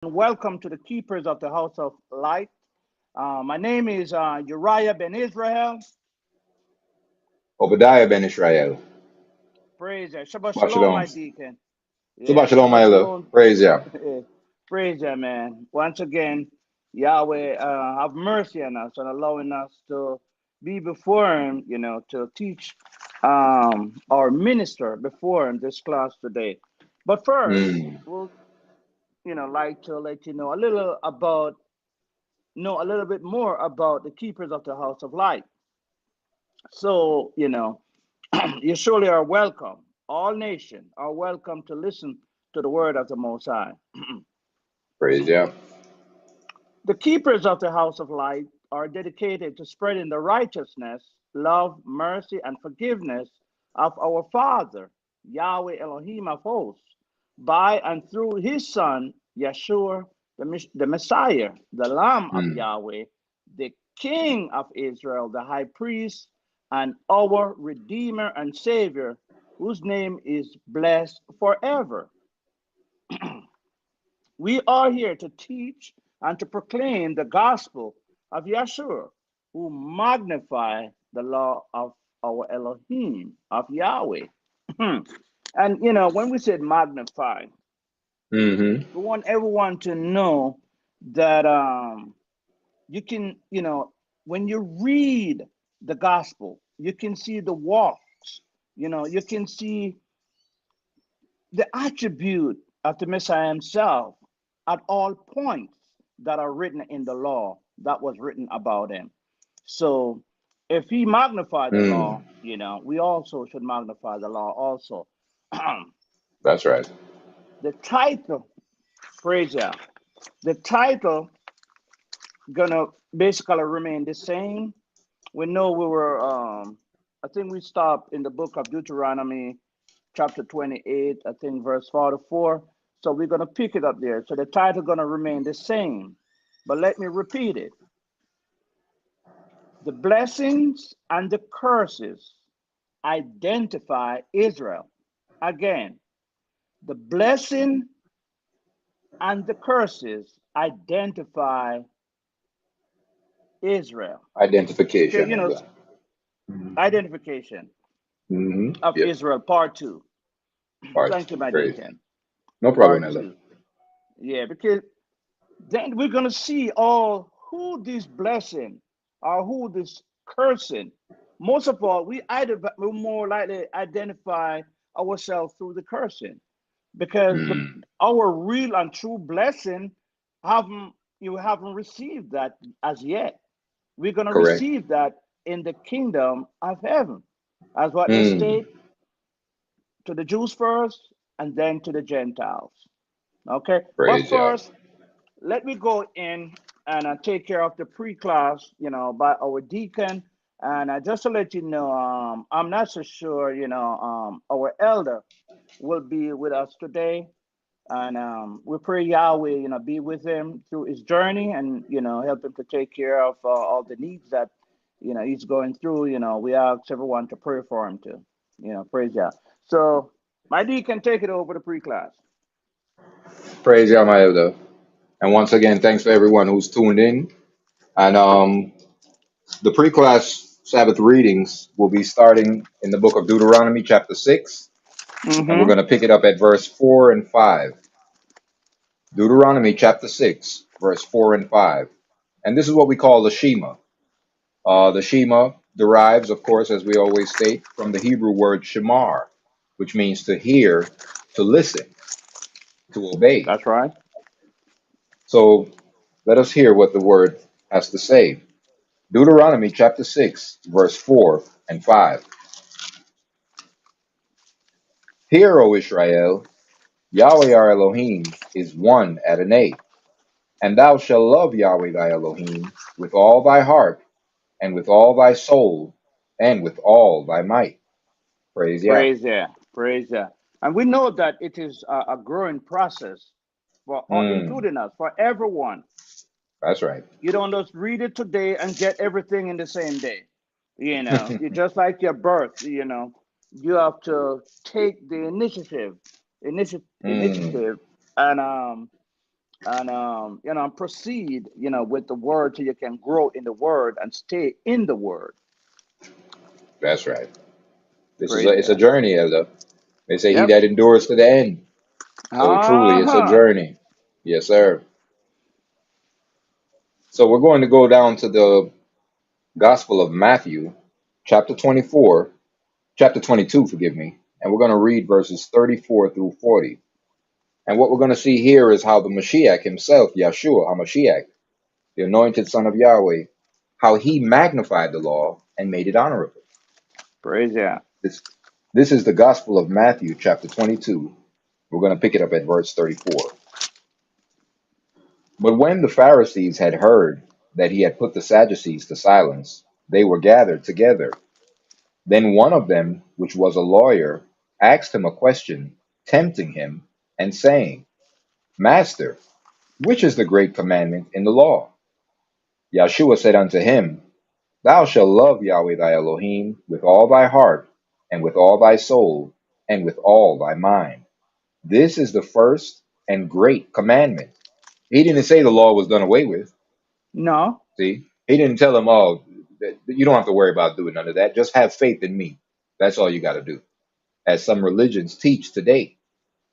Welcome to the Keepers of the House of Light. My name is Uriah Ben Israel. Obadiah ben Israel. Praise Yah. Shabbat Shabbat Shalom, shalom. my deacon. Shabbat Yeah, shalom, Shabbat my love. Shalom. Praise Yah. Praise Yah, man. Once again, Yahweh have mercy on us and allowing us to be before Him, to teach our minister before Him this class today. But first, Mm. we'll, like to let you know know a little bit more about the Keepers of the House of Light. So, you surely are welcome. All nations are welcome to listen to the word of the Most High. Praise Yah. The keepers of the house of light are dedicated to spreading the righteousness, love, mercy, and forgiveness of our Father, Yahweh Elohim of hosts, by and through his Son, Yeshua, the Messiah, the Lamb of Mm. Yahweh, the King of Israel, the High Priest, and our Redeemer and Savior, whose name is blessed forever. We are here to teach and to proclaim the gospel of Yeshua, who magnify the law of our Elohim, of Yahweh. And when we said magnify, Mm-hmm. we want everyone to know that you can, when you read the gospel, you can see the walks, you can see the attribute of the Messiah himself at all points that are written in the law that was written about him. So if he magnified the Mm. law, we also should magnify the law also. That's right. The title, praise Yah, the title gonna basically remain the same. We know we were I think we stopped in the book of Deuteronomy chapter 28, I think verse 44. So we're going to pick it up there. So the title going to remain the same. But let me repeat it. The blessings and the curses identify Israel. Again, the blessing and the curses identify Israel. Okay, Identification of that. identification Mm-hmm. of Yep. Israel, part two. Part Thank you, two. my Praise. deacon. No problem, Part Ella. two. Yeah, because then we're going to see all who this blessing or who this cursing. Most of all, we more likely identify ourselves through the cursing because Mm. our real and true blessing haven't you haven't received that as yet. We're going to Correct. receive that in the kingdom of heaven, as what they Mm. state to the Jews first and then to the Gentiles. Okay, but Praise Yah. first let me go in and take care of the pre-class, by our deacon. And just to let you know, I'm not so sure, our elder will be with us today. And we pray Yahweh, be with him through his journey and, help him to take care of all the needs that, he's going through. We ask everyone to pray for him too, praise Yah. So my deacon, take it over the pre-class. Praise Yah, my elder. And once again, thanks for everyone who's tuned in. And the pre-class Sabbath readings will be starting in the book of Deuteronomy, chapter 6. And we're Mm-hmm. going to pick it up at verse 4 and 5. Deuteronomy, chapter 6, verse 4 and 5. And this is what we call the Shema. The Shema derives, of course, as we always state, from the Hebrew word shamar, which means to hear, to listen, to obey. That's right. So let us hear what the word has to say. Deuteronomy chapter 6, verse 4 and 5. Hear, O Israel, Yahweh our Elohim is one Adonai, and thou shalt love Yahweh thy Elohim with all thy heart, and with all thy soul, and with all thy might. Praise Yah. Praise Yah. Praise Yah. And we know that it is a growing process for all, Mm, including us, for everyone. that's right. You don't just read it today and get everything in the same day. You just like your birth, you have to take the initiative, Mm, and and and proceed, with the word till you can grow in the word and stay in the word. That's right. This is Praise it's a God. journey, Elder. They say he Yep. that endures to the end. So truly, it's a Uh-huh. journey. Yes, sir. So we're going to go down to the Gospel of Matthew, chapter 24, chapter 22, forgive me, and we're going to read verses 34 through 40. And what we're going to see here is how the Mashiach himself, Yahshua HaMashiach, the anointed son of Yahweh, how he magnified the law and made it honorable. Praise God. This, this is the Gospel of Matthew, chapter 22. We're going to pick it up at verse 34. But when the Pharisees had heard that he had put the Sadducees to silence, they were gathered together. Then one of them, which was a lawyer, asked him a question, tempting him, and saying, Master, which is the great commandment in the law? Yahshua said unto him, Thou shalt love Yahweh thy Elohim with all thy heart, and with all thy soul, and with all thy mind. This is the first and great commandment. He didn't say the law was done away with. No. See, he didn't tell him, oh, you don't have to worry about doing none of that. Just have faith in me. That's all you got to do. As some religions teach today.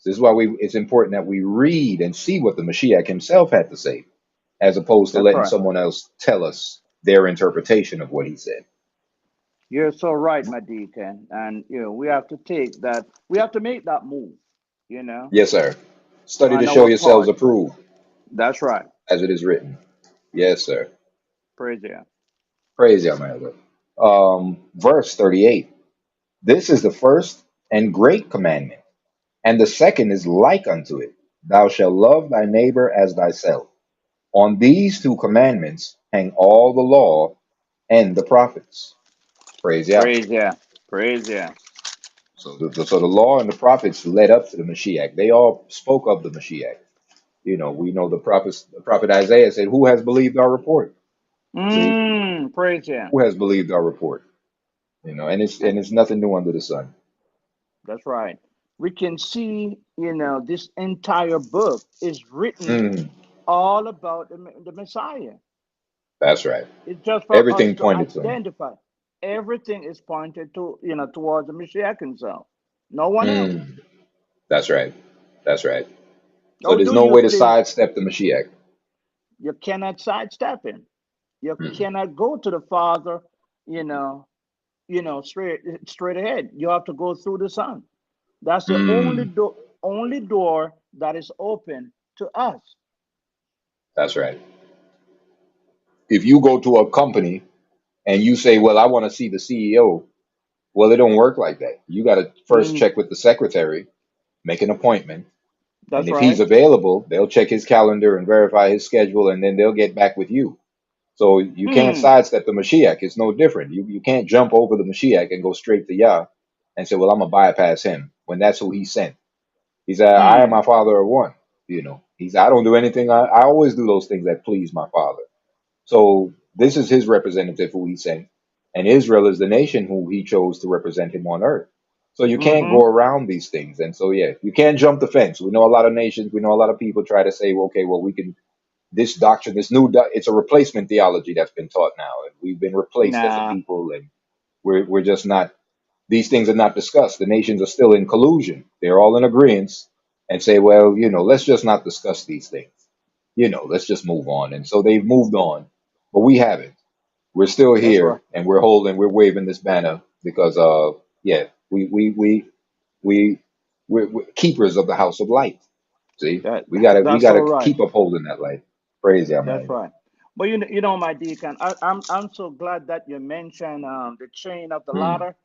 This is why it's important that we read and see what the Mashiach himself had to say, as opposed to That's letting right. someone else tell us their interpretation of what he said. You're so right, my deacon. And we have to take that. We have to make that move. You know, Yes, sir. Study to on show our yourselves part. approved, That's right. as it is written. Yes, sir. Praise God. Praise Yahweh. Verse 38. This is the first and great commandment. And the second is like unto it. Thou shalt love thy neighbor as thyself. On these two commandments hang all the law and the prophets. Praise Yah. Praise God. Praise God. So the law and the prophets led up to the Mashiach. They all spoke of the Mashiach. We know the prophet Isaiah said, Who has believed our report? See, Praise God. who has believed our report? And it's nothing new under the sun. That's right. We can see, this entire book is written Mm, all about the Messiah. that's right. It's just for us Everything to pointed to him. identify. Everything is pointed to, towards the Messiah himself. No one else. Mm, that's right. That's right. So How there's do no you way to think sidestep the Mashiach. you cannot sidestep him? You Mm, cannot go to the Father, you know, straight ahead. You have to go through the Son. That's the mm, only door that is open to us. that's right. If you go to a company and you say, Well, I want to see the CEO, well, it don't work like that. You got to first Mm, check with the secretary, make an appointment. And that's if he's right. available, they'll check his calendar and verify his schedule, and then they'll get back with you. So you can't Hmm. sidestep the Mashiach. It's no different. You can't jump over the Mashiach and go straight to Yah and say, Well, I'm going to bypass him when that's who he sent. He said, I and Hmm. my Father are one. I don't do anything. I always do those things that please my Father. So this is his representative who he sent. And Israel is the nation who he chose to represent him on earth. So you can't Mm-hmm. go around these things. And so, yeah, you can't jump the fence. We know a lot of nations, we know a lot of people try to say, well, okay, well, we can, this doctrine, it's a replacement theology that's been taught now. And we've been replaced as a Nah. people. And we're just not, these things are not discussed. The nations are still in collusion. They're all in agreement and say, well, let's just not discuss these things. Let's just move on. And so they've moved on, but we haven't. We're still That's right. here and we're waving this banner because, yeah, we, we're keepers of the house of light. See, That we that's so gotta right. keep upholding that light. Praise Yah, That's man. right. But my deacon, I'm so glad that you mentioned the chain of the Mm. ladder,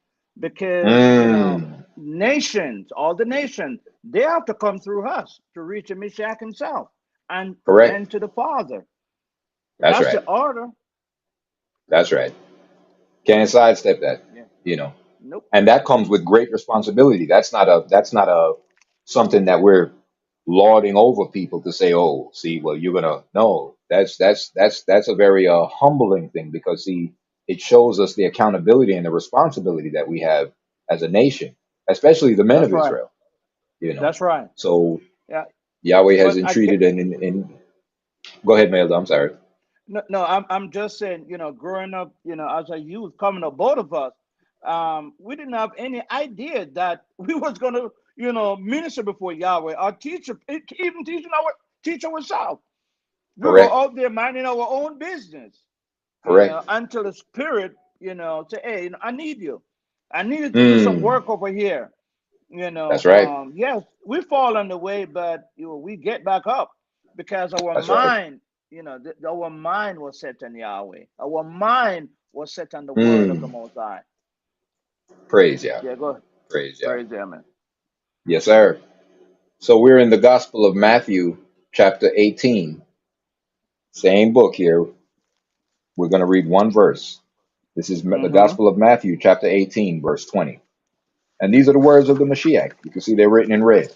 because Mm. nations, all the nations, they have to come through us to reach the Messiah himself, and Correct. then to the Father. That's That's the right. order. That's right. Can't sidestep that. Yeah. You know. Nope. And that comes with great responsibility. That's not a something that we're lauding over people to say, oh, see, well, you're gonna no. That's a very humbling thing, because see, it shows us the accountability and the responsibility that we have as a nation, especially the men That's of right. Israel. You know, That's right. so Yeah. Yahweh has But I get entreated and go ahead, Melda. I'm sorry. no. I'm just saying. Growing up, as a youth, coming up, both of us, we didn't have any idea that we was gonna, minister before Yahweh. Our teacher, even teach ourselves. We were Correct. out there minding our own business, Correct. until the spirit, say, hey, I need you. I needed to do some Mm, work over here. that's right. Yes, we fall on the way, but we get back up because our That's right. mind, our mind was set on Yahweh. Our mind was set on the word of the Mm, Most High. praise Yah. Yeah, go Praise Yah. praise Him, man. Yes, sir. So we're in the Gospel of Matthew, chapter 18. Same book here. We're going to read one verse. This is the Mm-hmm. Gospel of Matthew, chapter 18, verse 20. And these are the words of the Mashiach. You can see they're written in red.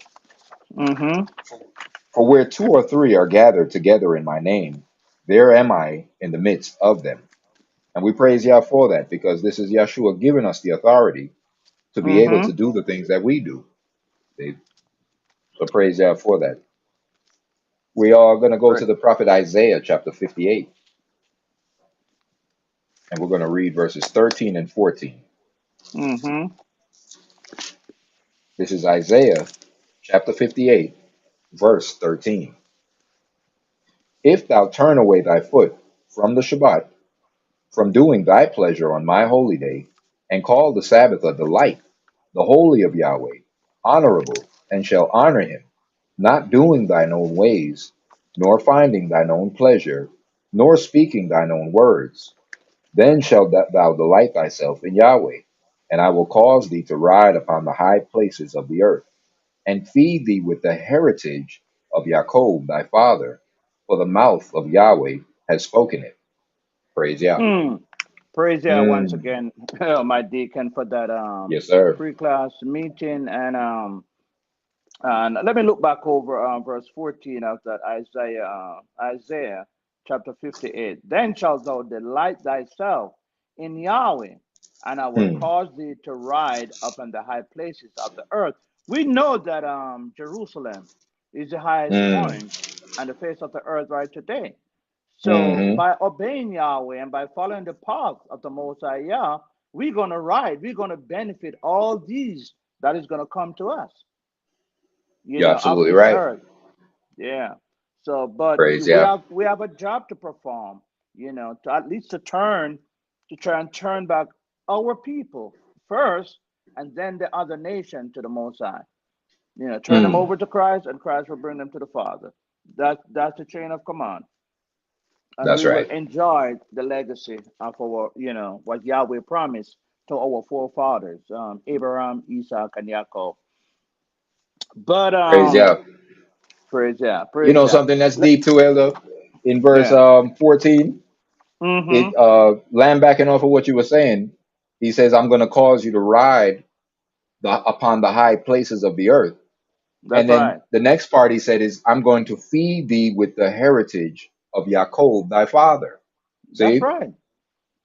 Mm-hmm. For where two or three are gathered together in my name, there am I in the midst of them. And we praise Yah for that because this is Yahshua giving us the authority to be able Mm-hmm. to do the things that we do. So praise Yah for that. We are going to go Right. to the prophet Isaiah chapter 58, and we're going to read verses 13 and 14. Mm-hmm. This is Isaiah chapter 58, verse 13. If thou turn away thy foot from the Shabbat, from doing thy pleasure on my holy day, and call the Sabbath a delight, the holy of Yahweh, honorable, and shall honor him, not doing thine own ways, nor finding thine own pleasure, nor speaking thine own words, then shalt thou delight thyself in Yahweh, and I will cause thee to ride upon the high places of the earth, and feed thee with the heritage of Jacob thy father, for the mouth of Yahweh has spoken it. Praise Yah. Mm. Praise Yah once Mm. again, my deacon, for that Yes, sir. pre-class meeting. And let me look back over verse 14 of that Isaiah chapter 58. Then shalt thou delight thyself in Yahweh, and I will Mm. cause thee to ride upon the high places of the earth. We know that Jerusalem is the highest Mm. point on the face of the earth right today. So Mm-hmm. by obeying Yahweh and by following the path of the Most High Yah, we're gonna ride. We're gonna benefit all these that is gonna come to us, You're of absolutely this right. earth. Yeah. So, but Praise we Yah. have a job to perform. To at least to try and turn back our people first, and then the other nation to the Most High. Turn them Mm. over to Christ, and Christ will bring them to the Father. That's the chain of command, and That's we will right. enjoy the legacy of our, what Yahweh promised to our forefathers, Abraham, Isaac, and Jacob. But Praise Yah. praise Yah, You praise know Yah. something that's deep too, Elder? In verse Yeah. 14, Mm-hmm. it land backing off of what you were saying, he says, I'm going to cause you to ride upon the high places of the earth. That's And then right. the next part he said is, I'm going to feed thee with the heritage of Jacob thy father. That's See? right.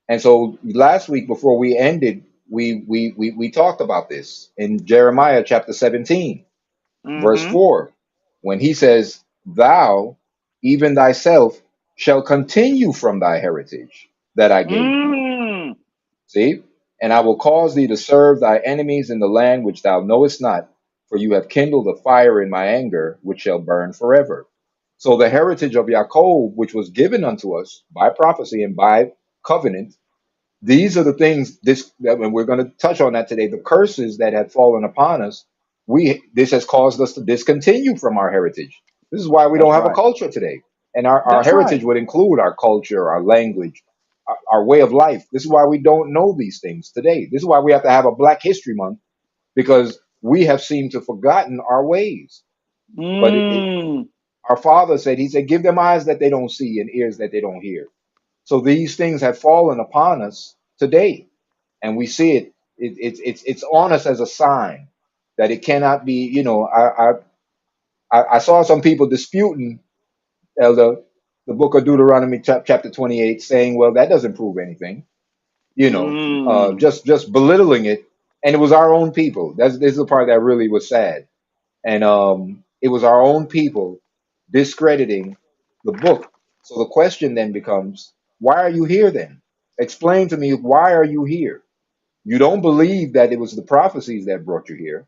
And so last week before we ended, we talked about this in Jeremiah chapter 17, verse Mm-hmm. 4, when he says, Thou, even thyself, shall continue from thy heritage that I gave thee. Mm. See? And I will cause thee to serve thy enemies in the land which thou knowest not, for you have kindled a fire in my anger, which shall burn forever. So the heritage of Jacob, which was given unto us by prophecy and by covenant, these are the things and we're going to touch on that today. The curses that had fallen upon us, this has caused us to discontinue from our heritage. This is why we don't That's have a right. culture today. And our That's heritage right. would include our culture, our language, our way of life. This is why we don't know these things today. This is why we have to have a Black History Month, because we have seemed to forgotten our ways. But Mm. our Father said, He said, give them eyes that they don't see and ears that they don't hear. So these things have fallen upon us today, and we see it. It's on us as a sign that it cannot be. I saw some people disputing Elder the book of Deuteronomy chapter 28, saying, "Well, that doesn't prove anything." Mm. Just belittling it, and it was our own people. This is the part that really was sad. And It was our own people discrediting the book. So the question then becomes, why are you here then? Explain to me, why are you here? You don't believe that it was the prophecies that brought you here.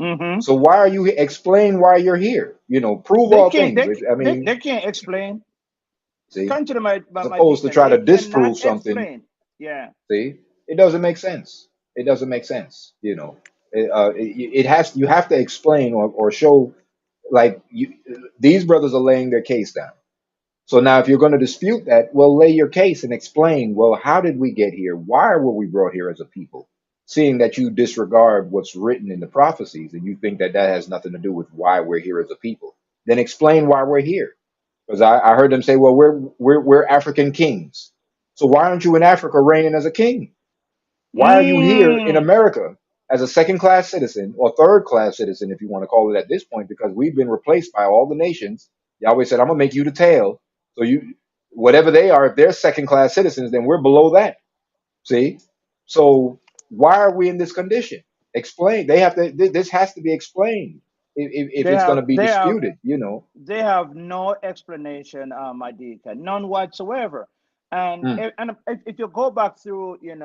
Mm-hmm. So why are you here? Explain why you're here. Prove They all can't. things. They, I they mean, they can't explain. see, Come to the as my opposed to deacon. try They to cannot disprove something. explain. Yeah. See, it doesn't make sense. It doesn't make sense. It has. You have to explain or show, like these brothers are laying their case down. So now, if you're going to dispute that, well, lay your case and explain. Well, how did we get here? Why were we brought here as a people? Seeing that you disregard what's written in the prophecies and you think that that has nothing to do with why we're here as a people, then explain why we're here. Because I heard them say, well, we're African kings. So why aren't you in Africa reigning as a king? Why are you here in Mm. America as a second class citizen or third class citizen, if you want to call it at this point, because we've been replaced by all the nations? Yahweh said, I'm going to make you the tail. So whatever they are, if they're second class citizens, then we're below that. See? So why are we in this condition? Explain. They have to, this has to be explained if They it's going have. to be They have. disputed. They have no explanation, my deacon, none whatsoever. And Mm, if you go back through, in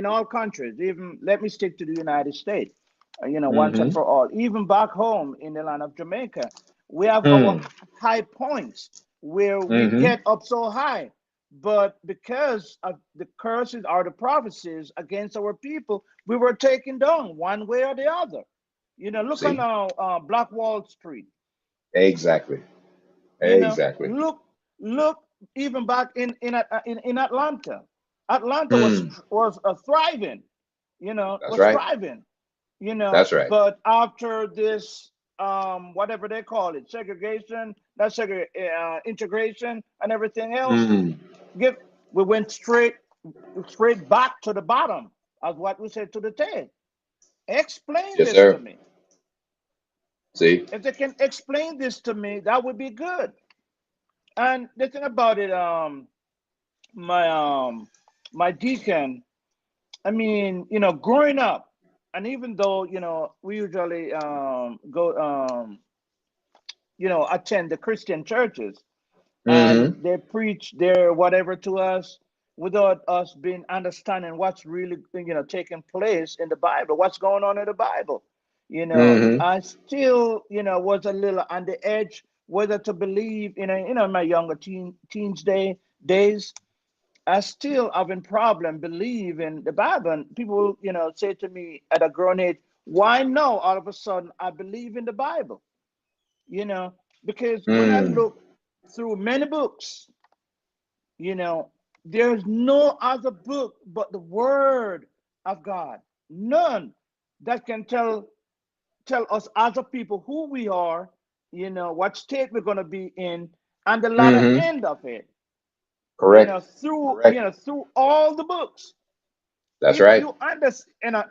all countries, even let me stick to the United States, once and mm-hmm, for all. Even back home in the land of Jamaica, we have our mm, high points where we mm-hmm. get up so high. But because of the curses or the prophecies against our people, we were taken down one way or the other. Look on See? Black Wall Street. Exactly. Exactly. Look even back in Atlanta. Atlanta Mm, was thriving, that's right. That's right. but after this whatever they call it, segregation, integration and everything else, Mm, give we went straight back to the bottom, as what we said to the tail. Explain yes, this to sir. me. See? If they can explain this to me, that would be good. And the thing about it, my my deacon, I mean, growing up, and even though we usually go attend the Christian churches, and Mm-hmm. they preach their whatever to us without us being understanding what's really taking place in the Bible, what's going on in the Bible. Mm-hmm. I still was a little on the edge whether to believe in my younger teens days. I still having problem believing the Bible. And people, say to me at a grown age, why now all of a sudden I believe in the Bible? You know, because when I Mm, look through many books, you know, there's no other book but the Word of God. None that can tell us as a people who we are, what state we're gonna be in, and the latter mm-hmm. end of it. Correct. Correct. Through all the books. That's right.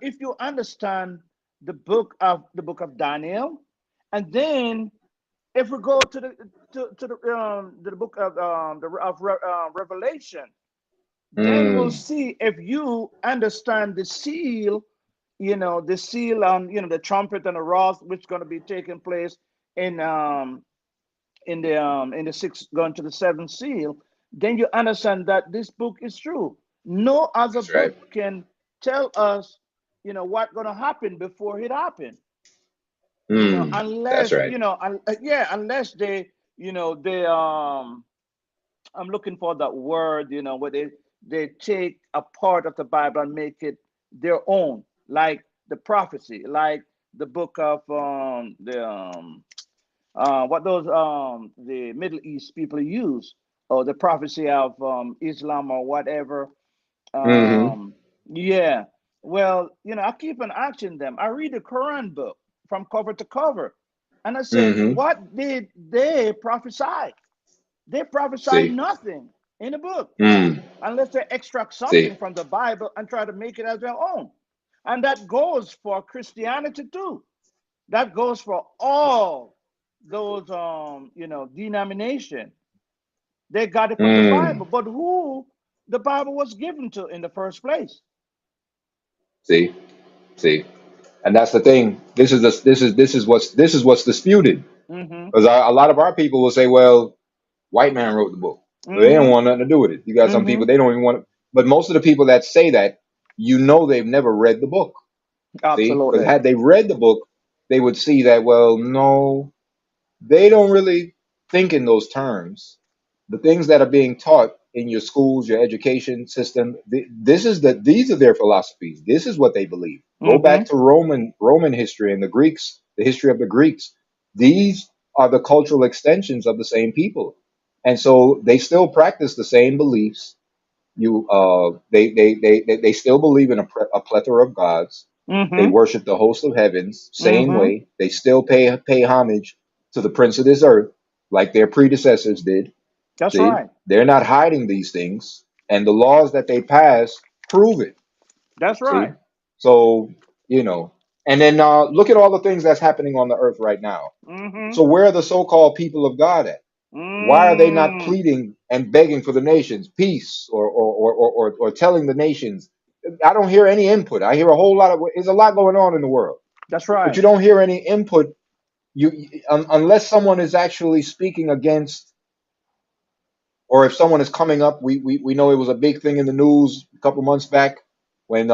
If you understand the book of Daniel, and then if we go to the book of Revelation, then we'll Mm, see if you understand the seal, the seal on the trumpet and the wrath, which is going to be taking place in in the sixth going to the seventh seal. Then you understand that this book is true. No other that's right. book can tell us what's going to happen before it happened. Mm, that's Unless right. yeah, unless they I'm looking for that word, where they take a part of the Bible and make it their own, like the prophecy, like the book of the what those the Middle East people use, or the prophecy of Islam or whatever. Mm-hmm. Um, yeah. Well, I keep on asking them. I read the Quran book from cover to cover, and I said, Mm-hmm. "What did they prophesy? They prophesy See? nothing in the book, Mm, unless they extract see? something from the Bible and try to make it as their own." And that goes for Christianity too. That goes for all those denomination. They got it from the Mm, Bible, but who the Bible was given to in the first place? see? See? And that's the thing. This is what's disputed. Mm-hmm. Because a lot of our people will say, well, white man wrote the book. But they don't Mm-hmm. want nothing to do with it. You got some Mm-hmm. people, they don't even want to. But most of the people that say that, they've never read the book. See? Because Absolutely. had they read the book, they would see that, well, no, they don't really think in those terms. The things that are being taught in your schools, your education system, these are their philosophies. This is what they believe. Go Mm-hmm. back to Roman history and the Greeks, the history of the Greeks. These are the cultural extensions of the same people, and so they still practice the same beliefs. They still believe in a plethora of gods. They Mm-hmm. worship the host of heavens, same Mm-hmm. way. They still pay homage to the prince of this earth, like their predecessors did. That's See, right. they're not hiding these things, and the laws that they pass prove it. That's right. See, so you know, and then look at all the things that's happening on the earth right now. Mm-hmm. So where are the so-called people of God at? Why are they not Mm. pleading and begging for the nations peace, or telling the nations? I don't hear any input. I hear a whole lot of. There's a lot going on in the world, That's but right. you don't hear any input. Unless someone is actually speaking against, or if someone is coming up. We know it was a big thing in the news a couple months back when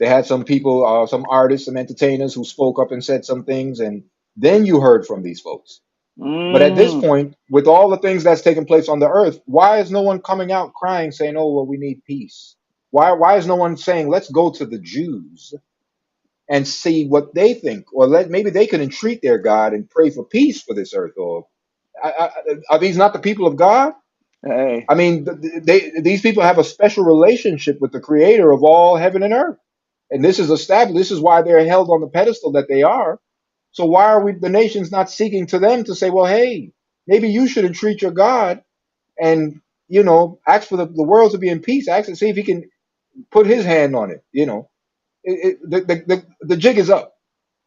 they had some people, some artists, some entertainers who spoke up and said some things, and then you heard from these folks. But at this Mm. point, with all the things that's taking place on the earth, why is no one coming out crying saying, "Oh, well, we need peace"? Why is no one saying, "Let's go to the Jews and see what they think, or maybe they can entreat their God and pray for peace for this earth"? Or are these not the people of God? Hey. I mean, these people have a special relationship with the Creator of all heaven and earth, and this is established. This is why they're held on the pedestal that they are. So why are the nations not seeking to them to say, well, hey, maybe you should entreat your God and ask for the world to be in peace. Ask and see if he can put his hand on it. The jig is up.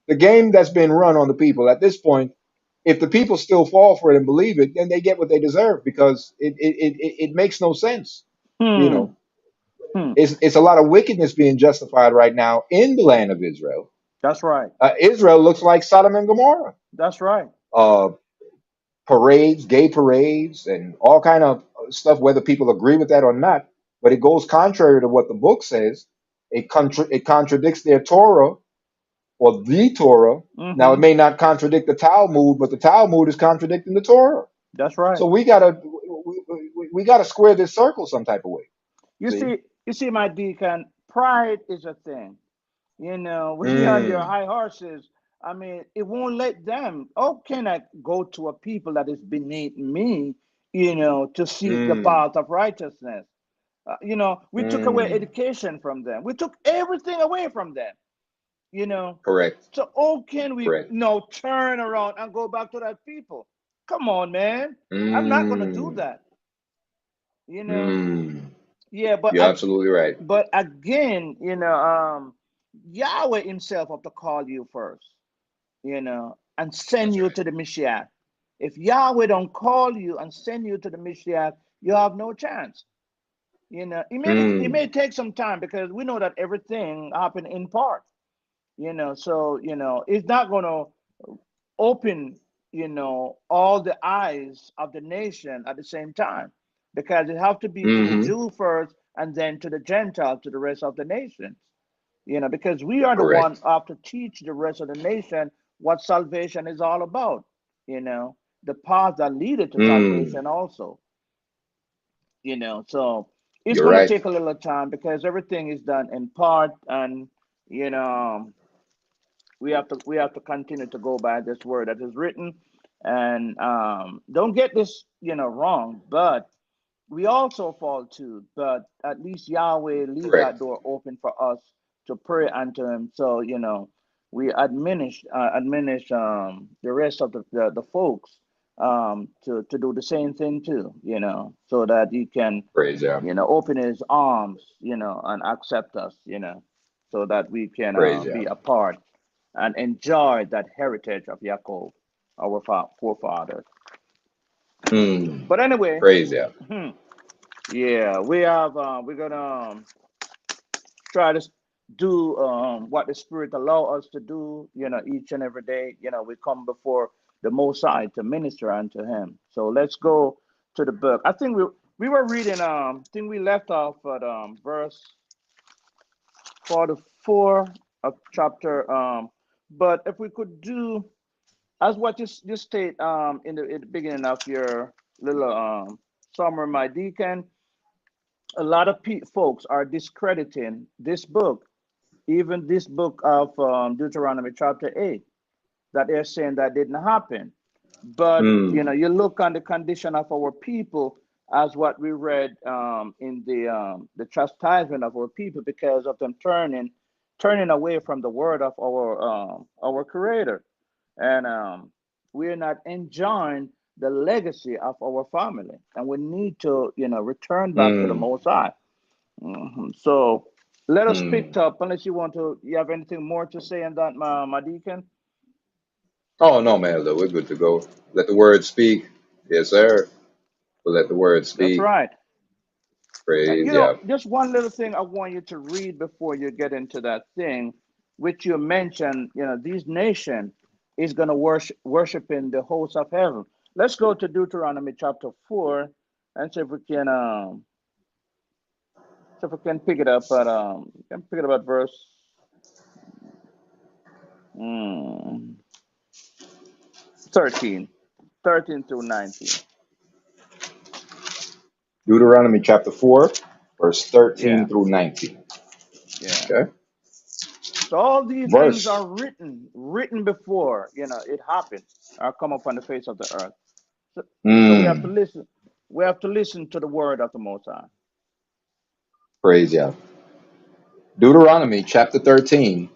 The game that's been run on the people at this point. If the people still fall for it and believe it, then they get what they deserve because it makes no sense. You Hmm. know, Hmm. it's a lot of wickedness being justified right now in the land of Israel. That's right. Israel looks like Sodom and Gomorrah. That's right. Uh, Parades, gay parades, and all kind of stuff, whether people agree with that or not. But it goes contrary to what the book says. It contradicts their Torah or the Torah. Now it Mm-hmm. may not contradict the Talmud, but the Talmud is contradicting the Torah. That's right. So we gotta square this circle some type of way. You See? see, you see, my deacon, pride is a thing. When you're on your Mm, high horses, I mean, it won't let them. Oh, can I go to a people that is beneath me, to seek the mm, path of righteousness? We took away mm. education from them. We took everything away from them, you know. Correct. So, oh, can we, Correct. turn around and go back to that people? Come on, man. I'm not going to do Mm, that, you know. mm. Yeah, You're absolutely right. but again, Yahweh Himself have to call you first, and send That's you right. to the Mashiach. If Yahweh don't call you and send you to the Mashiach, you have no chance. It may Mm, take some time because we know that everything happen in part. So it's not going to open, all the eyes of the nation at the same time, because it have to be to the mm-hmm. Jew first and then to the Gentile, to the rest of the nations. Because we are the one Correct. who have to teach the rest of the nation what salvation is all about. The path that leaded to Mm, salvation also. So it's you're going to right. take a little time because everything is done in part, and you know we have to continue to go by this word that is written. And don't get this wrong, but we also fall too, but at least Yahweh leave that Correct. door open for us to pray unto Him. So we admonish the rest of the folks to do the same thing too. So that He can Praise Yah. open His arms, and accept us. So that we can Praise Yah. be a part and enjoy that heritage of Yaakov, our forefathers. Mm, But anyway, praise Yah. yeah, we're gonna try to. do what the Spirit allow us to do, each and every day. We come before the Most High to minister unto Him. So let's go to the book. I think we were reading. I think we left off at verse 44 of chapter. But if we could do as what you state in the beginning of your little summary, my deacon, a lot of folks are discrediting this book, even this book of Deuteronomy chapter 8, that they're saying that didn't happen. But Mm, you look on the condition of our people, as what we read in the chastisement of our people, because of them turning away from the word of our Creator, and we're not enjoying the legacy of our family, and we need to return back to the mm, Most High. So let us pick mm. up, unless you have anything more to say on that, my deacon. Oh no, man, look, we're good to go. Let the word speak. Yes, sir. We'll let the word That's speak. right. And Praise yeah. just one little thing I want you to read before you get into that thing, which you mentioned. These nation is going to worship in the hosts of heaven. Let's go to Deuteronomy chapter 4 and see if we can pick it up at verse mm, 13, 13 through 19. Deuteronomy chapter 4, verse 13 Yeah, through 19. yeah. Okay. So all these things Verse. are written before it happened, or come upon the face of the earth. So we have to Mm, listen. We have to listen to the word of the Most High. praise yeah. Deuteronomy chapter 13.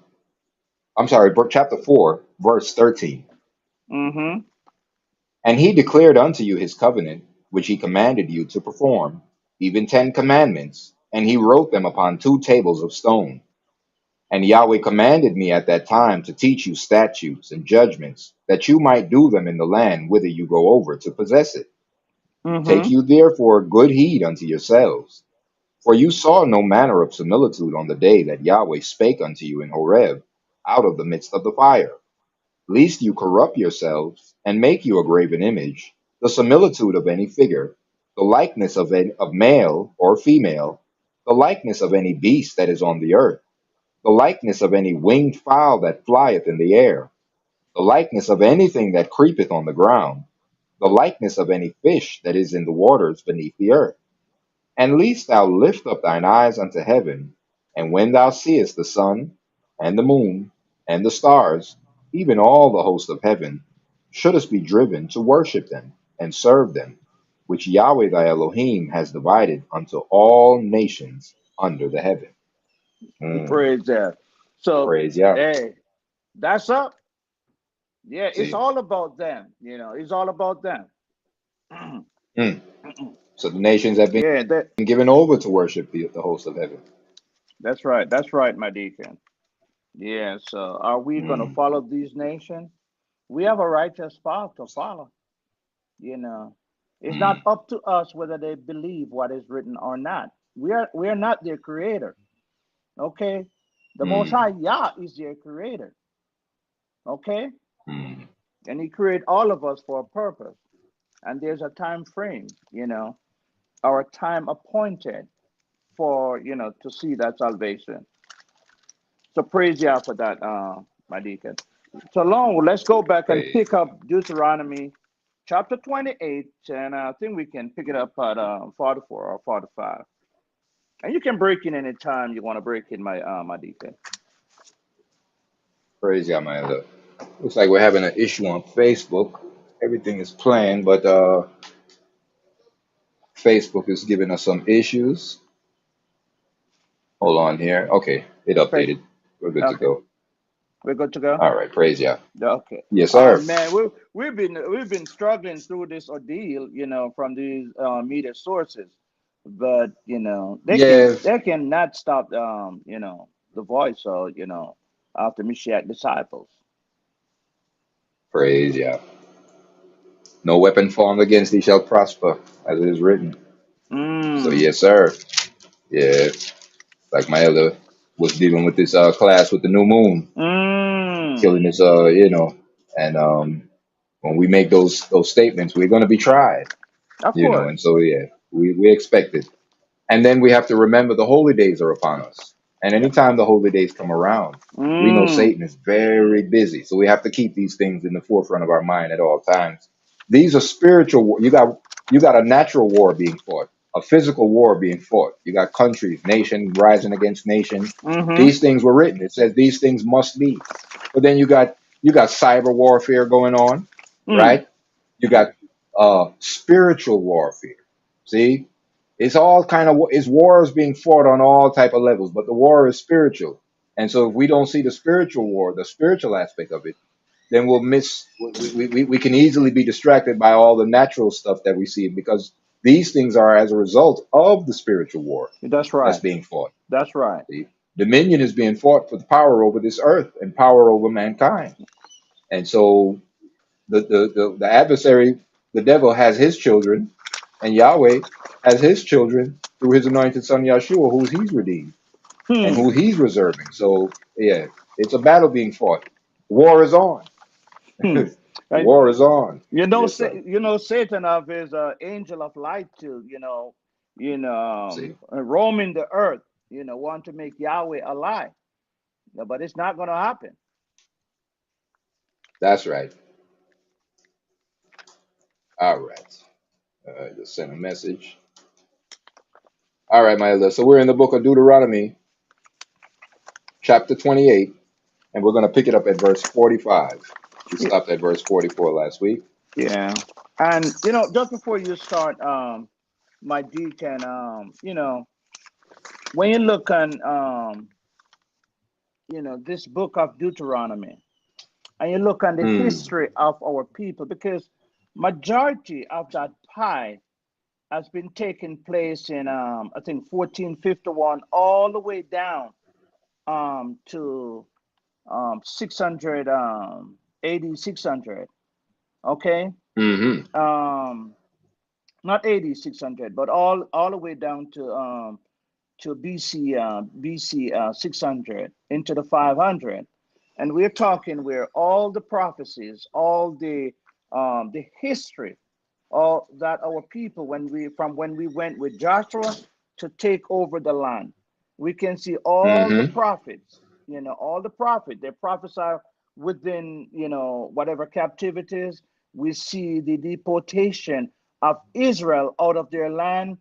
I'm sorry, chapter 4, verse 13. Mm-hmm. And he declared unto you his covenant, which he commanded you to perform, even 10 commandments, and he wrote them upon 2 tables of stone. And Yahweh commanded me at that time to teach you statutes and judgments, that you might do them in the land whither you go over to possess it. Take Mm-hmm. you therefore good heed unto yourselves, for you saw no manner of similitude on the day that Yahweh spake unto you in Horeb, out of the midst of the fire, lest you corrupt yourselves, and make you a graven image, the similitude of any figure, the likeness of male or female, the likeness of any beast that is on the earth, the likeness of any winged fowl that flieth in the air, the likeness of anything that creepeth on the ground, the likeness of any fish that is in the waters beneath the earth. And least thou lift up thine eyes unto heaven, and when thou seest the sun, and the moon, and the stars, even all the host of heaven, shouldest be driven to worship them, and serve them, which Yahweh thy Elohim has divided unto all nations under the heaven. Mm, Praise that. So, praise Yah. hey, that's up. Yeah, it's See. all about them. It's all about them. Mm. So the nations have been Yeah, given over to worship the host of heaven. that's right. That's right, my deacon. Yeah. So, are we gonna Mm, follow these nations? We have a righteous path to follow. You know, it's not mm, up to us whether they believe what is written or not. We are not their creator. Okay, the Most mm, High Yah is their creator. Okay, mm. and He created all of us for a purpose, and there's a time frame. Our time appointed for to see that salvation. So praise Yah for that, my deacon. So long. Let's go back and Praise. pick up Deuteronomy chapter 28, and I think we can pick it up at 44 or 45. And you can break in any time you want to break in, my deacon. Praise Yah, my elder. Looks like we're having an issue on Facebook. Everything is planned, but Facebook is giving us some issues. Hold on here. Okay, it Okay, updated. We're good to okay, go. we're good to go. All right, praise Yah. Okay. Yes, Oh sir. man, we've been struggling through this ordeal, from these media sources, but they can Yeah, they cannot stop the voice of of the Messiah disciples. praise Yah. No weapon formed against thee shall prosper, as it is written. So Mm. yes, sir. Yeah, like my elder. was dealing with this class with the new moon, Mm. killing this and when we make those statements, we're going to be tried, Of course. and so yeah, we expect it. And then we have to remember the holy days are upon us. And Yeah. anytime the holy days come around, we know Mm. Satan is very busy. So we have to keep these things in the forefront of our mind at all times. These are spiritual war. You got a natural war being fought, a physical war being fought. You got countries, nation rising against nation. Mm-hmm. These things were written. It says these things must be. But then you got cyber warfare going on, Mm. right? You got spiritual warfare. See, it's all kind of it's wars being fought on all type of levels, but the war is spiritual. And so if we don't see the spiritual war, the spiritual aspect of it, then we'll miss. We can easily be distracted by all the natural stuff that we see because these things are as a result of the spiritual war That's that's right. being fought. That's right. See, dominion is being fought for the power over this earth and power over mankind. And so the adversary, the devil, has his children, and Yahweh has his children through his anointed son Yahshua, who he's redeemed and Hmm. who he's reserving. So yeah, it's a battle being fought. War is on. Hmm. Right. War is on. Yes, sir. Satan of his angel of light to See, roaming the earth. Want to make Yahweh a lie. No, but it's not going to happen. that's right. All right. Just send a message. All right, my elder. So we're in the book of Deuteronomy, chapter 28, and we're going to pick it up at verse 45. We Y- stopped at verse 44 last week. Yeah. And just before you start, my deacon, when you look on, this book of Deuteronomy, and you look on the Mm, history of our people, because majority of that pie has been taking place in I think 1451 all the way down to 600 AD 600. Okay. mm-hmm. um Not AD 600, but all the way down to BC 600 into the 500. And we're talking where all the prophecies, all the history, all that our people, when we went with Joshua to take over the land, we can see all the Mm-hmm. prophets. All the prophets, they prophesy within whatever captivities. We see the deportation of Israel out of their land,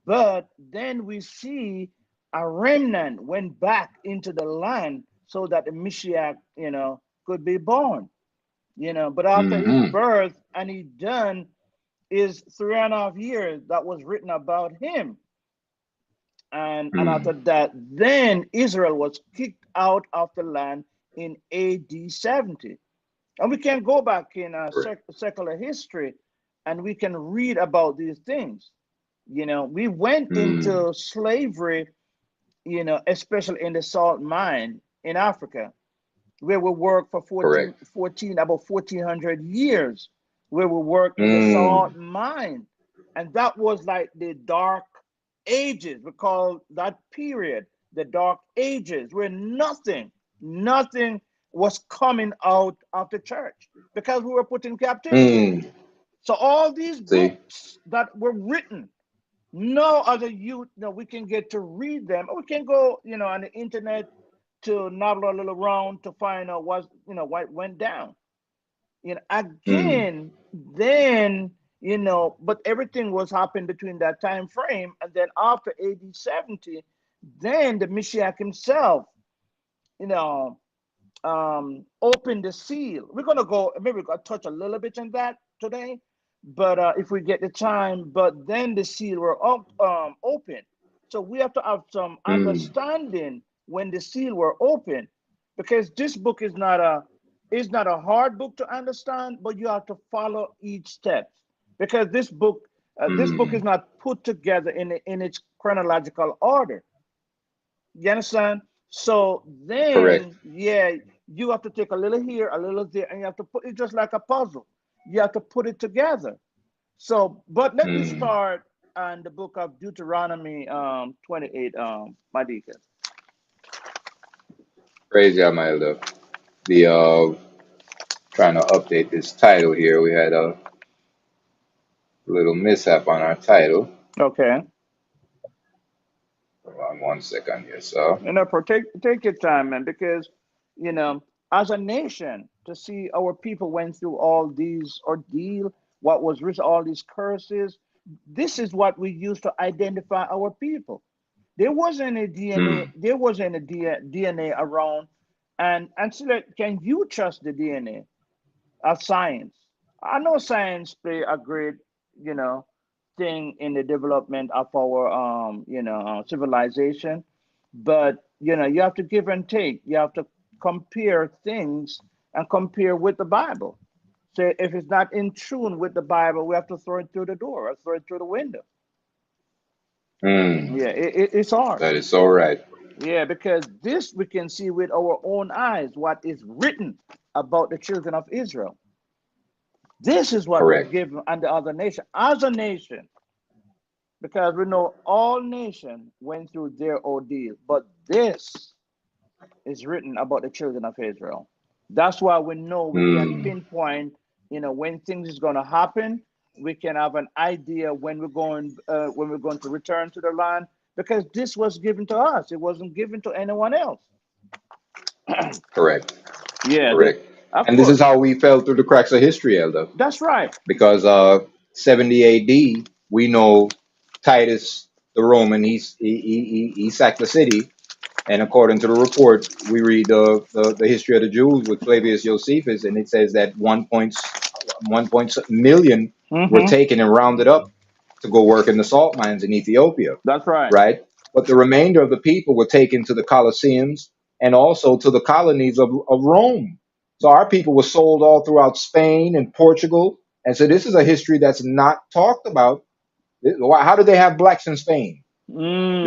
but then we see a remnant went back into the land so that the Messiah, could be born. But after his Mm-hmm. birth and he done is 3.5 years that was written about him. And after Mm. that, then Israel was kicked out of the land in AD 70. And we can go back in Correct. secular history and we can read about these things. We went Mm. into slavery, especially in the salt mine in Africa, where we worked for Correct. about 1400 years, where we worked in the salt Mm. mine. And that was like the dark ages. We call that period the dark ages, where nothing was coming out of the church because we were put in captivity. Mm. So all these See. books that were written, no other youth, we can get to read them. We can go, on the internet to navigate a little around to find out what went down. Mm. Again, then, but everything was happening between that time frame, and then after AD 70, then the Messiah himself, you know, opened the seal. We're gonna go, maybe we're gonna touch a little bit on that today, but if we get the time, but then the seal were open. So we have to have some Mm. understanding when the seal were open, because this book is not a hard book to understand, but you have to follow each step, because this book is Mm. not put together in its chronological order. You understand? So Correct. then, yeah, you have to take a little here, a little there, and you have to put it just like a puzzle. You have to put it together. So, but let me Mm. start on the book of Deuteronomy 28, my deacon. Praise Yah, my elder. The trying to update this title here. We had a little mishap on our title. Okay. Hold on 1 second here, so. Take your time, man, because you know, as a nation, to see our people went through all these ordeal, what was written, all these curses. This is what we use to identify our people. There wasn't a DNA. Mm, There wasn't a DNA around, and so that, can you trust the DNA of science? I know science play a great, you know, thing in the development of our, civilization, but you have to give and take. You have to compare things and compare with the Bible. So if it's not in tune with the Bible, we have to throw it through the door or throw it through the window. mm, Yeah, it's hard. that is so right. Yeah, because this we can see with our own eyes what is written about the children of Israel. This is what was Correct. given unto other nation as a nation, because we know all nations went through their ordeal, but this is written about the children of Israel. That's why we know we can Mm, pinpoint, when things is going to happen. We can have an idea when we're going to return to the land, because this was given to us. It wasn't given to anyone else. correct. Yeah, Correct. of And this is course. how we fell through the cracks of history, elder. That's right. Because 70 AD, we know Titus the Roman, he sacked the city. And according to the report, we read the history of the Jews with Flavius Josephus, and it says that 1 million were Mm-hmm. taken and rounded up to go work in the salt mines in Ethiopia, That's right. right? But the remainder of the people were taken to the Colosseums and also to the colonies of Rome. So our people were sold all throughout Spain and Portugal. And so this is a history that's not talked about. How did they have blacks in Spain? Mm,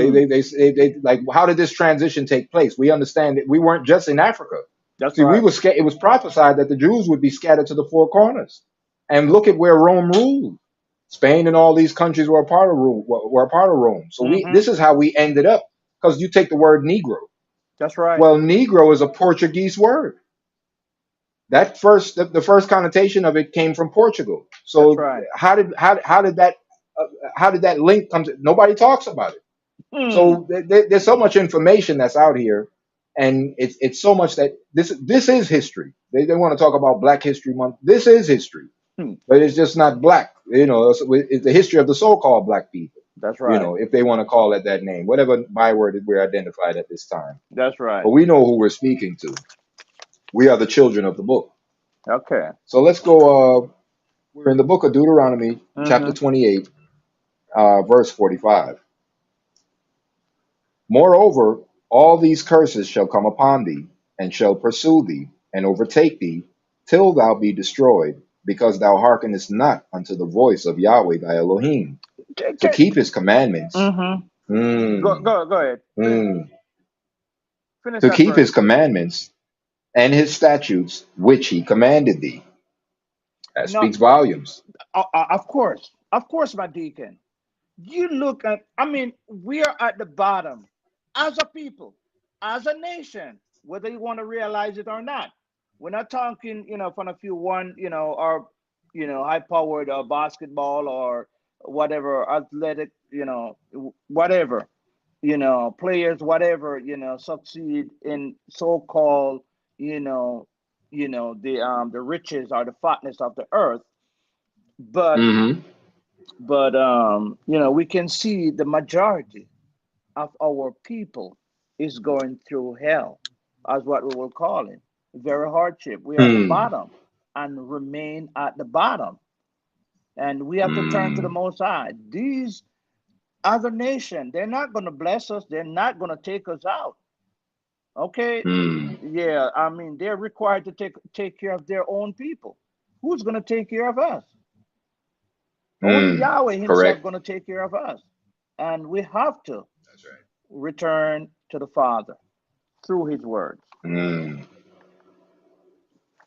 Like, how did this transition take place? We understand that we weren't just in Africa. that's See, right. it was prophesied that the Jews would be scattered to the four corners. And look at where Rome ruled. Spain and all these countries were a part of Rome. So Mm-hmm. this is how we ended up. Because you take the word Negro. That's right. Well, Negro is a Portuguese word. The first connotation of it came from Portugal. That's So right. how did that link come to? Nobody talks about it. Mm, So there's so much information that's out here, and it's so much that this is history. They want to talk about Black History Month. This is history, mm, but it's just not black. It's the history of the so-called black people. that's right. If they want to call it that name, whatever byword we're identified at this time. That's right. But we know who we're speaking to. We are the children of the book. Okay. So let's go. We're in the book of Deuteronomy, chapter Mm-hmm. 28, verse 45. Moreover, all these curses shall come upon thee, and shall pursue thee, and overtake thee, till thou be destroyed, because thou hearkenest not unto the voice of Yahweh thy Elohim, to keep his commandments. Mm-hmm. Mm, Go ahead. mm, Finish to that keep verse. his commandments and his statutes, which he commanded thee. That No, speaks volumes. of course, my deacon. You look at. I mean, we are at the bottom as a people, as a nation, whether you want to realize it or not. We're not talking, from a few one, or high-powered basketball or whatever athletic, whatever, players, whatever, succeed in so-called, you know, the riches or the fatness of the earth, but Hmm. we can see the majority of our people is going through hell, as what we will call it. Very hardship. We're at the Hmm. bottom and remain at the bottom. And we have to turn to the Hmm. Most High. These other nations, they're not going to bless us. They're not going to take us out. Okay? Hmm. Yeah, I mean, they're required to take care of their own people. Who's going to take care of us? Only Hmm. Yahweh Himself Correct. going to take care of us. And we have to That's right. return to the Father through His words. Hmm.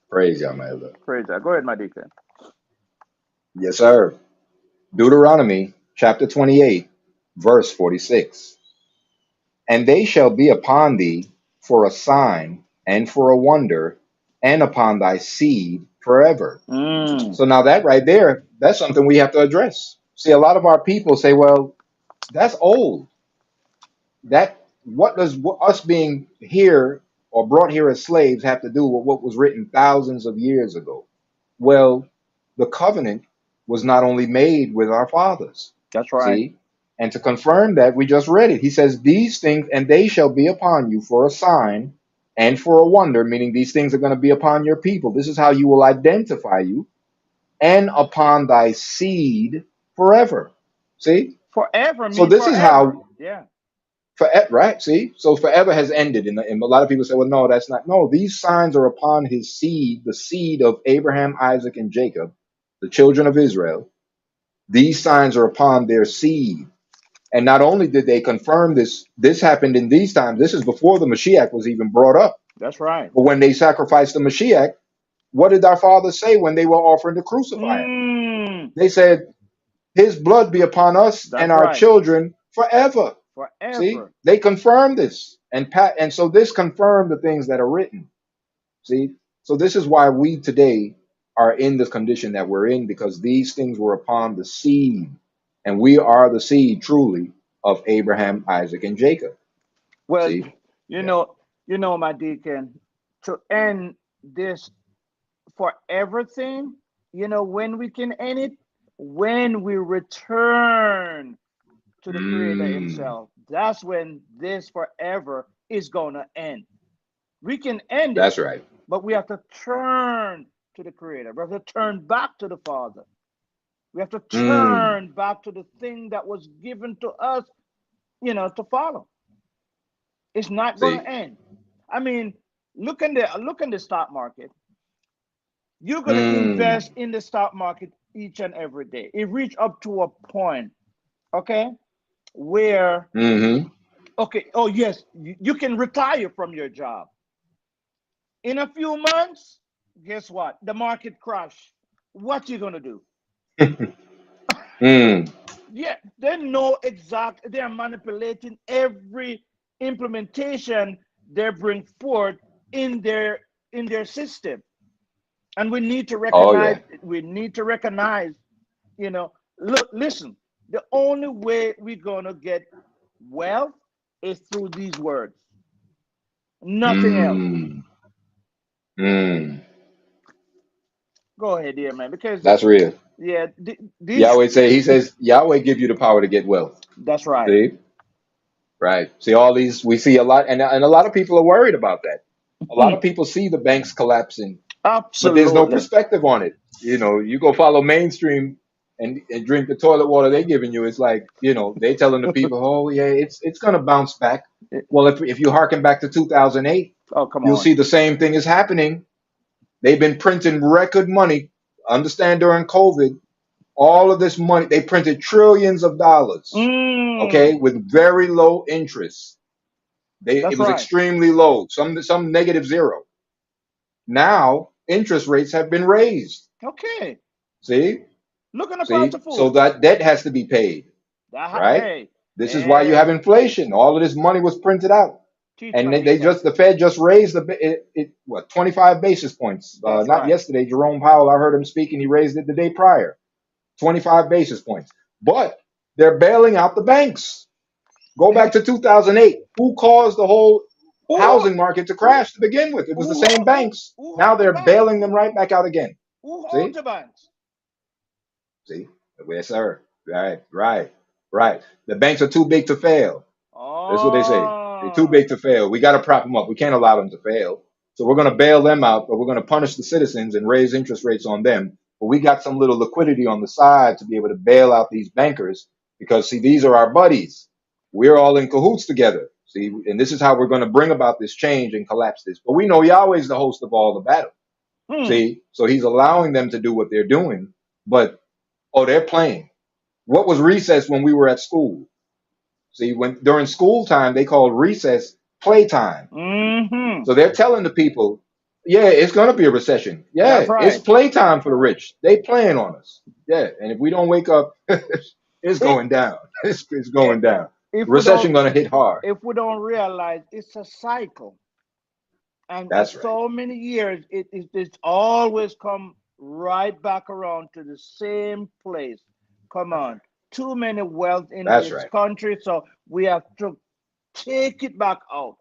Praise Yah, my love. Praise God. Go ahead, my deacon. Yes, sir. Deuteronomy chapter 28, verse 46. And they shall be upon thee for a sign and for a wonder, and upon thy seed forever. Mm. So now that right there, that's something we have to address. See, a lot of our people say, well, that's old. That what does us being here or brought here as slaves have to do with what was written thousands of years ago? Well, the covenant was not only made with our fathers, That's right. see, and to confirm that, we just read it. He says, these things, and they shall be upon you for a sign and for a wonder, meaning these things are going to be upon your people. This is how you will identify you, and upon thy seed forever. See? Forever So mean this is forever. how, Yeah. right? See? So forever has ended. And a lot of people say, well, no, that's not. No, these signs are upon his seed, the seed of Abraham, Isaac, and Jacob, the children of Israel. These signs are upon their seed. And not only did they confirm this happened in these times, this is before the Mashiach was even brought up. That's right. But when they sacrificed the Mashiach, what did our fathers say when they were offering to crucify him? Mm. They said, his blood be upon us and That's our right. children forever. See, Forever. they confirmed this, and so this confirmed the things that are written. See, so this is why we today are in the condition that we're in, because these things were upon the seed, and we are the seed truly of Abraham, Isaac, and Jacob. Well, See, you yeah. know, my deacon, to end this for everything, when we can end it, when we return to the Creator Mm, Himself. That's when this forever is gonna end. We can end it, that's right. but we have to turn to the Creator. We have to turn back to the Father. We have to Mm, turn back to the thing that was given to us, to follow. It's not gonna see, end. I mean, look in the stock market. You're gonna mm, invest in the stock market each and every day. It reach up to a point, okay, where mm-hmm. okay, oh yes, you can retire from your job. In a few months, guess what? The market crash. What you gonna do? Mm, Yeah, they know exact. They are manipulating every implementation they bring forth in their system, and we need to oh recognize. yeah. We need to recognize. Look, listen. The only way we're gonna get wealth is through these words. Nothing else. Mm, mm, Go ahead, dear man, because that's real. yeah, these. Yahweh he says, Yahweh give you the power to get wealth. That's right. See? Right. See, all these, we see a lot, and a lot of people are worried about that. A lot of people see the banks collapsing, but there's no Absolutely. perspective on it. You go follow mainstream and drink the toilet water they're giving you. It's like, they telling the people, oh yeah, it's gonna bounce back. Well, if you harken back to 2008, Oh, come you'll on. see the same thing is happening. They've been printing record money. Understand, during COVID, all of this money, they printed trillions of dollars, okay, Mm, with very low interest. It that's was right. extremely low, some negative zero. Now interest rates have been raised. Okay. See, Look in the price see, of so food. that debt has to be paid, right? Hey, This is why you have hey, inflation. All of this money was printed out, teach and from me, they sir. just the Fed just raised it what 25 basis points. That's Not right. yesterday. Jerome Powell, I heard him speaking. He raised it the day prior, 25 basis points. But they're bailing out the banks. Go back to 2008. Who caused the whole Who housing market to crash to begin with? It was the who same banks. who Now hold the they're banks? bailing them right back out again. Who holds See? the banks? See? Yes, sir. Right, right, right. The banks are too big to fail. That's what they say. They're too Oh, big to fail. We got to prop them up. We can't allow them to fail. So we're going to bail them out, but we're going to punish the citizens and raise interest rates on them. But we got some little liquidity on the side to be able to bail out these bankers because, see, these are our buddies. We're all in cahoots together. See, and this is how we're going to bring about this change and collapse this. But we know Yahweh's the host of all the battle. hmm. See, so he's allowing them to do what they're doing. But, oh, they're playing. What was recess when we were at school? See, when during school time, they called recess playtime. Mm-hmm. So they're telling the people, yeah, it's going to be a recession. That's Yeah, it's right. playtime for the rich. They playing on us. Yeah, and if we don't wake up, it's If going down. It's if going down. if we don't Recession going to hit hard. if we don't realize it's a cycle. And for That's right. so many years, it's always come right back around to the same place. Come on, too many wealth in That's this right. country, so we have to take it back out.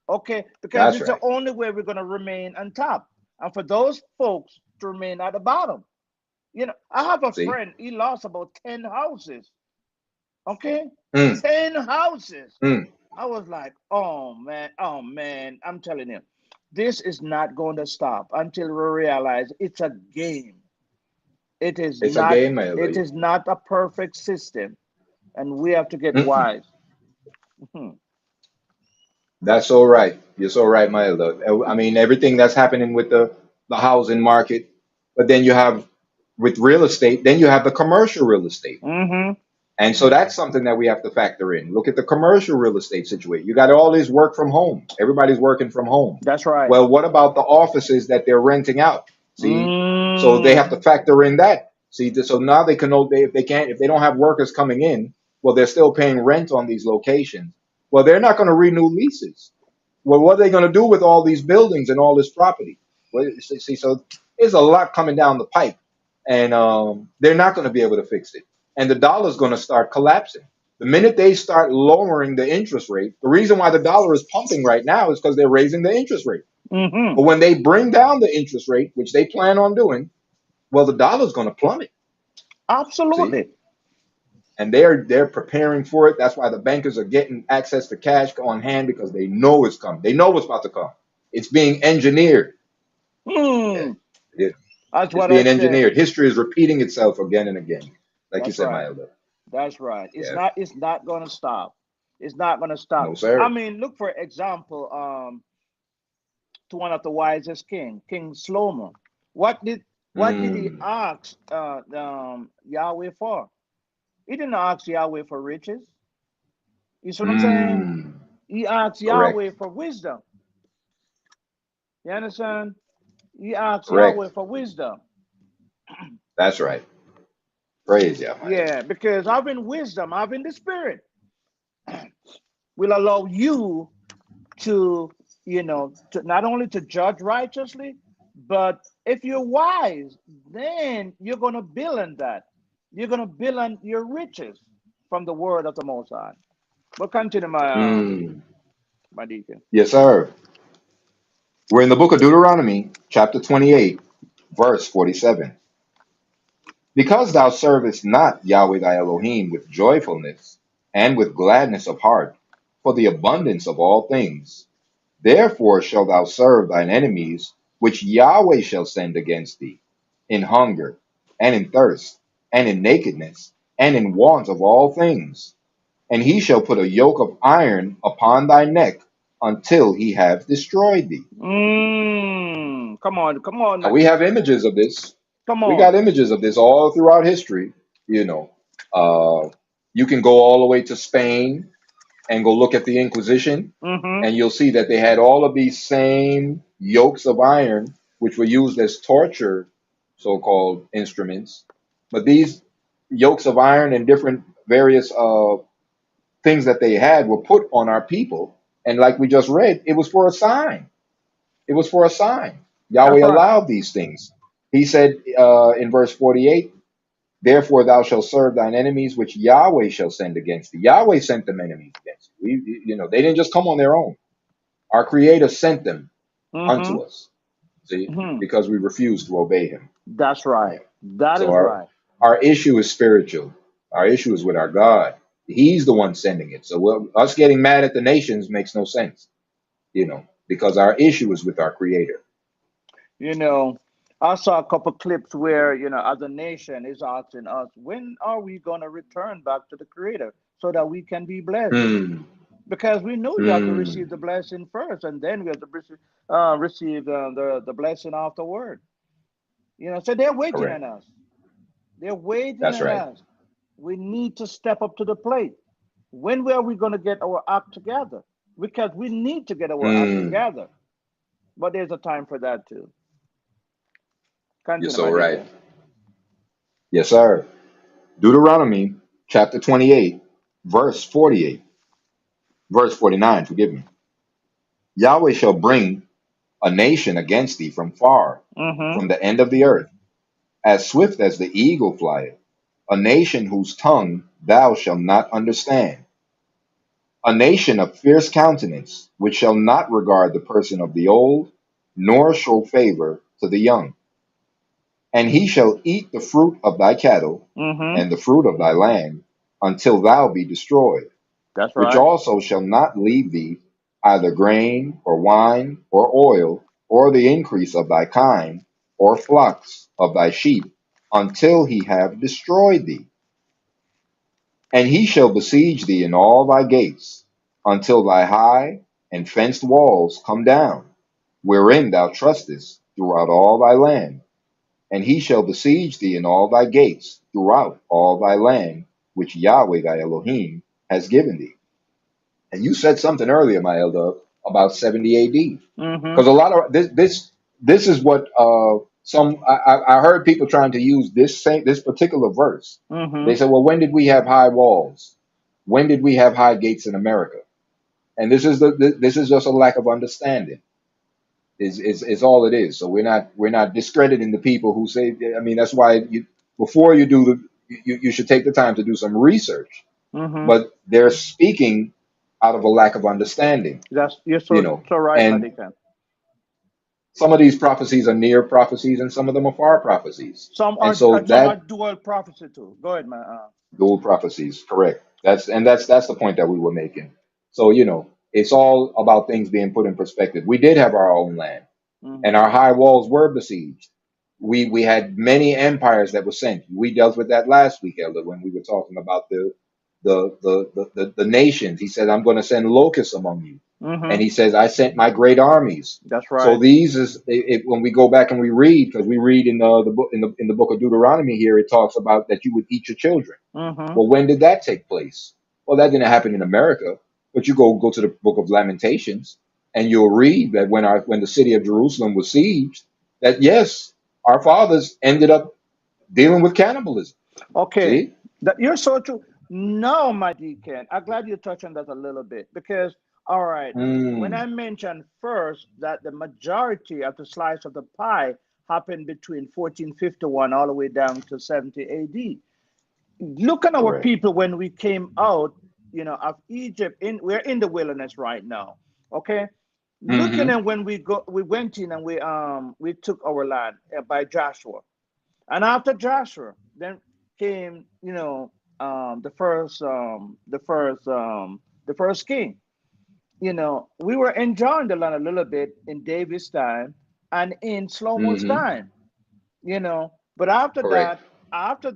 Okay, because That's it's the right. only way we're gonna remain on top. And for those folks to remain at the bottom, I have a See? friend. He lost about 10 houses. Okay, Mm, 10 houses. mm. I was like, oh man, I'm telling you, this is not going to stop until we realize it's a game. It is It's a not. game, my It elder. is not a perfect system, and we have to get Mm-mm. wise. Mhm. That's so right. You're so right, my elder. I mean, everything that's happening with the housing market, but then you have with real estate, then you have the commercial real estate. Mhm. And so that's something that we have to factor in. Look at the commercial real estate situation. You got all this work from home. Everybody's working from home. That's right. Well, what about the offices that they're renting out? See, so they have to Mm. factor in that. See, so now they can know if they can't, if they don't have workers coming in, well, they're still paying rent on these locations. Well, they're not going to renew leases. Well, what are they going to do with all these buildings and all this property? Well, see, so there's a lot coming down the pipe, and they're not going to be able to fix it. And the dollar's going to start collapsing. The minute they start lowering the interest rate, the reason why the dollar is pumping right now is because they're raising the interest rate. Mhm. But when they bring down the interest rate, which they plan on doing, well, the dollar's going to plummet. See, Absolutely. and they're preparing for it. That's why the bankers are getting access to cash on hand because they know it's coming. They know what's about to come. It's being engineered. Yeah, Hmm. it, That's it's what I being said. engineered. History is repeating itself again and again, like you That's said, right. my elder. That's right. It's Yeah, not. It's not going to stop. It's not going to stop. no I sir. mean, look for example. To one of the wisest king, King Shalom. What did what did he Mm, ask Yahweh for? He didn't ask Yahweh for riches. You see what I'm saying? mm, He asked correct. Yahweh for wisdom. You understand? He asked Yahweh Correct. for wisdom. That's right. Praise Yah, my elder. Yeah, because having wisdom, having the spirit, will allow you to, to not only to judge righteously, but if you're wise, then you're gonna build on that. You're gonna build on your riches from the word of the Most High. But continue, Mm, my deacon. yes, sir. We're in the book of Deuteronomy, chapter 28, verse 47. Because thou servest not Yahweh thy Elohim with joyfulness and with gladness of heart, for the abundance of all things, therefore shalt thou serve thine enemies, which Yahweh shall send against thee, in hunger, and in thirst, and in nakedness, and in want of all things. And he shall put a yoke of iron upon thy neck until he have destroyed thee. Come on, Now we Madi. have images of this. Come We got on. images of this all throughout history. You know, uh, you can go all the way to Spain and go look at the Inquisition, Mm-hmm. and you'll see that they had all of these same yokes of iron, which were used as torture, so-called instruments. But these yokes of iron and different various things that they had were put on our people, and like we just read, it was for a sign. It was for a sign. That's Yahweh right. allowed these things. He said in verse 48, therefore thou shalt serve thine enemies, which Yahweh shall send against thee. Yahweh sent them enemies against you. They didn't just come on their own. Our Creator sent them Mm-hmm. unto us. See, Mm-hmm. because we refused to obey Him. That's Yeah. right. That So is right. our issue is spiritual. Our issue is with our God. He's the one sending it. So us getting mad at the nations makes no sense. Because our issue is with our Creator. You know, I saw a couple clips where, as a nation is asking us, when are we going to return back to the Creator so that we can be blessed? Mm, Because we know you have to receive mm, the blessing first, and then we have to receive the blessing afterward. So they're waiting on correct. us. They're waiting That's on right. us. We need to step up to the plate. When are we going to get our act together? Because we need to get our act Mm, together. But there's a time for that too. you're Continue, so my right. deacon. Yes, sir. Deuteronomy chapter 28, verse 48, verse 49, forgive me. Yahweh shall bring a nation against thee from far, Mm-hmm. from the end of the earth, as swift as the eagle flieth, a nation whose tongue thou shalt not understand, a nation of fierce countenance, which shall not regard the person of the old, nor show favor to the young. And he shall eat the fruit of thy cattle, Mm-hmm. and the fruit of thy land, until thou be destroyed, That's which right. also shall not leave thee either grain, or wine, or oil, or the increase of thy kine, or flocks of thy sheep, until he have destroyed thee. And he shall besiege thee in all thy gates, until thy high and fenced walls come down, wherein thou trustest throughout all thy land. And he shall besiege thee in all thy gates throughout all thy land, which Yahweh thy Elohim has given thee. And you said something earlier, my elder, about 70 AD, Mm-hmm. because a lot of this is what I heard people trying to use this particular verse. Mm-hmm. They said, well, when did we have high walls? When did we have high gates in America? And this is just a lack of understanding. Is all it is. So we're not discrediting the people who say. I mean, that's why before you do you should take the time to do some research. Mm-hmm. But they're speaking out of a lack of understanding, That's you're you so know. so right, And Madikan. some of these prophecies are near prophecies, and some of them are far prophecies. And so Some are that dual prophecy too. Go ahead, man. dual prophecies, correct? That's the point that we were making. So it's all about things being put in perspective. We did have our own land, and Mm-hmm. our high walls were besieged. We had many empires that were sent. We dealt with that last week, Elder, when we were talking about the nations. He said, I'm going to send locusts among you. And Mm-hmm. he says, I sent my great armies. That's So right. these is when we go back and we read, because we read in the book in the book of Deuteronomy here, it talks about that you would eat your children. Mm-hmm. Well, when did that take place? Well, that didn't happen in America, but you go to the book of Lamentations, and you'll read that when the city of Jerusalem was sieged, that yes, our fathers ended up dealing with cannibalism. Okay, See? that you're so true. No, my deacon. I'm glad you touched on that a little bit because, all right, when I Mm, mentioned first that the majority of the slice of the pie happened between 1451 all the way down to 70 AD. Look at our correct. people when we came out, of Egypt. We're in the wilderness right now. Okay, looking Hmm. at when we went in and we took our land by Joshua. And after Joshua, then came, the first king. We were enjoying the land a little bit in David's time and in Solomon's Hmm. time. But after Correct.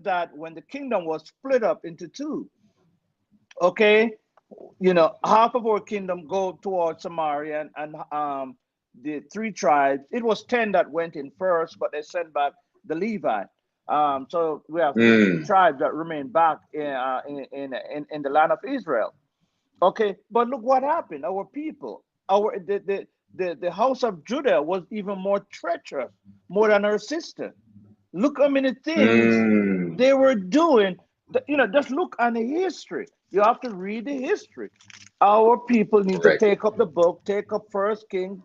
that, when the kingdom was split up into two, okay, half of our kingdom go towards Samaria and the three tribes. It was 10 that went in first, but they sent back the Levite. So we have three Mm, tribes that remain back in the land of Israel. Okay, but look what happened. Our people, the house of Judah was even more treacherous, more than her sister. Look how many things mm, they were doing. Just look on the history. You have to read the history. Our people need to correct. take up the book, take up First King,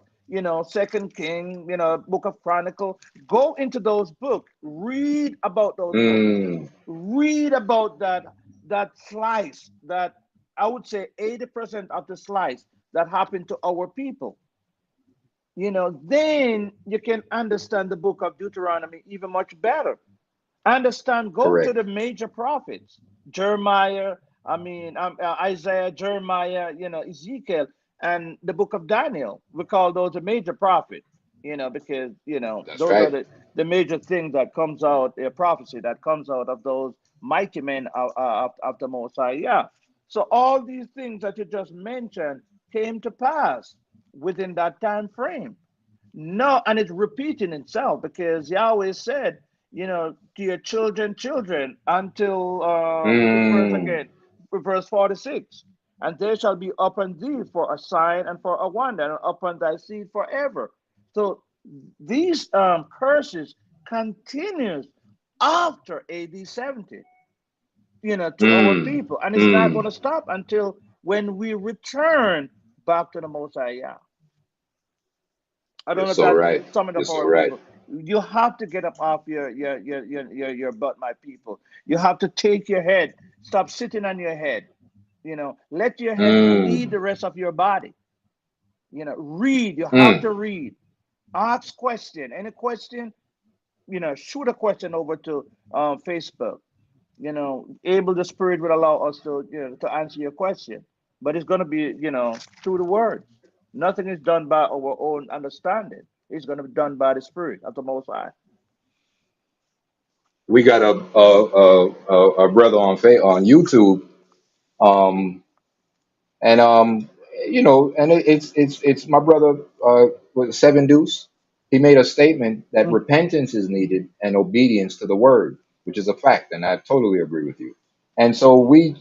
Second King, Book of Chronicle. Go into those books. Read about those books. Mm, Read about that slice that I would say 80% of the slice that happened to our people. Then you can understand the book of Deuteronomy even much better. Understand, go to correct. the major prophets, Jeremiah, Isaiah, Jeremiah, Ezekiel, and the book of Daniel. We call those the major prophets, because, That's those are right. the major things that comes out, a prophecy that comes out of those mighty men of the Most High. Yeah. So all these things that you just mentioned came to pass within that time frame. No, and it's repeating itself because Yahweh said, to your children, until which verse Mm, again? Verse 46. And they shall be upon thee for a sign and for a wonder, and upon thy seed forever. So these curses continues after AD 70, to our mm, people. And it's not mm. going to stop until when we return back to the Most High. Yeah. I don't You're know if so that right. sum it You're up so our right. people. You have to get up off your butt, my people. You have to take your head. Stop sitting on your head. Let your head lead Mm, the rest of your body. Read. You have mm. to read. Ask question. Any question, shoot a question over to Facebook. Able the Spirit will allow us to answer your question, but it's going to be through the Word. Nothing is done by our own understanding. It's going to be done by the Spirit of the Most High. We got a brother on YouTube. Um, And and it's my brother with Seven Deuce. He made a statement that Mm, repentance is needed and obedience to the word, which is a fact, and I totally agree with you. And so we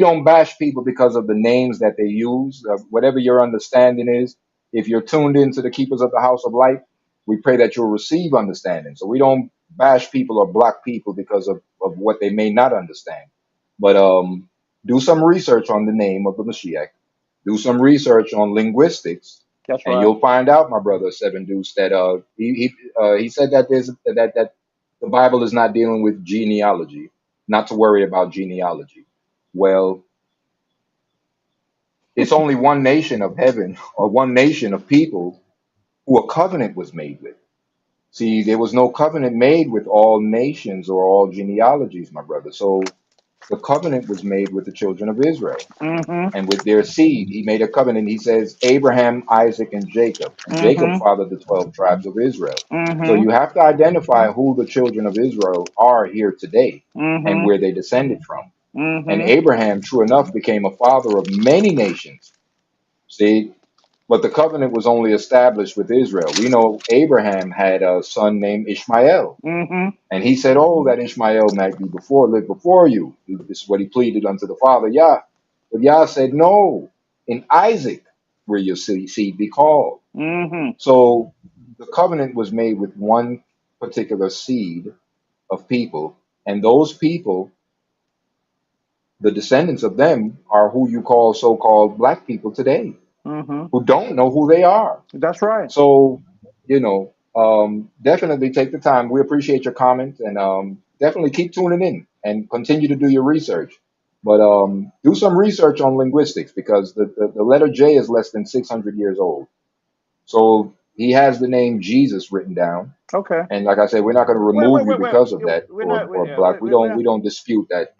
don't bash people because of the names that they use, whatever your understanding is. If you're tuned into the keepers of the house of light, we pray that you'll receive understanding. So we don't bash people or block people because of what they may not understand. But do some research on the name of the Mashiach. Do some research on linguistics, that's and right. you'll find out, my brother Seven Deuce, that he said that that the Bible is not dealing with genealogy, not to worry about genealogy. Well, it's only one nation of heaven or one nation of people who a covenant was made with. See, there was no covenant made with all nations or all genealogies, my brother. So the covenant was made with the children of Israel Mm-hmm. and with their seed. He made a covenant. He says, Abraham, Isaac, and Jacob. And Jacob Mm-hmm. fathered the 12 tribes of Israel. So Mm-hmm. you have to identify who the children of Israel are here today and Mm-hmm. where they descended from. And Mm-hmm. Abraham, true enough, became a father of many nations. See, but the covenant was only established with Israel. We know Abraham had a son named Ishmael. Mm-hmm. And he said, oh, that Ishmael might be live before you. This is what he pleaded unto the Father, Yah. But Yah said, no, in Isaac will your seed be called. Mm-hmm. So the covenant was made with one particular seed of people. And those people, the descendants of them, are who you call so called black people today, Mm-hmm. who don't know who they are. That's right. So, definitely take the time. We appreciate your comments and definitely keep tuning in and continue to do your research. But do some research on linguistics because the letter J is less than 600 years old. So he has the name Jesus written down. Okay. And like I said, we're not going to Wait, wait, remove you wait, wait. because of that We're not. or Yeah, block. we're not. We don't dispute that,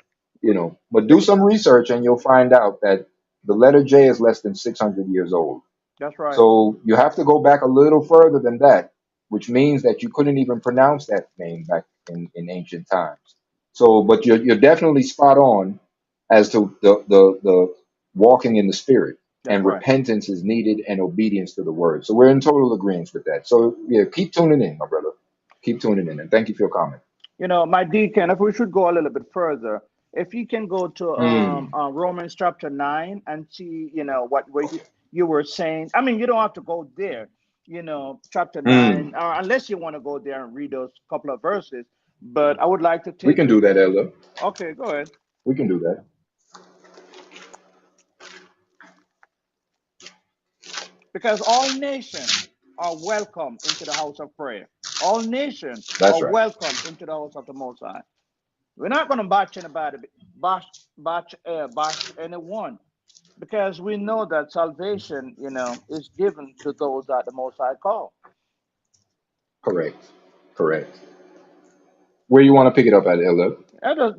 But do some research and you'll find out that the letter J is less than 600 years old. That's right. So you have to go back a little further than that, which means that you couldn't even pronounce that name back in ancient times. So, but you're definitely spot on as to the walking in the spirit That's and right. repentance is needed and obedience to the word. So we're in total agreement with that. So yeah, keep tuning in, my brother. Keep tuning in, and thank you for your comment. My deacon, if we should go a little bit further, if you can go to Mm, Romans chapter 9 and see, what you were saying. I mean, you don't have to go there, chapter mm. 9, unless you want to go there and read those couple of verses. But I would like to We take can you. do that, Elder. Okay, go ahead. We can do that. Because all nations are welcome into the house of prayer. All nations are That's right. welcome into the house of the Most High. We're not going to bash anybody, bash anyone, because we know that salvation, is given to those that the Most High call. Correct. Correct. Where you want to pick it up at, Elder?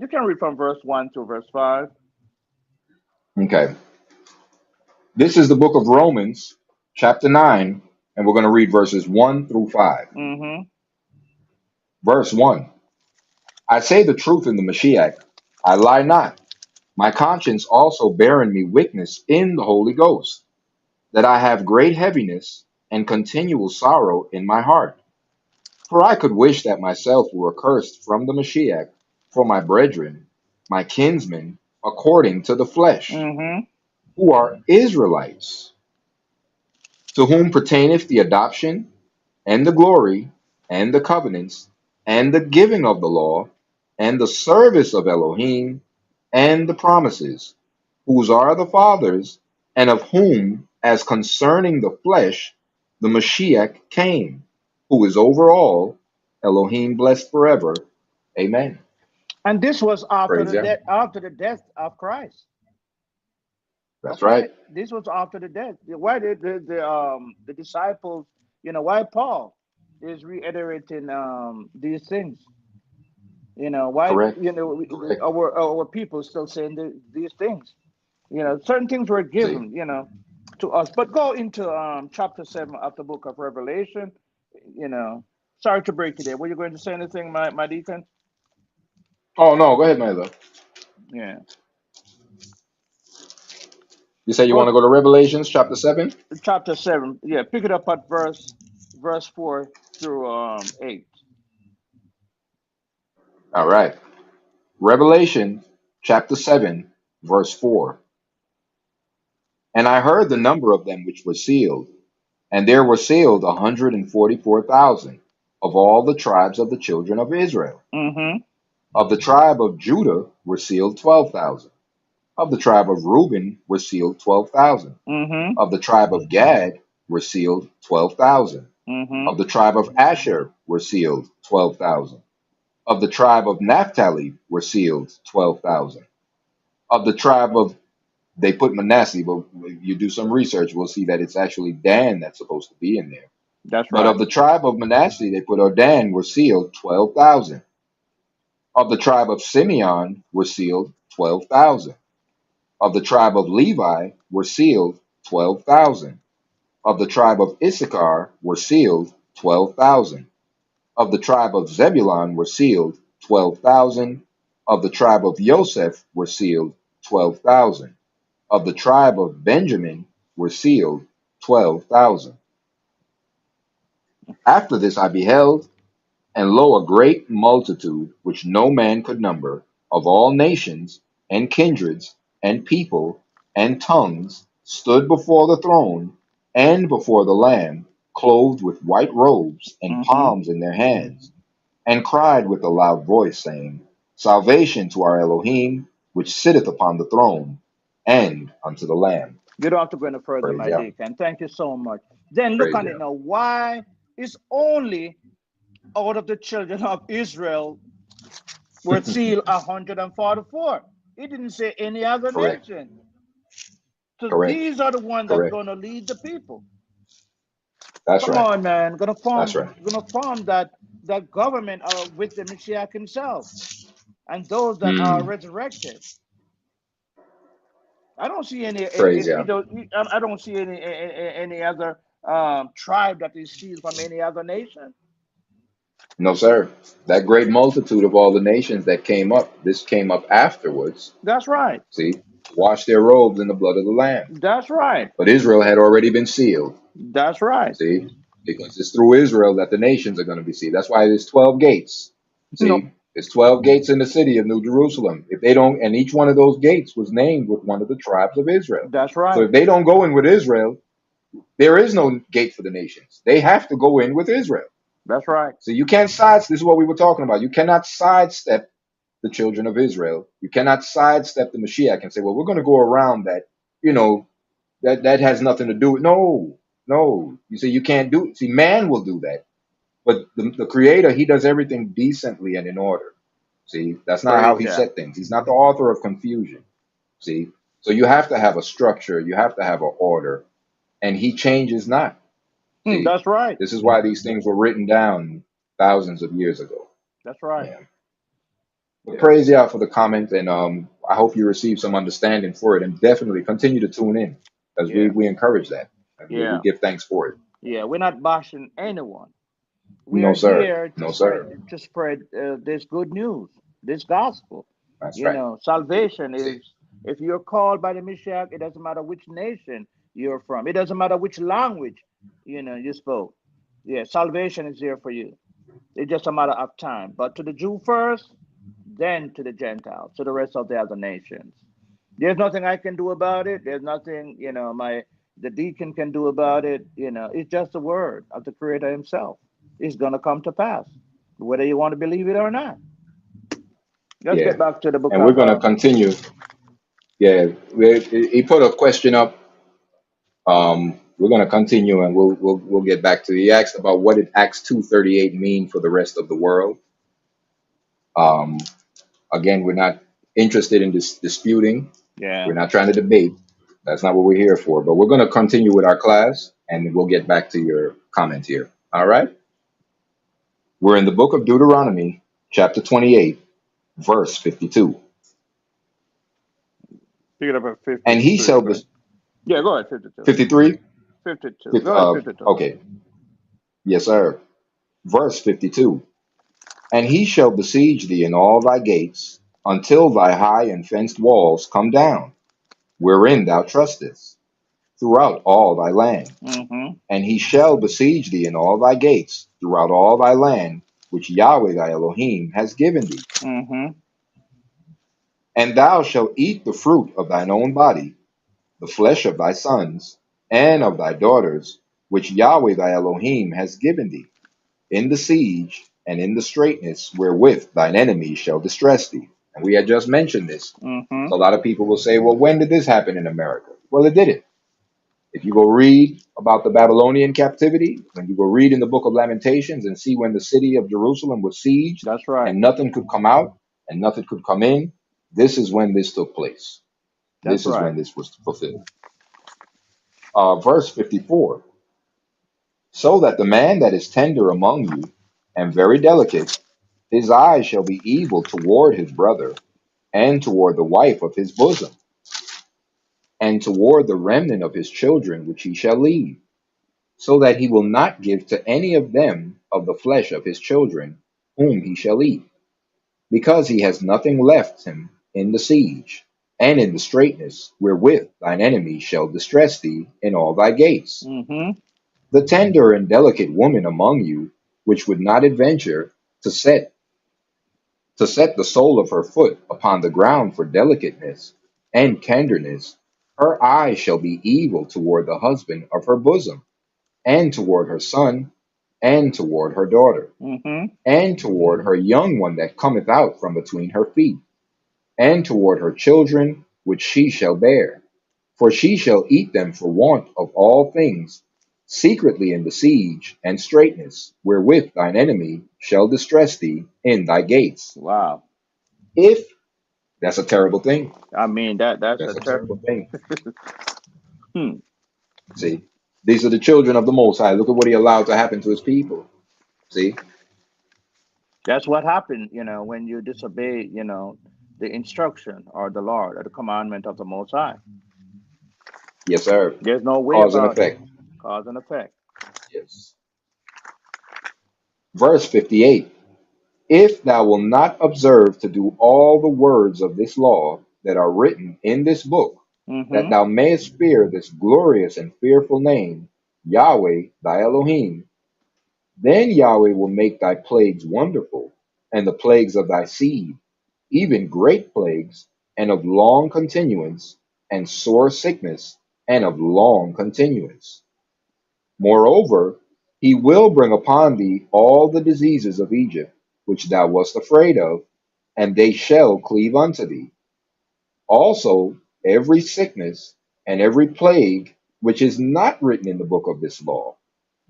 You can read from verse 1 to verse 5. Okay. This is the book of Romans, chapter 9, and we're going to read verses 1 through 5. Mm-hmm. Verse 1. I say the truth in the Mashiach. I lie not. My conscience also bearing me witness in the Holy Ghost, that I have great heaviness and continual sorrow in my heart. For I could wish that myself were accursed from the Mashiach for my brethren, my kinsmen, according to the flesh, Mm-hmm. who are Israelites, to whom pertaineth the adoption, and the glory, and the covenants, and the giving of the law, and the service of Elohim, and the promises, whose are the fathers, and of whom, as concerning the flesh, the Mashiach came, who is over all, Elohim blessed forever. Amen. And this was Praise Yah. after the death of Christ. That's Okay, right. this was after the death. Why did the disciples, why Paul is reiterating these things? Why Correct. Correct. our people still saying these things? Certain things were See. given, to us. But go into chapter 7 of the book of Revelation. You know, sorry to break you there. Were you going to say anything, my deacon? Oh no, go ahead, my love. Yeah. You say you want Go to go to Revelations chapter 7? chapter 7. Yeah, pick it up at verse 4 through 8. All right. Revelation chapter 7, verse 4. And I heard the number of them which were sealed, and there were sealed 144,000 of all the tribes of the children of Israel. Mm-hmm. Of the tribe of Judah were sealed 12,000. Of the tribe of Reuben were sealed 12,000. Mm-hmm. Of the tribe of Gad were sealed 12,000. Of Mm-hmm. the tribe of Asher were sealed 12,000. Of the tribe of Naphtali were sealed 12,000. Of the tribe of, they put Manasseh, but if you do some research, we'll see that it's actually Dan that's supposed to be in there. That's But of right. the tribe of Manasseh, they put, or Dan, were sealed 12,000. Of the tribe of Simeon were sealed 12,000. Of the tribe of Levi were sealed 12,000. Of the tribe of Issachar were sealed 12,000. Of the tribe of Zebulun were sealed 12,000. Of the tribe of Joseph were sealed 12,000. Of the tribe of Benjamin were sealed 12,000. After this I beheld, and lo, a great multitude, which no man could number, of all nations, and kindreds, and people, and tongues, stood before the throne, and before the Lamb, clothed with white robes, and Mm-hmm. palms in their hands, and cried with a loud voice, saying, Salvation to our Elohim, which sitteth upon the throne, and unto the Lamb. You don't have to go any further, Praise my Yah. deacon. Thank you so much. Then look Praise on it Yah. now. Why is only out of the children of Israel were sealed 144? It didn't say any other Correct. nation. So Correct. these are the ones that's Correct. going to lead the people. That's Come right. on, man. Gonna That's form, right. gonna form that government with the Mashiach himself and those that are Mm. resurrected. I don't see any. Praise Yah. I don't see any other tribe that is sealed from any other nation. No, sir. That great multitude of all the nations that came up, this came up afterwards, That's right. see, to wash their robes in the blood of the Lamb. That's right. But Israel had already been sealed, That's right. see, because it's through Israel that the nations are going to be sealed. That's why there's 12 gates, No, see. There's 12 gates in the city of New Jerusalem. If they don't, and each one of those gates was named with one of the tribes of Israel. that's So right. if they don't go in with Israel, there is no gate for the nations. They have to go in with Israel. That's right. So you can't this is what we were talking about. You cannot sidestep the children of Israel. You cannot sidestep the Mashiach and say, well, we're going to go around that, you know, that has nothing to do with, no, no. You see, you can't do it. See, man will do that. But the creator, he does everything decently and in order. See, that's not how Praise he yeah. set things. He's not the author of confusion. See, so you have to have a structure. You have to have an order, and he changes not. See, That's right. this is why these things were written down thousands of years ago. That's right. Yeah. But Yeah. praise Yah for the comment, and I hope you receive some understanding for it, and definitely continue to tune in because we Yeah. we encourage that, and we Yeah. give thanks for it. Yeah. We're not bashing anyone. We No are sir, here no sir. to spread this good news, this gospel. That's right. Salvation See, is, if you're called by the Mashiach, it doesn't matter which nation you're from. It doesn't matter which language you spoke. Yeah, salvation is there for you. It's just a matter of time. But to the Jew first, then to the Gentiles, to the rest of the other nations. There's nothing I can do about it. There's nothing, the deacon can do about it. It's just the word of the Creator Himself. It's gonna come to pass, whether you want to believe it or not. Let's yeah, get back to the book and we're of gonna continue. Yeah, he put a question up. We're going to continue, and we'll get back to. He asked about what did Acts 2:38 mean for the rest of the world. Um, Again, we're not interested in disputing. Yeah. We're not trying to debate. That's not what we're here for. But we're going to continue with our class, and we'll get back to your comment here. All right. We're in the book of Deuteronomy, chapter 28, verse 52. Pick it up at And he 53, shall right? be Yeah, go ahead, 52. 53. 52. Go ahead, 52. Okay. Yes, sir. Verse 52. And he shall besiege thee in all thy gates until thy high and fenced walls come down, wherein thou trustest, throughout all thy land. Mm-hmm. And he shall besiege thee in all thy gates throughout all thy land, which Yahweh thy Elohim has given thee. Mm-hmm. And thou shalt eat the fruit of thine own body, the flesh of thy sons and of thy daughters, which Yahweh thy Elohim has given thee, in the siege and in the straitness wherewith thine enemies shall distress thee. And we had just mentioned this. Mm-hmm. So a lot of people will say, well, when did this happen in America? Well, it didn't. If you go read about the Babylonian captivity, when you go read in the book of Lamentations and see when the city of Jerusalem was sieged That's right. and nothing could come out and nothing could come in, this is when this took place. That's This is right. when this was fulfilled. Verse 54. So that the man that is tender among you and very delicate, his eyes shall be evil toward his brother and toward the wife of his bosom and toward the remnant of his children which he shall leave, so that he will not give to any of them of the flesh of his children whom he shall eat, because he has nothing left him in the siege and in the straitness wherewith thine enemies shall distress thee in all thy gates. Mm-hmm. The tender and delicate woman among you, which would not adventure to set the sole of her foot upon the ground for delicateness and tenderness, her eye shall be evil toward the husband of her bosom, and toward her son, and toward her daughter, Mm-hmm. and toward her young one that cometh out from between her feet, and toward her children which she shall bear. For she shall eat them for want of all things, secretly in the siege and straitness, wherewith thine enemy shall distress thee in thy gates. Wow. If that's a terrible thing. I mean that's a That's a terrible thing. hmm. See, these are the children of the Most High. Look at what he allowed to happen to his people. See, That's what happened, when you disobey, the instruction or the Lord or the commandment of the Most High. yes, sir. There's no way Cause and about it. effect. Cause and effect. Yes. Verse 58. If thou wilt not observe to do all the words of this law that are written in this book, that Mm-hmm. thou mayest fear this glorious and fearful name, Yahweh thy Elohim, then Yahweh will make thy plagues wonderful, and the plagues of thy seed, even great plagues, and of long continuance, and sore sickness, and of long continuance. Moreover, he will bring upon thee all the diseases of Egypt, which thou wast afraid of, and they shall cleave unto thee. Also, every sickness and every plague which is not written in the book of this law,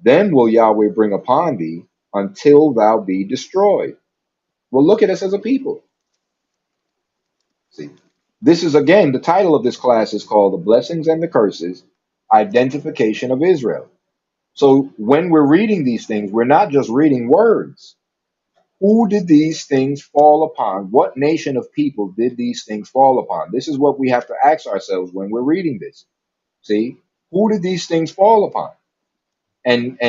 then will Yahweh bring upon thee until thou be destroyed. Well, look at us as a people. See, this is again the title of this class is called The Blessings and the Curses Identification of Israel. So when we're reading these things, we're not just reading words. Who did these things fall upon? What nation of people did these things fall upon? This is what we have to ask ourselves when we're reading this. See, who did these things fall upon? And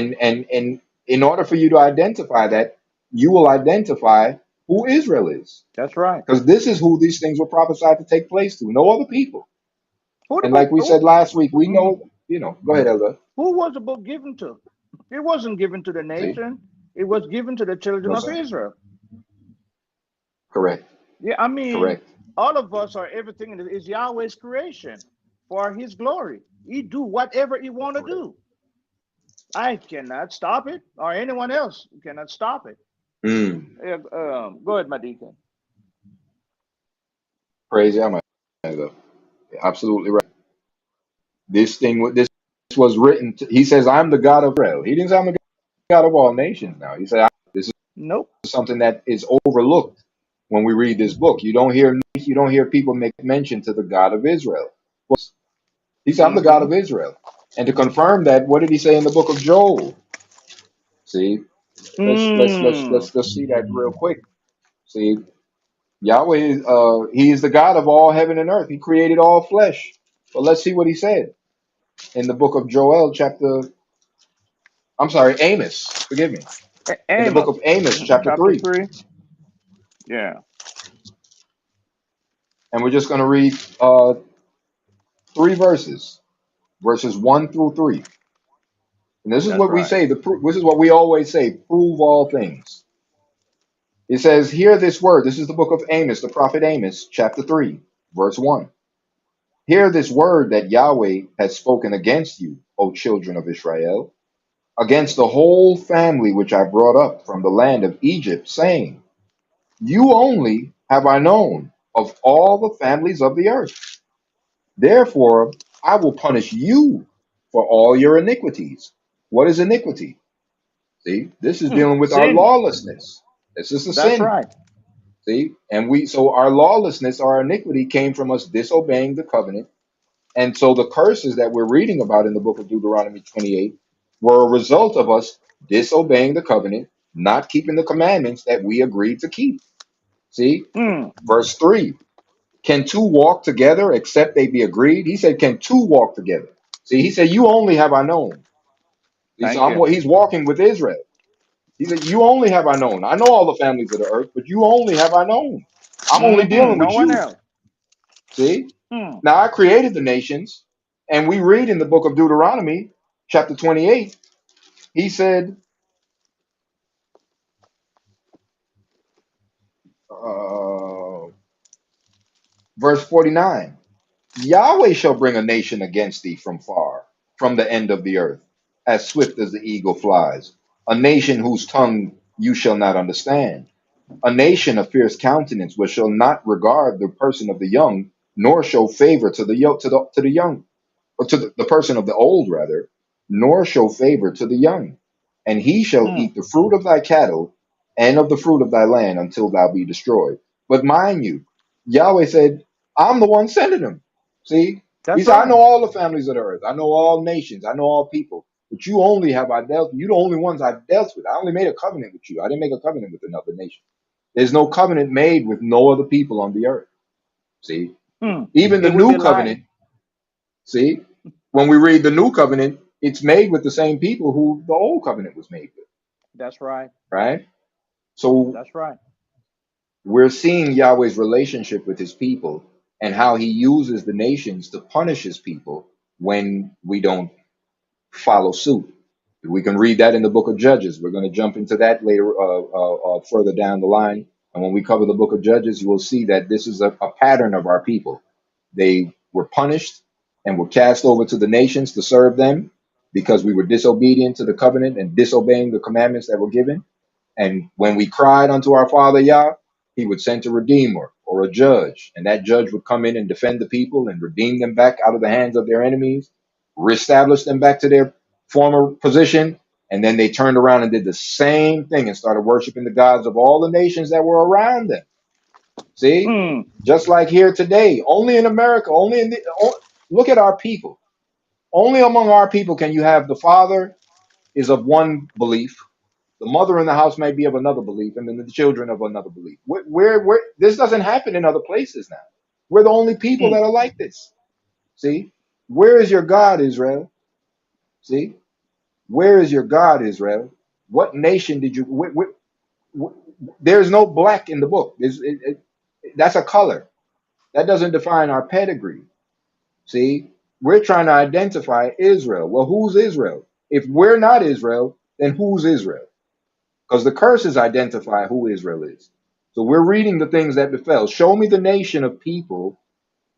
in order for you to identify that, you will identify who Israel is. That's right. Because this is who these things were prophesied to take place to, no other people. Who the And book like we said last week, we mhm. know, go ahead, Elder. Who was the book given to? It wasn't given to the See? nation. It was given to the children No, of sir. Israel. Correct. Yeah, I mean, Correct. all of us are everything is Yahweh's creation for his glory. He do whatever he want to Correct. do. I cannot stop it, or anyone else cannot stop it. Mm. Go ahead, my deacon. Praise Yahweh. Absolutely right. This thing with this. was written. He says, "I'm the God of Israel." He didn't say, "I'm the God of all nations." Now he said, "This Nope. is something that is overlooked when we read this book. You don't hear people make mention to the God of Israel." He said, "I'm the God Mm-hmm. of Israel." And to confirm that, what did he say in the book of Joel? See, Mm. let's see that real quick. See, Yahweh, he is the God of all heaven and earth. He created all flesh. But let's see what he said in the book of Joel, I'm sorry, Amos. Forgive me. In the book Amos, of Amos, chapter chapter 3. 3. Yeah, And we're just going to read three verses 1 through 3. And this is that's what we right. say. This is what we always say: prove all things. It says, "Hear this word." This is the book of Amos, the prophet Amos, chapter 3, verse 1. "Hear this word that Yahweh has spoken against you, O children of Israel, against the whole family which I brought up from the land of Egypt, saying, You only have I known of all the families of the earth. Therefore, I will punish you for all your iniquities." What is iniquity? See, this is dealing with our Sin. lawlessness. This is a That's sin. right. See, so our lawlessness, our iniquity came from us disobeying the covenant. And so the curses that we're reading about in the book of Deuteronomy 28 were a result of us disobeying the covenant, not keeping the commandments that we agreed to keep. See, Mm. verse 3. Can two walk together except they be agreed? He said, "Can two walk together?" See, he said, "You only have I known." Thank you. He's walking with Israel. He said, "You only have I known. I know all the families of the earth, but you only have I known. I'm only Mm-hmm. dealing No with one you." else. See? Mm. Now I created the nations, and we read in the book of Deuteronomy, chapter 28, he said, uh, verse 49, "Yahweh shall bring a nation against thee from far, from the end of the earth, as swift as the eagle flies, a nation whose tongue you shall not understand, a nation of fierce countenance, which shall not regard the person of the young, nor show favor to to the young, or to the person of the old rather, nor show favor to the young. And he shall Mm. eat the fruit of thy cattle and of the fruit of thy land until thou be destroyed." But mind you, Yahweh said, "I'm the one sending them." See, he That's said, "I right. know all the families of the earth. I know all nations. I know all people. But you only have I dealt. You the only ones I've dealt with. I only made a covenant with you. I didn't make a covenant with another nation. There's no covenant made with no other people on the earth." See, Mm. even the It would new be like. covenant. See, when we read the new covenant, it's made with the same people who the old covenant was made with, That's right. right? So That's right. we're seeing Yahweh's relationship with his people and how he uses the nations to punish his people when we don't follow suit. We can read that in the book of Judges. We're going to jump into that later, further down the line. And when we cover the book of Judges, you will see that this is a pattern of our people. They were punished and were cast over to the nations to serve them because we were disobedient to the covenant and disobeying the commandments that were given. And when we cried unto our Father Yah, he would send a redeemer or a judge, and that judge would come in and defend the people and redeem them back out of the hands of their enemies, reestablish them back to their former position, and then they turned around and did the same thing and started worshiping the gods of all the nations that were around them. See? Mm. Just like here today, only in America, look at our people. Only among our people can you have the father is of one belief, the mother in the house may be of another belief, and then the children of another belief. This doesn't happen in other places now. We're the only people Mm. that are like this. See, where is your God, Israel? See, where is your God, Israel? What nation did you? There's no black in the book. That's a color. That doesn't define our pedigree. See, we're trying to identify Israel. Well, who's Israel? If we're not Israel, then who's Israel? Because the curses identify who Israel is. So we're reading the things that befell. Show me the nation of people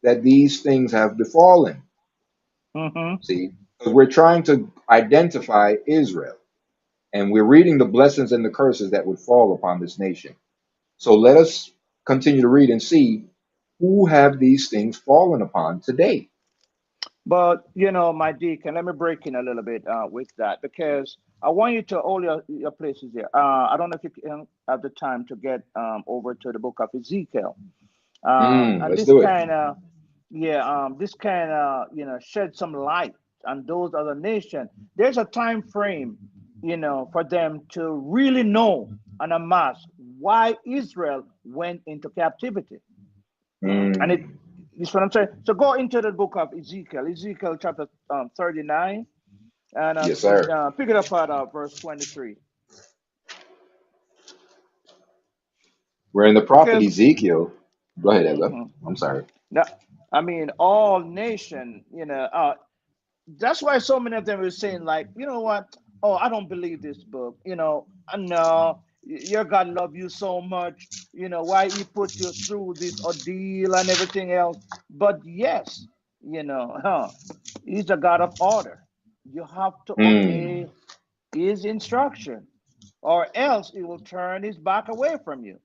that these things have befallen. Mm-hmm. See, because we're trying to identify Israel, and we're reading the blessings and the curses that would fall upon this nation. So let us continue to read and see who have these things fallen upon today. But my deacon, let me break in a little bit with that, because I want you to hold your places here. I don't know if you can have the time to get over to the book of Ezekiel. And Let's this do it. kind of, yeah, this kind of, shed some light on those other nations. There's a time frame, for them to really know and amass why Israel went into captivity. And Mm, it's what I'm saying. So go into the book of Ezekiel, Ezekiel chapter 39, and yes, sir. pick it up at verse 23. We're in the prophet Because Ezekiel. Go ahead, Ella. mhm, I'm sorry. now, I mean, all nation, that's why so many of them were saying, like, you know what? Oh, I don't believe this book. No, your God love you so much. Why he put you through this ordeal and everything else. But yes, he's a God of order. You have to Mm, obey his instruction, or else he will turn his back away from you.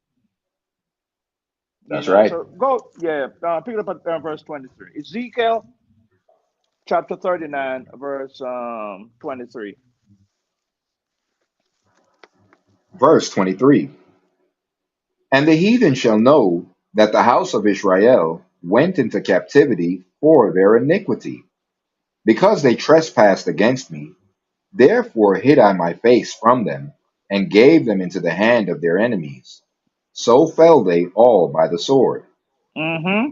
that's right. So go, yeah, pick it up at verse 23. Ezekiel chapter 39, verse 23. Verse 23. And the heathen shall know that the house of Israel went into captivity for their iniquity, because they trespassed against me. Therefore hid I my face from them, and gave them into the hand of their enemies. So fell they all by the sword. Mm-hmm.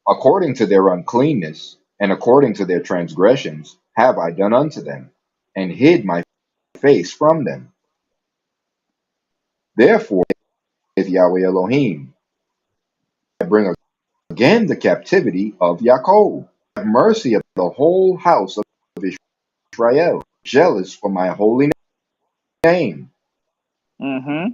According to their uncleanness, and according to their transgressions, have I done unto them, and hid my face from them. Therefore, saith Yahweh Elohim, I bring again the captivity of Yaakov, have mercy of the whole house of Israel, jealous for my holy name. Mm-hmm.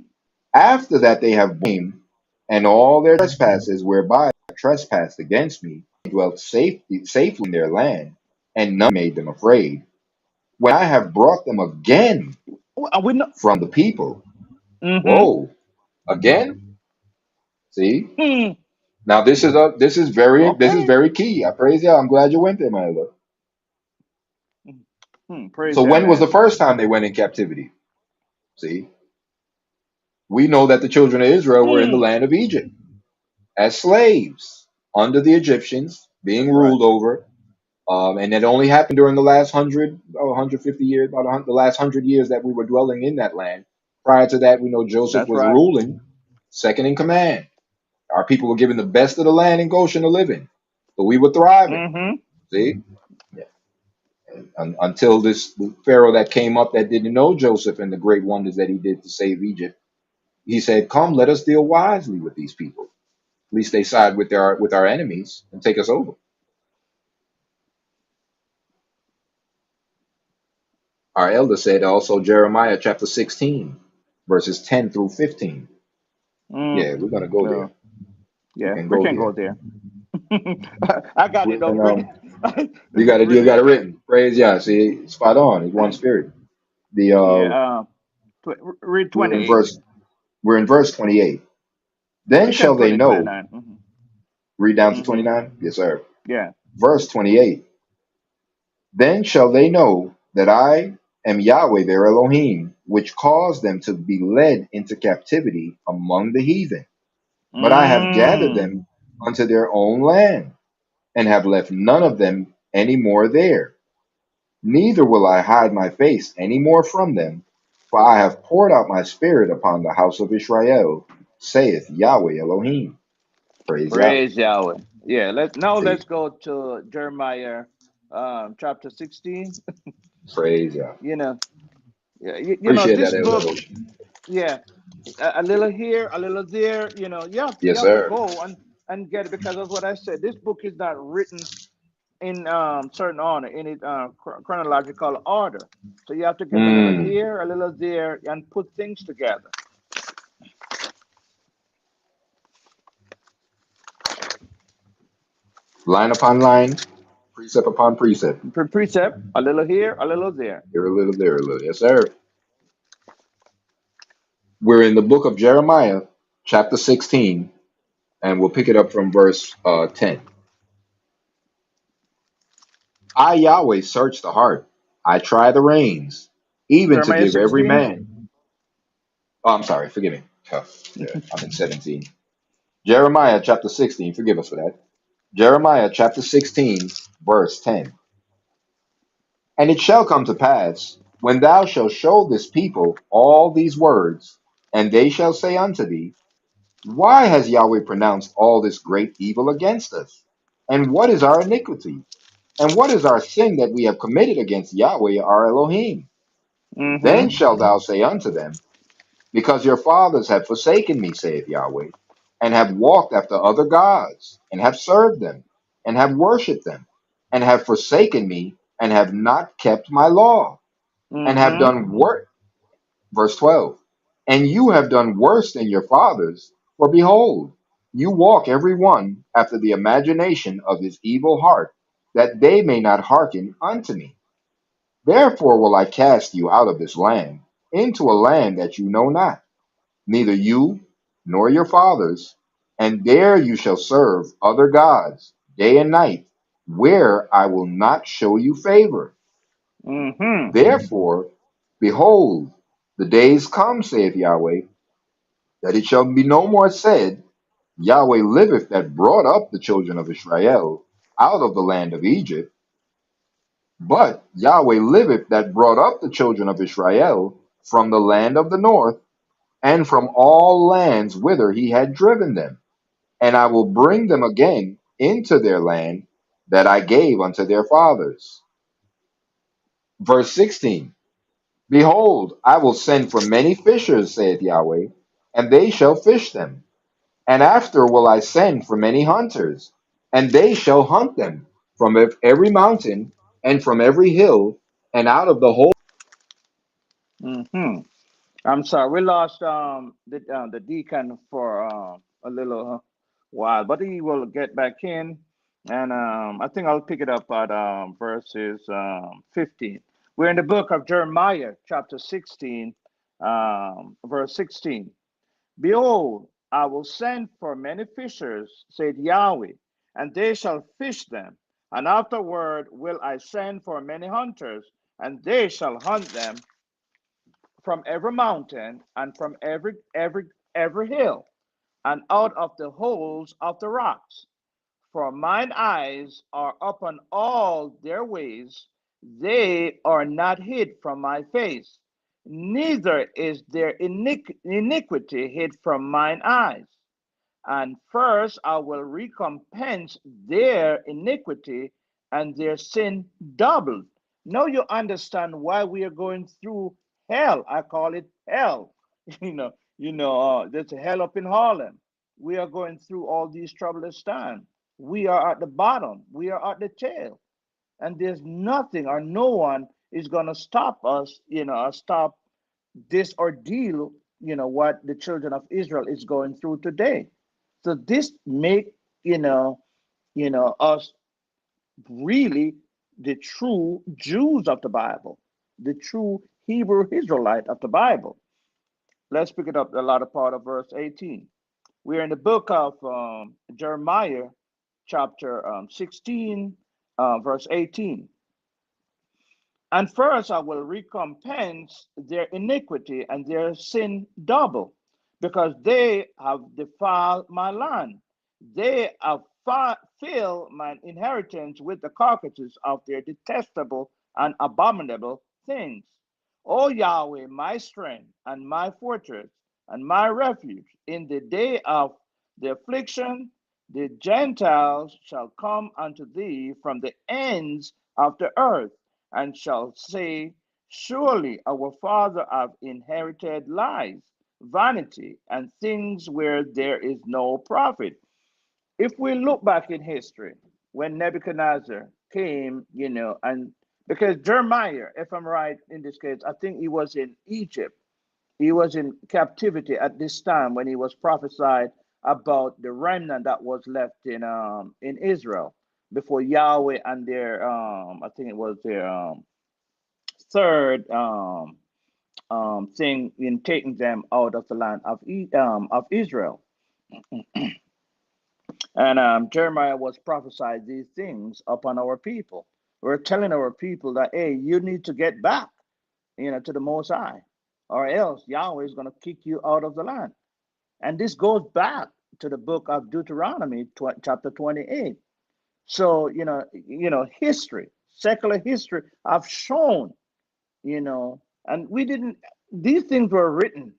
After that they have borne and all their trespasses whereby they trespassed against me, dwelt safely in their land, and none made them afraid. When I have brought them again We know. from the people, Mm-hmm. whoa, again? See? Hmm. Now this is Okay. very key. I praise you. I'm glad you went there, my love. Praise So that, when was the man. first time they went in captivity? See? We know that the children of Israel were in the Hmm. land of Egypt as slaves under the Egyptians, being Right. ruled over. And it only happened during the last 150 years, the last 100 years that we were dwelling in that land. Prior to that, we know Joseph That's was right. ruling, second in command. Our people were given the best of the land in Goshen to live in. So we were thriving. Mm-hmm. See? Yeah. Until this Pharaoh that came up that didn't know Joseph and the great wonders that he did to save Egypt, he said, "Come, let us deal wisely with these people. At least they side with our enemies and take us over." Our elder said also Jeremiah chapter 16, verses 10 through 15. Mm. Yeah, we're gonna go there. Well, We yeah, can we go can there. go there. I got We it though. can, you got to do got Written. it written. Praise Yah. See, spot on. It's one spirit. The Yeah. Read we're in 28. verse we're in verse 28. Then You can shall put they in know. 29. Mm-hmm. Read down to Mm-hmm. 29. Yes, sir. Yeah. Verse 28. Then shall they know that I am Yahweh their Elohim, which caused them to be led into captivity among the heathen. But I have gathered Mm. them unto their own land, and have left none of them any more there. Neither will I hide my face any more from them, for I have poured out my spirit upon the house of Israel, saith Yahweh Elohim. Praise Yah. Praise Yahweh. Yeah. See, Let's go to Jeremiah, chapter 16. praise Yah. You know. Yeah. Appreciate This that, Elder book. Ocean. Yeah. A little here, a little there. You Yes, have to sir. go and get it, because that's what I said. This book is not written in certain order, in it chronological order. So you have to get a little Mm. here, a little there, and put things together. Line upon line, precept upon precept. Precept, a little here, a little there. Here a little, there a little. Yes, sir. We're in the book of Jeremiah, chapter 16, and we'll pick it up from verse 10. I, Yahweh, search the heart. I try the reins, even to Jeremiah give every 16. man. Oh, I'm sorry. Forgive me. Yeah, I'm in 17. Jeremiah chapter 16. Forgive us for that. Jeremiah chapter 16, verse 10. And it shall come to pass, when thou shalt show this people all these words, and they shall say unto thee, why has Yahweh pronounced all this great evil against us? And what is our iniquity? And what is our sin that we have committed against Yahweh our Elohim? Then Mm-hmm. shalt thou say unto them, because your fathers have forsaken me, saith Yahweh, and have walked after other gods, and have served them, and have worshipped them, and have forsaken me, and have not kept my law, and have Mm-hmm. done work. Verse 12. And you have done worse than your fathers, for behold, you walk every one after the imagination of his evil heart, that they may not hearken unto me. Therefore will I cast you out of this land, into a land that you know not, neither you nor your fathers, and there you shall serve other gods day and night, where I will not show you favor. Mm-hmm. Therefore, behold, the days come, saith Yahweh, that it shall be no more said, Yahweh liveth that brought up the children of Israel out of the land of Egypt, but Yahweh liveth that brought up the children of Israel from the land of the north, and from all lands whither he had driven them. And I will bring them again into their land that I gave unto their fathers. Verse 16. Behold, I will send for many fishers, saith Yahweh, and they shall fish them. And after will I send for many hunters, and they shall hunt them from every mountain and from every hill, and out of the whole. Mm-hmm. I'm sorry, we lost the deacon for a little while, but he will get back in, and I think I'll pick it up at verses 15. We're in the book of Jeremiah, chapter 16, verse 16. Behold, I will send for many fishers, said Yahweh, and they shall fish them. And afterward will I send for many hunters, and they shall hunt them from every mountain and from every hill, and out of the holes of the rocks. For mine eyes are upon all their ways, they are not hid from my face, neither is their iniquity hid from mine eyes. And first I will recompense their iniquity and their sin doubled. Now you understand why we are going through hell. I call it hell. There's a hell up in Harlem. We are going through all these troublous times. We are at the bottom. We are at the tail, and there's nothing or no one is going to stop us. Or stop this ordeal, what the children of Israel is going through today. So this make, us really the true Jews of the Bible, the true Hebrew Israelite of the Bible. Let's pick it up the latter part of verse 18. We're in the book of Jeremiah, chapter 16, verse 18. And first I will recompense their iniquity and their sin double, because they have defiled my land. They have filled my inheritance with the carcasses of their detestable and abominable things. O Yahweh, my strength and my fortress and my refuge, in the day of the affliction, the Gentiles shall come unto thee from the ends of the earth and shall say, surely our father have inherited lies, vanity, and things where there is no profit. If we look back in history, when Nebuchadnezzar came, and because Jeremiah, if I'm right in this case, I think he was in Egypt. He was in captivity at this time when he was prophesied about the remnant that was left in Israel before Yahweh and their I think it was their third thing in taking them out of the land of Israel. And Jeremiah was prophesied these things upon our people. We're telling our people that, hey, you need to get back, to the Most High, or else Yahweh is going to kick you out of the land. And this goes back to the book of Deuteronomy, chapter 28. So, history, secular history, have shown, and we didn't, these things were written,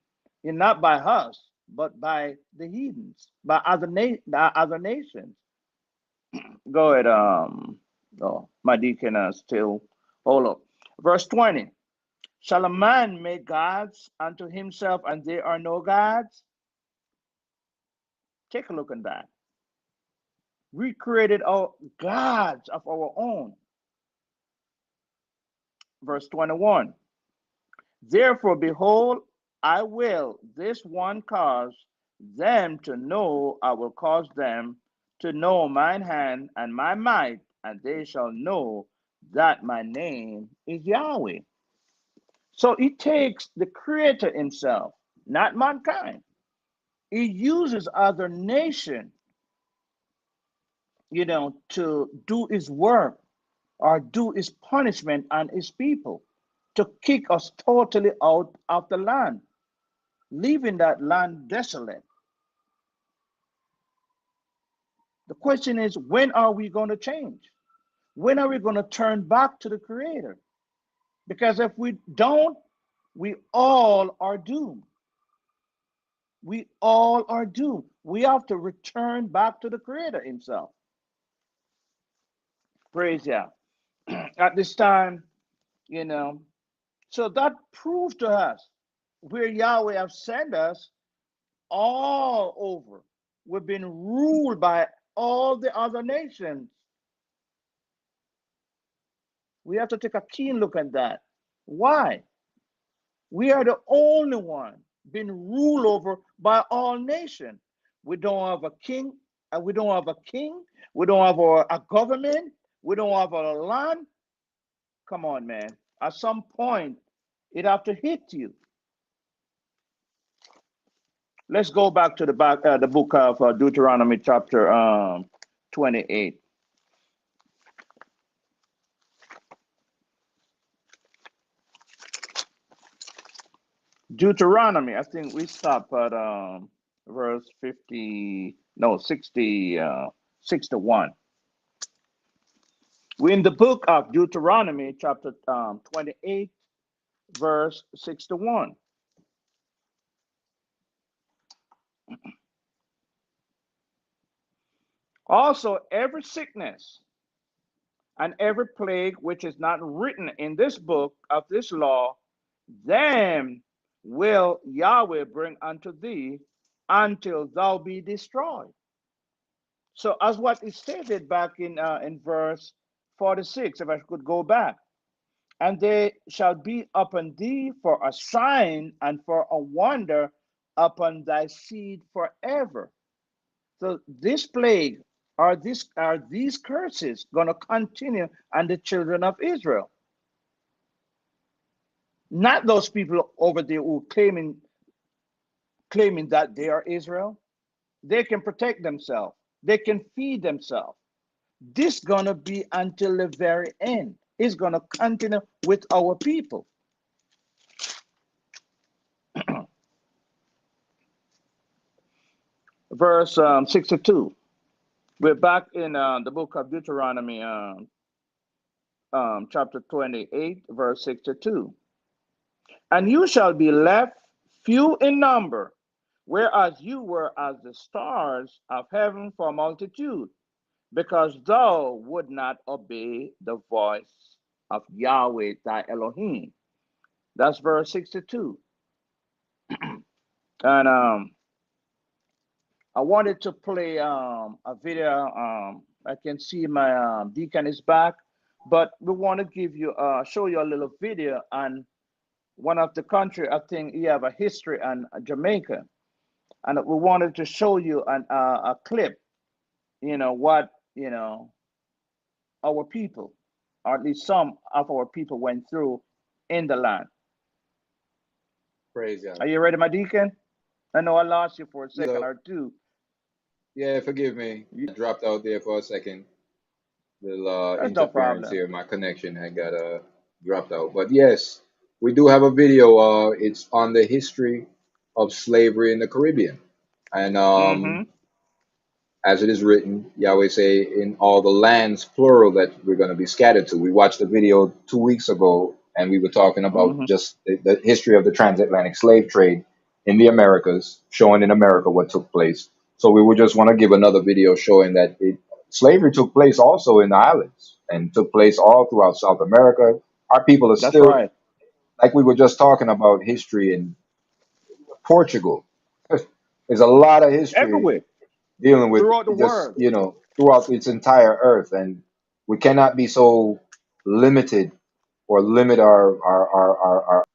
not by us, but by the heathens, by other nations. Go ahead. Oh, my deacon still. Hold up. Verse 20. Shall a man make gods unto himself, and there are no gods? Take a look at that. We created our gods of our own. Verse 21. Therefore, behold, I will this one cause them to know, I will cause them to know mine hand and my might, and they shall know that my name is Yahweh. So it takes the Creator Himself, not mankind. He uses other nation, to do His work or do His punishment on His people, to kick us totally out of the land, leaving that land desolate. The question is, when are we going to change? When are we going to turn back to the Creator? Because if we don't, we all are doomed. We all are doomed. We have to return back to the Creator Himself. Praise Yah. At this time, you know, so that proves to us where Yahweh have sent us all over. We've been ruled by all the other nations. We have to take a keen look at that. Why? We are the only one being ruled over by all nations. We don't have a king, and we don't have a king. We don't have a government. We don't have a land. Come on, man. At some point, it have to hit you. Let's go back to the book of Deuteronomy, chapter 28. Deuteronomy. I think we stop at verse 50. No, 60. 61. We're in the book of Deuteronomy, chapter 28, verse 61. Also, every sickness and every plague which is not written in this book of this law, them will Yahweh bring unto thee until thou be destroyed. So, as what is stated back in verse 46, if I could go back, and they shall be upon thee for a sign and for a wonder upon thy seed forever. So this plague are these curses going to continue on the children of Israel? Not those people over there who claiming that they are Israel. They can protect themselves. They can feed themselves. This gonna be until the very end. It's gonna continue with our people. Verse 62. We're back in the book of Deuteronomy, chapter 28, verse 62. And you shall be left few in number, whereas you were as the stars of heaven for multitude, because thou would not obey the voice of Yahweh thy Elohim. That's verse 62. And I wanted to play a video. I can see my deacon is back, but we want to give you show you a little video on one of the country. I think you have a history on Jamaica, and we wanted to show you a clip. What our people, or at least some of our people, went through in the land. Praise God. Are you ready, my deacon? I know I lost you for a second So, or two. yeah, forgive me. You, I dropped out there for a second. Little That's no interference problem. here. My connection had got dropped out. But yes, we do have a video. It's on the history of slavery in the Caribbean, and Mm-hmm. as it is written, Yahweh say, in all the lands, plural, that we're going to be scattered to. We watched the video 2 weeks ago, and we were talking about Mm-hmm. just the history of the transatlantic slave trade in the Americas, showing in America what took place. So we would just want to give another video showing that slavery took place also in the islands and took place all throughout South America. Our people are That's still, right. like we were just talking about history in Portugal. There's a lot of history Everywhere dealing with throughout the just world. throughout its entire earth, and we cannot be so limited or limit Our our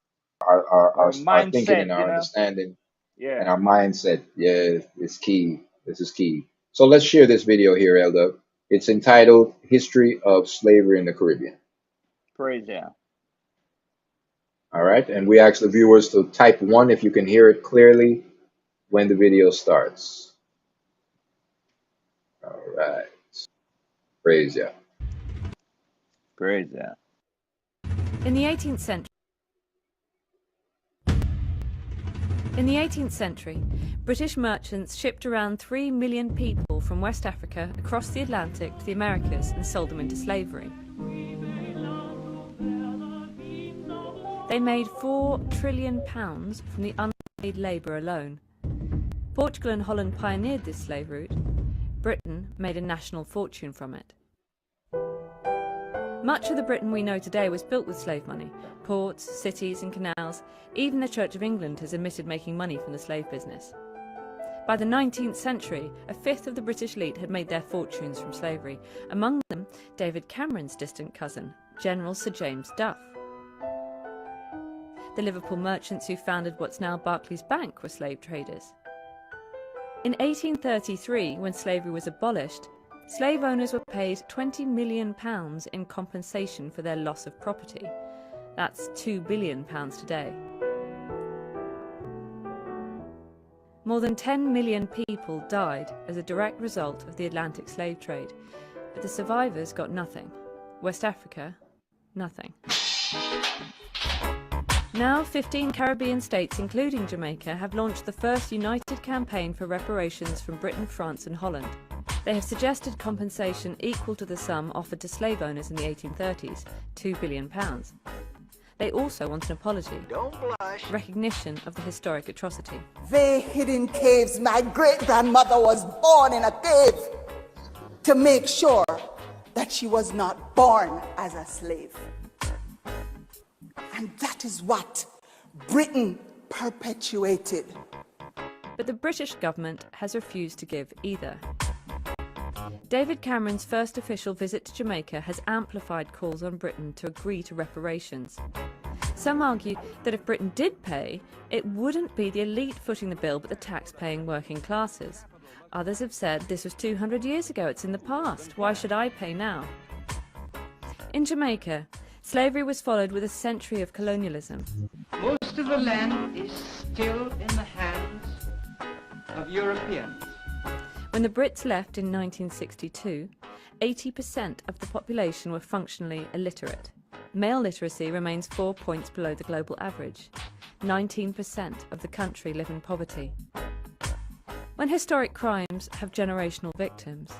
thinking mindset, and our understanding Yeah. and our mindset. Yeah, it's key. This is key. So let's share this video here, Elder. It's entitled "History of Slavery in the Caribbean." Praise Him. All right, and we ask the viewers to type one if you can hear it clearly when the video starts. All right, praise ya. Praise Him. In the 18th century, British merchants shipped around 3 million people from West Africa across the Atlantic to the Americas and sold them into slavery. They made £4 trillion from the unpaid labour alone. Portugal and Holland pioneered this slave route. Britain made a national fortune from it. Much of the Britain we know today was built with slave money. Ports, cities and canals. Even the Church of England has admitted making money from the slave business. By the 19th century, a fifth of the British elite had made their fortunes from slavery, among them David Cameron's distant cousin, General Sir James Duff. The Liverpool merchants who founded what's now Barclays Bank were slave traders. In 1833, when slavery was abolished, slave owners were paid £20 million in compensation for their loss of property. That's £2 billion today. More than 10 million people died as a direct result of the Atlantic slave trade, but the survivors got nothing. West Africa, nothing. Now 15 Caribbean states, including Jamaica, have launched the first united campaign for reparations from Britain, France and Holland. They have suggested compensation equal to the sum offered to slave owners in the 1830s, £2 billion. They also want an apology, recognition of the historic atrocity. They hid in caves. My great-grandmother was born in a cave to make sure that she was not born as a slave. And that is what Britain perpetuated. But the British government has refused to give either. David Cameron's first official visit to Jamaica has amplified calls on Britain to agree to reparations. Some argue that if Britain did pay, it wouldn't be the elite footing the bill but the tax-paying working classes. Others have said this was 200 years ago, it's in the past, why should I pay now? In Jamaica, slavery was followed with a century of colonialism. Most of the land is still in the hands of Europeans. When the Brits left in 1962, 80% of the population were functionally illiterate. Male literacy remains 4 points below the global average. 19% of the country live in poverty. When historic crimes have generational victims,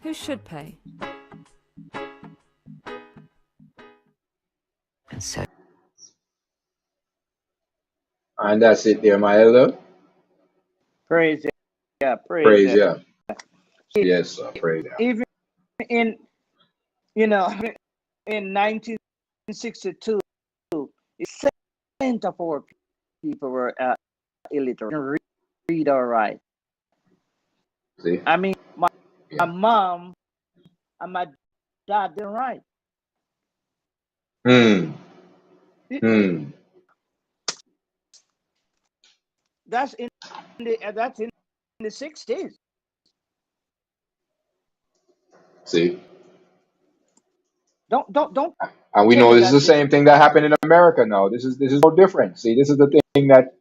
who should pay? And so And that's it there, my elder. Praise Him. Yeah. Praise Praise Him. ya. Yes, sir. Praise ya. Even in, you know, in 1962, 7% of our people were illiterate, read or write. See? I mean, my Yeah. mom and my dad didn't write. Hmm. Hmm. That's in the 60s. See? Don't And we tell know me this is that the same thing that happened in America now. This is no different. See, this is the thing that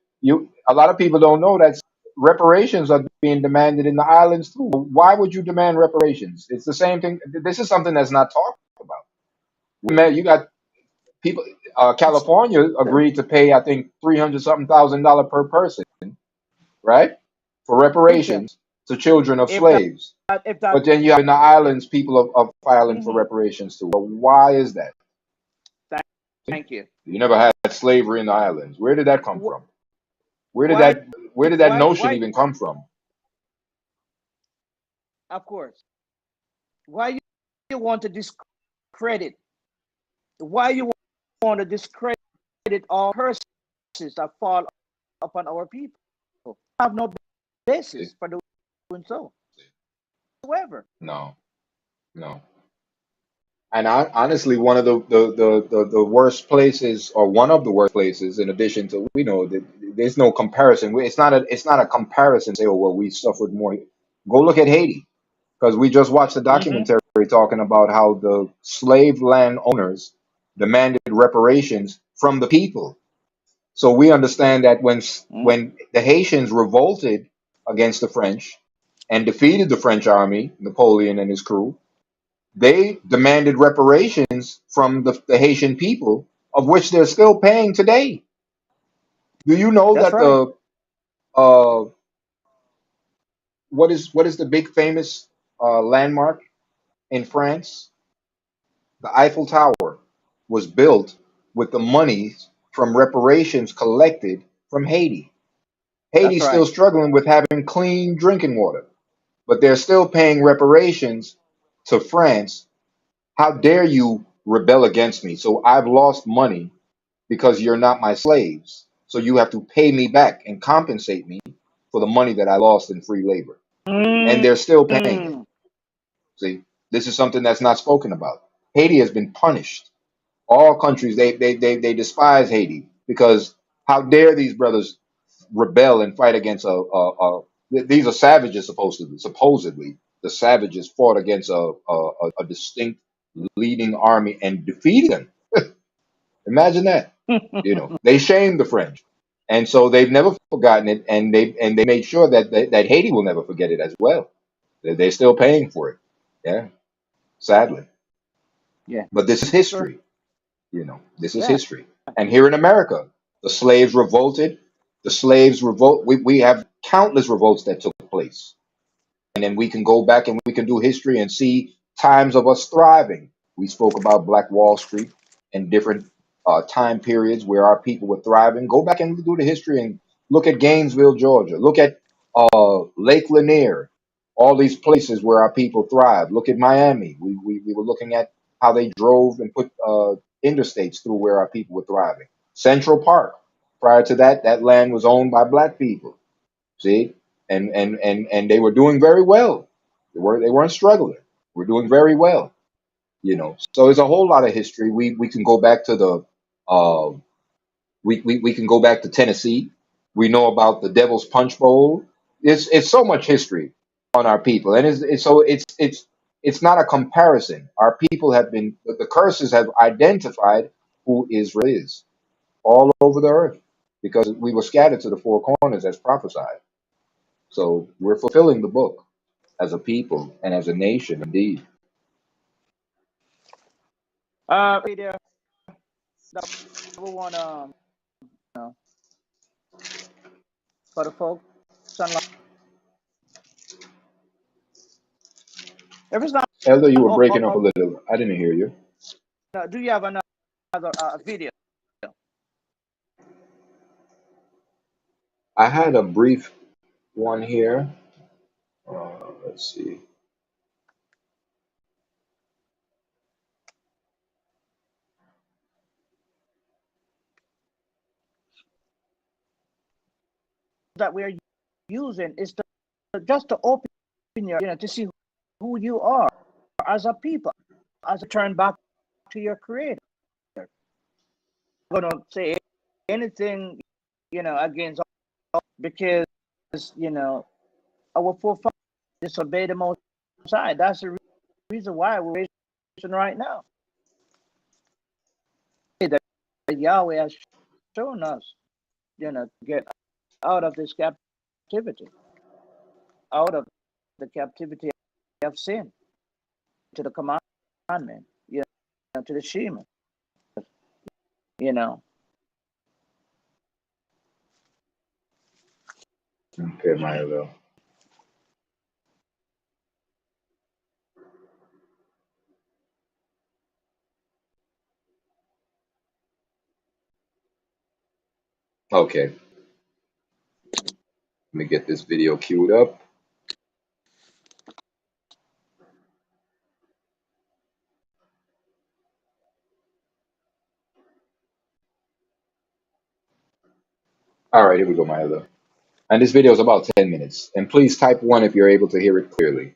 a lot of people don't know that reparations are being demanded in the islands too. Why would you demand reparations? It's the same thing. This is something that's not talked about. You got people. California agreed to pay, I think, 300 something $1,000 per person, right, for Preacher, reparations to children of if that, slaves. if that, But then you have in the islands people are filing for hmm reparations too. Well, why is that? thank you. You never had slavery in the islands. Where did that come Wh- from? Where did Why, that where did that notion why, even come from? of course, why you want to discredit, why you want to discredit all curses that fall upon our people? Have no See? basis for doing so whatsoever. No, no. And honestly, one of the worst places, or one of the worst places, in addition to, we know that there's no comparison. It's not a comparison. Say, oh well, we suffered more. Go look at Haiti, because we just watched a Hmm. documentary talking about how the slave land owners demanded reparations from the people. So we understand that when the Haitians revolted against the French and defeated the French army, Napoleon and his crew, they demanded reparations from the Haitian people, of which they're still paying today. Do you know That's that right. the what is the big famous landmark in France? The Eiffel Tower was built with the money from reparations collected from Haiti. That's Haiti's still right. struggling with having clean drinking water, but they're still paying reparations to France. How dare you rebel against me? So I've lost money because you're not my slaves. So you have to pay me back and compensate me for the money that I lost in free labor. And Mm, they're still paying it. mm. See, this is something that's not spoken about. Haiti has been punished. All countries, they despise Haiti because how dare these brothers rebel and fight against these are savages, supposedly the savages fought against a distinct leading army and defeated them. Imagine that. They shamed the French, and so they've never forgotten it, and they made sure that Haiti will never forget it as well. They're still paying for it. Yeah, sadly. Yeah. But this is Sure. history. This is Yeah. history. And here in America, the slaves revolted. The slaves revolt. We have countless revolts that took place. And then we can go back and we can do history and see times of us thriving. We spoke about Black Wall Street and different time periods where our people were thriving. Go back and do the history and look at Gainesville, Georgia. Look at Lake Lanier, all these places where our people thrive. Look at Miami. We were looking at how they drove and put interstates through where our people were thriving. Central Park. Prior to that, that land was owned by black people. See, and they were doing very well. They weren't struggling. We're doing very well. So there's a whole lot of history. We can go back to the uh, we can go back to Tennessee. We know about the Devil's Punch Bowl. It's so much history on our people, and it's not a comparison. Our people have been the curses have identified who Israel is all over the earth because we were scattered to the four corners as prophesied. So we're fulfilling the book as a people and as a nation, indeed. Hey there, that we want uh, for the folks online. If it's not, Elder, you were oh, breaking up a little. I didn't hear you. do you have another video? I had a brief one here. Let's see. That we're using is just to open to see who you are as a people, as a turn back to your creator. I'm gonna say anything, against all because you know our forefathers disobeyed the Most High. That's the reason why we're facing right now. That Yahweh has shown us, to get out of this captivity. captivity, out of the captivity of sin, to the commandment, to the Shema, you know. Okay, Milo. Okay, let me get this video queued up. All right, here we go, Milo. And this video is about 10 minutes. And please type 1 if you're able to hear it clearly.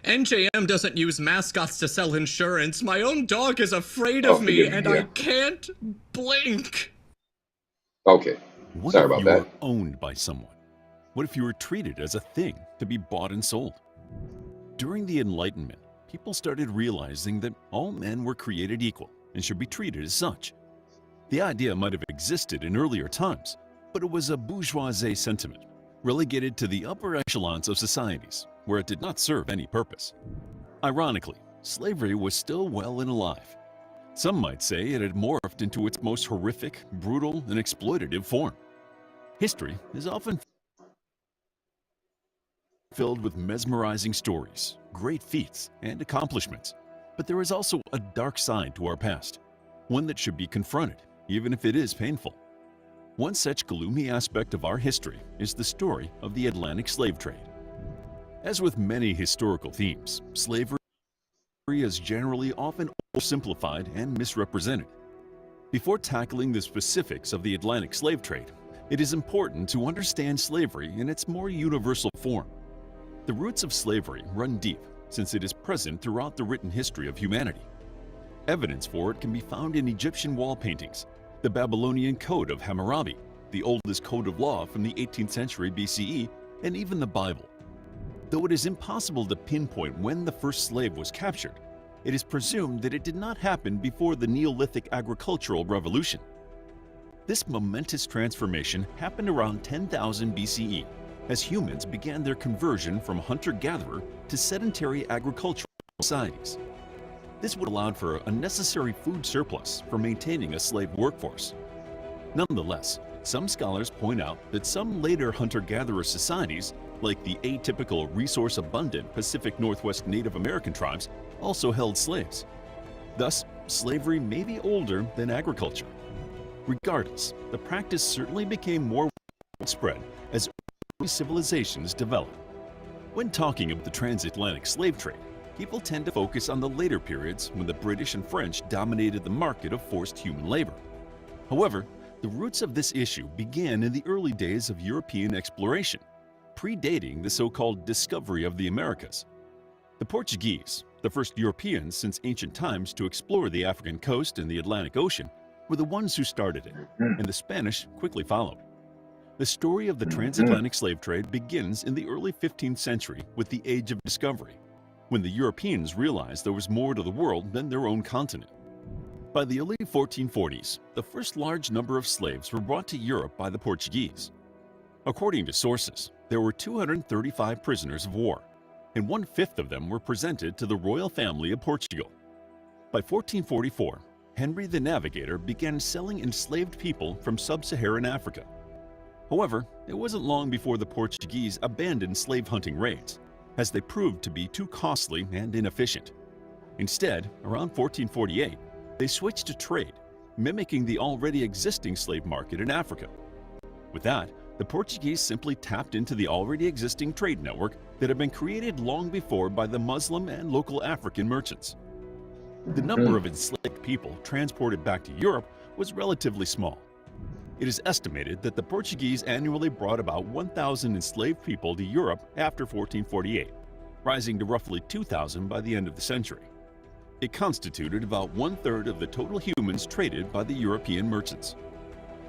NJM doesn't use mascots to sell insurance. My own dog is afraid Oh, of me, forgive me, and yeah. I can't blink. Okay, What sorry if about you that. were owned by someone? What if you were treated as a thing to be bought and sold? During the Enlightenment, people started realizing that all men were created equal and should be treated as such. The idea might have existed in earlier times, but it was a bourgeoisie sentiment, relegated to the upper echelons of societies, where it did not serve any purpose. Ironically, slavery was still well and alive. Some might say it had morphed into its most horrific, brutal, and exploitative form. History is often filled with mesmerizing stories, great feats, and accomplishments. But there is also a dark side to our past, one that should be confronted, even if it is painful. One such gloomy aspect of our history is the story of the Atlantic slave trade. As with many historical themes, slavery is generally often oversimplified and misrepresented. Before tackling the specifics of the Atlantic slave trade, it is important to understand slavery in its more universal form. The roots of slavery run deep, since it is present throughout the written history of humanity. Evidence for it can be found in Egyptian wall paintings, the Babylonian Code of Hammurabi, the oldest code of law from the 18th century BCE, and even the Bible. Though it is impossible to pinpoint when the first slave was captured, it is presumed that it did not happen before the Neolithic agricultural revolution. This momentous transformation happened around 10,000 BCE, as humans began their conversion from hunter-gatherer to sedentary agricultural societies. This would allow for a necessary food surplus for maintaining a slave workforce. Nonetheless, some scholars point out that some later hunter-gatherer societies, like the atypical resource-abundant Pacific Northwest Native American tribes, also held slaves. Thus, slavery may be older than agriculture. Regardless, the practice certainly became more widespread as early civilizations developed. When talking about the transatlantic slave trade, people tend to focus on the later periods when the British and French dominated the market of forced human labor. However, the roots of this issue began in the early days of European exploration, predating the so-called discovery of the Americas. The Portuguese, the first Europeans since ancient times to explore the African coast and the Atlantic Ocean, were the ones who started it, and the Spanish quickly followed. The story of the transatlantic slave trade begins in the early 15th century with the Age of Discovery, when the Europeans realized there was more to the world than their own continent. By the early 1440s, the first large number of slaves were brought to Europe by the Portuguese. According to sources, there were 235 prisoners of war, and 1/5 of them were presented to the royal family of Portugal. By 1444, Henry the Navigator began selling enslaved people from sub-Saharan Africa. However, it wasn't long before the Portuguese abandoned slave hunting raids, as they proved to be too costly and inefficient. Instead, around 1448, they switched to trade, mimicking the already existing slave market in Africa. With that, the Portuguese simply tapped into the already existing trade network that had been created long before by the Muslim and local African merchants. The number of enslaved people transported back to Europe was relatively small. It is estimated that the Portuguese annually brought about 1,000 enslaved people to Europe after 1448, rising to roughly 2,000 by the end of the century. It constituted about 1/3 of the total humans traded by the European merchants.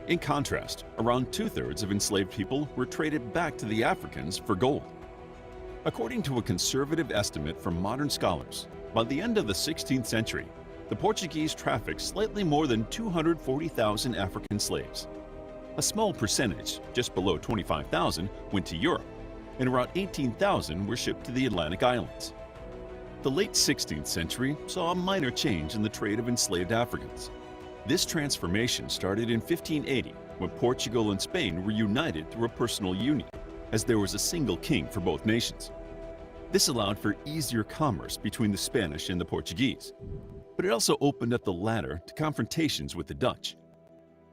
In contrast, around 2/3 of enslaved people were traded back to the Africans for gold. According to a conservative estimate from modern scholars, by the end of the 16th century, the Portuguese trafficked slightly more than 240,000 African slaves. A small percentage, just below 25,000, went to Europe, and around 18,000 were shipped to the Atlantic islands. The late 16th century saw a minor change in the trade of enslaved Africans. This transformation started in 1580 when Portugal and Spain were united through a personal union, as there was a single king for both nations. This allowed for easier commerce between the Spanish and the Portuguese, but it also opened up the latter to confrontations with the Dutch.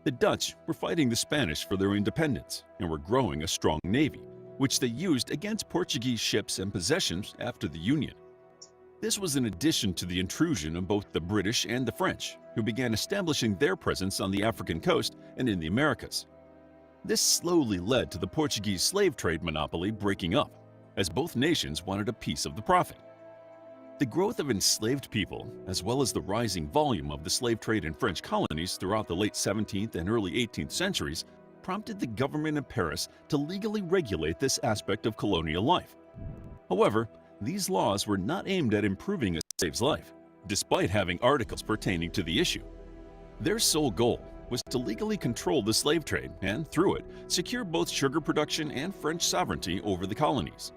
The Dutch were fighting the Spanish for their independence and were growing a strong navy, which they used against Portuguese ships and possessions after the Union. This was in addition to the intrusion of both the British and the French, who began establishing their presence on the African coast and in the Americas. This slowly led to the Portuguese slave trade monopoly breaking up, as both nations wanted a piece of the profit. The growth of enslaved people, as well as the rising volume of the slave trade in French colonies throughout the late 17th and early 18th centuries, prompted the government in Paris to legally regulate this aspect of colonial life. However, these laws were not aimed at improving a slave's life, despite having articles pertaining to the issue. Their sole goal was to legally control the slave trade and, through it, secure both sugar production and French sovereignty over the colonies.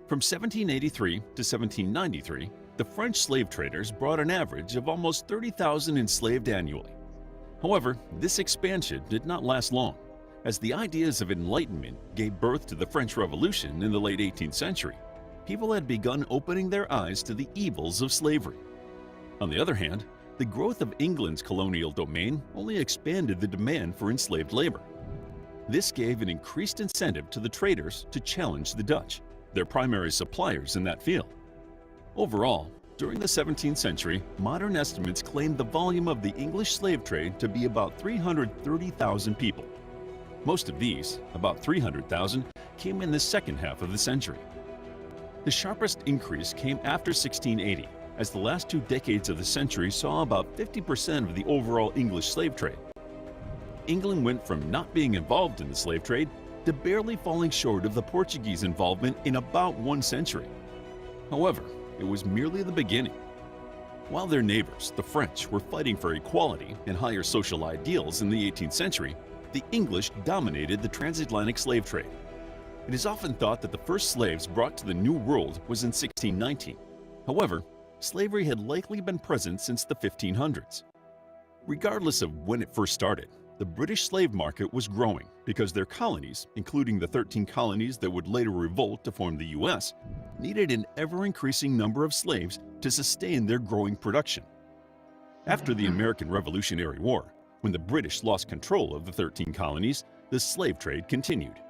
From 1783 to 1793, the French slave traders brought an average of almost 30,000 enslaved annually. However, this expansion did not last long, as the ideas of enlightenment gave birth to the French Revolution in the late 18th century. People had begun opening their eyes to the evils of slavery. On the other hand, the growth of England's colonial domain only expanded the demand for enslaved labor. This gave an increased incentive to the traders to challenge the Dutch, their primary suppliers in that field. Overall, during the 17th century, modern estimates claimed the volume of the English slave trade to be about 330,000 people. Most of these, about 300,000, came in the second half of the century. The sharpest increase came after 1680, as the last 2 decades of the century saw about 50% of the overall English slave trade. England went from not being involved in the slave trade to barely falling short of the Portuguese involvement in about 1 century. However, it was merely the beginning. While their neighbors, the French, were fighting for equality and higher social ideals in the 18th century, the English dominated the transatlantic slave trade. It is often thought that the first slaves brought to the New World was in 1619. However, slavery had likely been present since the 1500s. Regardless of when it first started, the British slave market was growing because their colonies, including the 13 colonies that would later revolt to form the US, needed an ever-increasing number of slaves to sustain their growing production. After the American Revolutionary War, when the British lost control of the 13 colonies, the slave trade continued.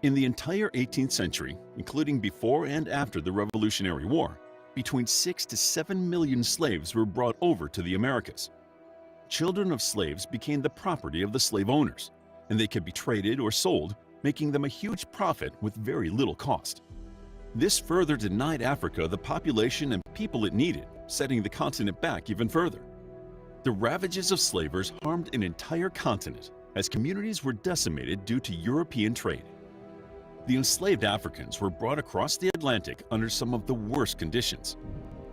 In the entire 18th century, including before and after the Revolutionary War, between 6 to 7 million slaves were brought over to the Americas. Children of slaves became the property of the slave owners, and they could be traded or sold, making them a huge profit with very little cost. This further denied Africa the population and people it needed, setting the continent back even further. The ravages of slavers harmed an entire continent, as communities were decimated due to European trade. The enslaved Africans were brought across the Atlantic under some of the worst conditions.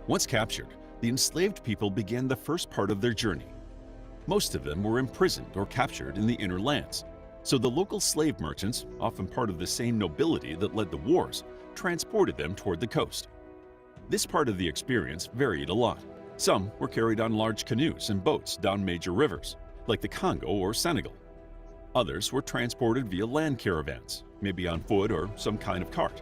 Once captured, the enslaved people began the first part of their journey. Most of them were imprisoned or captured in the inner lands, so the local slave merchants, often part of the same nobility that led the wars, transported them toward the coast. This part of the experience varied a lot. Some were carried on large canoes and boats down major rivers, like the Congo or Senegal. Others were transported via land caravans, maybe on foot or some kind of cart.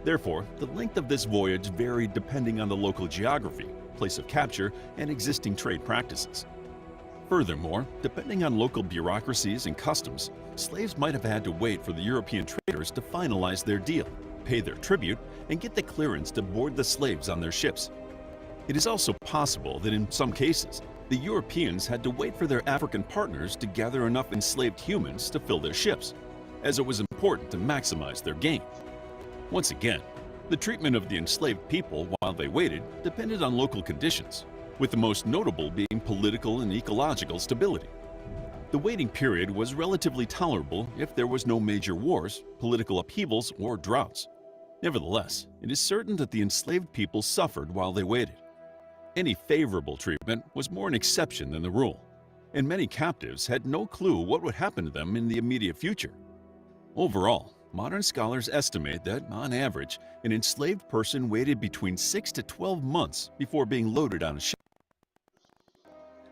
Therefore, the length of this voyage varied depending on the local geography, place of capture, and existing trade practices. Furthermore, depending on local bureaucracies and customs, slaves might have had to wait for the European traders to finalize their deal, pay their tribute, and get the clearance to board the slaves on their ships. It is also possible that in some cases, the Europeans had to wait for their African partners to gather enough enslaved humans to fill their ships, as it was important to maximize their gain. Once again, the treatment of the enslaved people while they waited depended on local conditions, with the most notable being political and ecological stability. The waiting period was relatively tolerable if there was no major wars, political upheavals, or droughts. Nevertheless, it is certain that the enslaved people suffered while they waited. Any favorable treatment was more an exception than the rule, and many captives had no clue what would happen to them in the immediate future. Overall, modern scholars estimate that, on average, an enslaved person waited between 6 to 12 months before being loaded on a ship.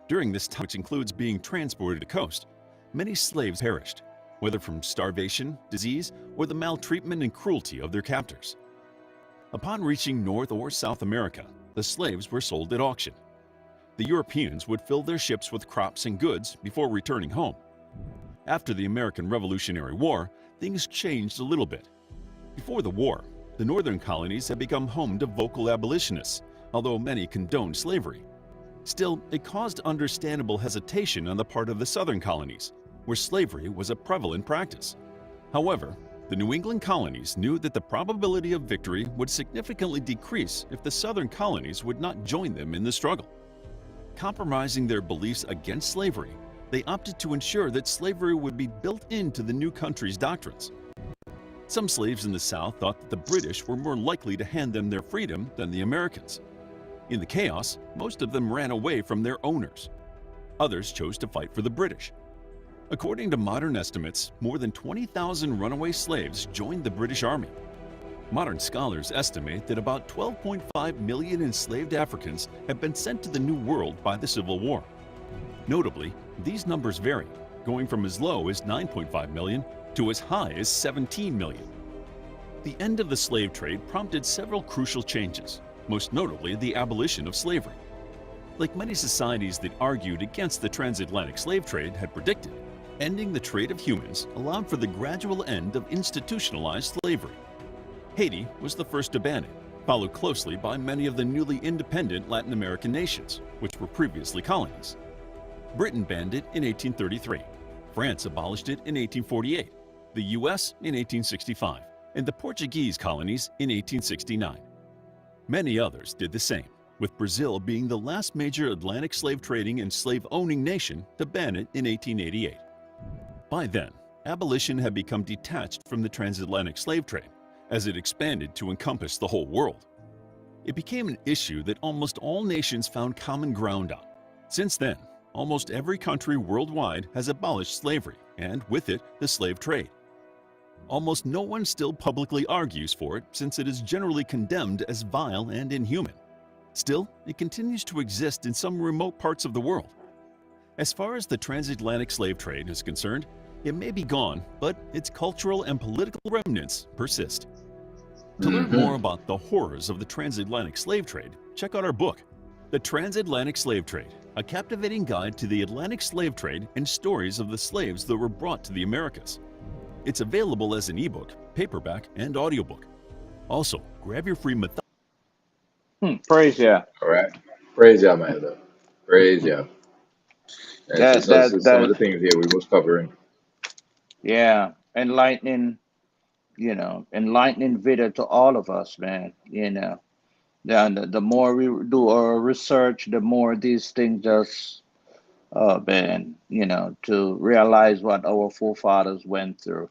During this time, which includes being transported to the coast, many slaves perished, whether from starvation, disease, or the maltreatment and cruelty of their captors. Upon reaching North or South America, the slaves were sold at auction. The Europeans would fill their ships with crops and goods before returning home. After the American Revolutionary War, things changed a little bit. Before the war, the northern colonies had become home to vocal abolitionists, although many condoned slavery. Still, it caused understandable hesitation on the part of the southern colonies, where slavery was a prevalent practice. However, the New England colonies knew that the probability of victory would significantly decrease if the southern colonies would not join them in the struggle. Compromising their beliefs against slavery, they opted to ensure that slavery would be built into the new country's doctrines. Some slaves in the South thought that the British were more likely to hand them their freedom than the Americans. In the chaos, most of them ran away from their owners. Others chose to fight for the British. According to modern estimates, more than 20,000 runaway slaves joined the British Army. Modern scholars estimate that about 12.5 million enslaved Africans have been sent to the New World by the Civil War. Notably, these numbers vary, going from as low as 9.5 million to as high as 17 million. The end of the slave trade prompted several crucial changes, most notably the abolition of slavery. Like many societies that argued against the transatlantic slave trade had predicted, ending the trade of humans allowed for the gradual end of institutionalized slavery. Haiti was the first to ban it, followed closely by many of the newly independent Latin American nations, which were previously colonies. Britain banned it in 1833, France abolished it in 1848, the US in 1865, and the Portuguese colonies in 1869. Many others did the same, with Brazil being the last major Atlantic slave trading and slave-owning nation to ban it in 1888. By then, abolition had become detached from the transatlantic slave trade, as it expanded to encompass the whole world. It became an issue that almost all nations found common ground on. Since then, almost every country worldwide has abolished slavery, and with it, the slave trade. Almost no one still publicly argues for it, since it is generally condemned as vile and inhuman. Still, it continues to exist in some remote parts of the world. As far as the transatlantic slave trade is concerned, it may be gone, but its cultural and political remnants persist. To learn more about the horrors of the transatlantic slave trade, check out our book, The Transatlantic Slave Trade, a captivating guide to the Atlantic slave trade and stories of the slaves that were brought to the Americas. It's available as an ebook, paperback, and audiobook. Also, grab your free Praise yeah. All right. Praise Yah, my love. Praise Yah. That Those that are some of that the things here we was covering. yeah. Enlightening video to all of us, man. The more we do our research, the more these things just man, to realize what our forefathers went through.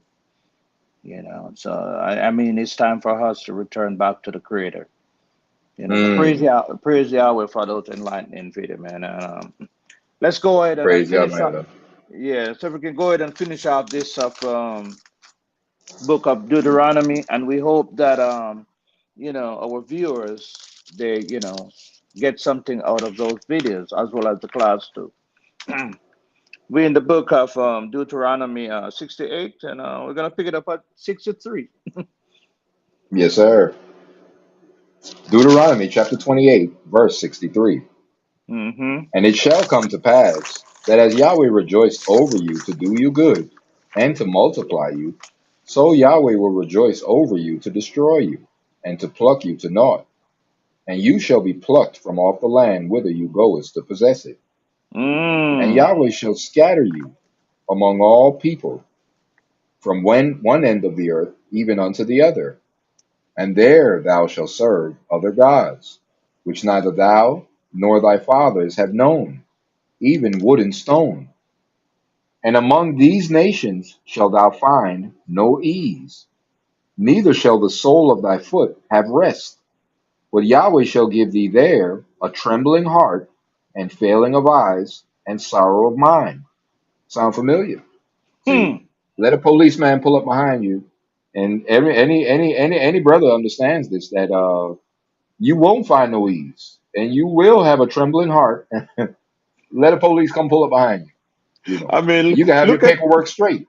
So I mean it's time for us to return back to the creator. But Mm. praise Yahweh for those enlightening video, man. Let's go ahead and Praise Yah, finish my up. love. Yeah, so we can go ahead and finish off this book of Deuteronomy, and we hope that our viewers they get something out of those videos as well as the class too. We're in the book of Deuteronomy 68, and we're gonna pick it up at 63. Yes, sir. Deuteronomy chapter 28, verse 63. Mm-hmm. And it shall come to pass that as Yahweh rejoiced over you to do you good and to multiply you, so Yahweh will rejoice over you to destroy you and to pluck you to naught. And you shall be plucked from off the land whither you goest to possess it. And Mm. Yahweh shall scatter you among all people from one end of the earth even unto the other. And there thou shalt serve other gods, which neither thou nor thy fathers have known, even wood and stone. And among these nations shalt thou find no ease, neither shall the sole of thy foot have rest. But Yahweh shall give thee there a trembling heart, and failing of eyes, and sorrow of mind. Sound familiar? Hmm. See, let a policeman pull up behind you, and any brother understands this, that you won't find no ease, and you will have a trembling heart. Let a police come pull up behind you. You know, I mean, you can have your look at paperwork straight,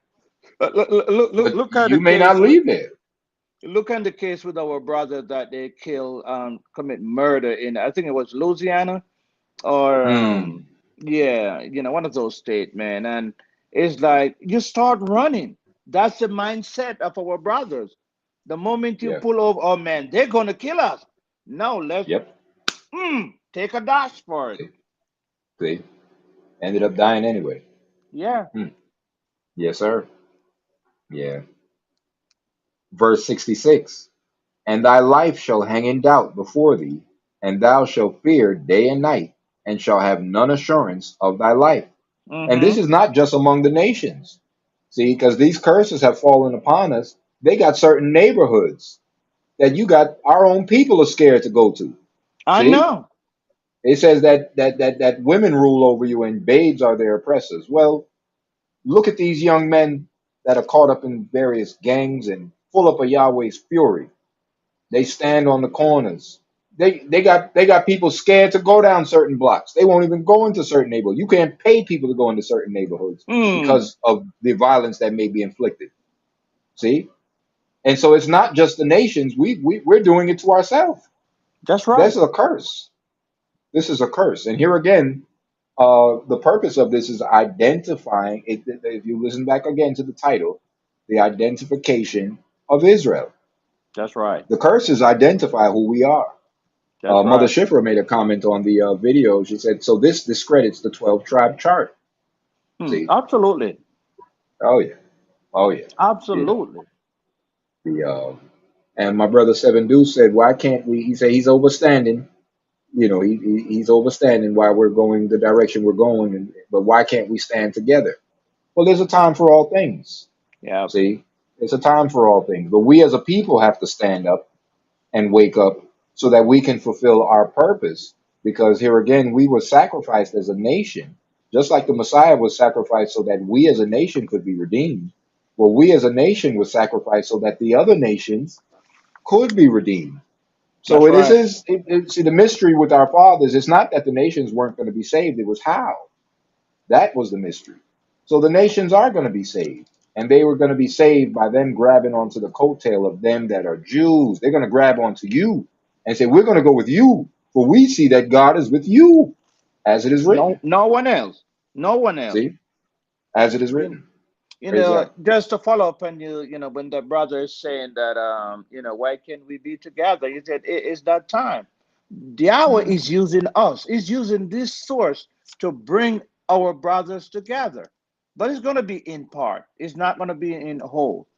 look but look at the you may not case with leave there. look at the case with our brother that they kill commit murder in, I think it was Louisiana, or Mm, yeah, one of those states, man. And it's like you start running. That's the mindset of our brothers. The moment you yeah. pull over, oh man, they're gonna kill us. No, let's Yep. take a dash for it. See, see, ended up dying anyway. Yeah. Hmm. Yes, sir. Yeah. Verse 66. And thy life shall hang in doubt before thee, and thou shalt fear day and night, and shall have none assurance of thy life. And this Mm-hmm. is not just among the nations. See, because these curses have fallen upon us, they got certain neighborhoods that you got our own people are scared to go to. I See? know. It says that women rule over you and babes are their oppressors. Well, look at these young men that are caught up in various gangs and full up of Yahweh's fury. They stand on the corners. They got people scared to go down certain blocks. They won't even go into certain neighborhoods. You can't pay people to go into certain neighborhoods Hmm. because of the violence that may be inflicted. See? And so it's not just the nations. We're doing it to ourselves. That's That's right. a curse. This is a curse. And here again, the purpose of this is identifying it. If you listen back again to the title, the identification of Israel. That's right. The curses identify who we are. That's Mother right. Schiffer made a comment on the video. She said, "So this discredits the 12 tribe chart." See? Absolutely. Oh yeah, oh yeah. You know Absolutely. the and my brother Seven Deuce said, "Why can't we?" He said he's overstanding. You know, he's overstanding why we're going the direction we're going, but why can't we stand together? Well, there's a time for all things. Yeah. See, it's a time for all things, but we as a people have to stand up and wake up so that we can fulfill our purpose. Because here again, we were sacrificed as a nation, just like the Messiah was sacrificed so that we as a nation could be redeemed. Well, we as a nation were sacrificed so that the other nations could be redeemed. So That's this right. is see the mystery with our fathers. It's not that the nations weren't going to be saved; it was how. That was the mystery. So the nations are going to be saved. And they were going to be saved by them grabbing onto the coattail of them that are Jews. They're going to grab onto you and say, we're going to go with you, for we see that God is with you, as it is No, written. no one else. No one else. See? As it is You, written. you Praise know, God. just to follow up on when the brother is saying that, why can't we be together? He said it's that time. Yahweh is Mm, using us. He's using this source to bring our brothers together. But it's going to be in part. It's not going to be in whole.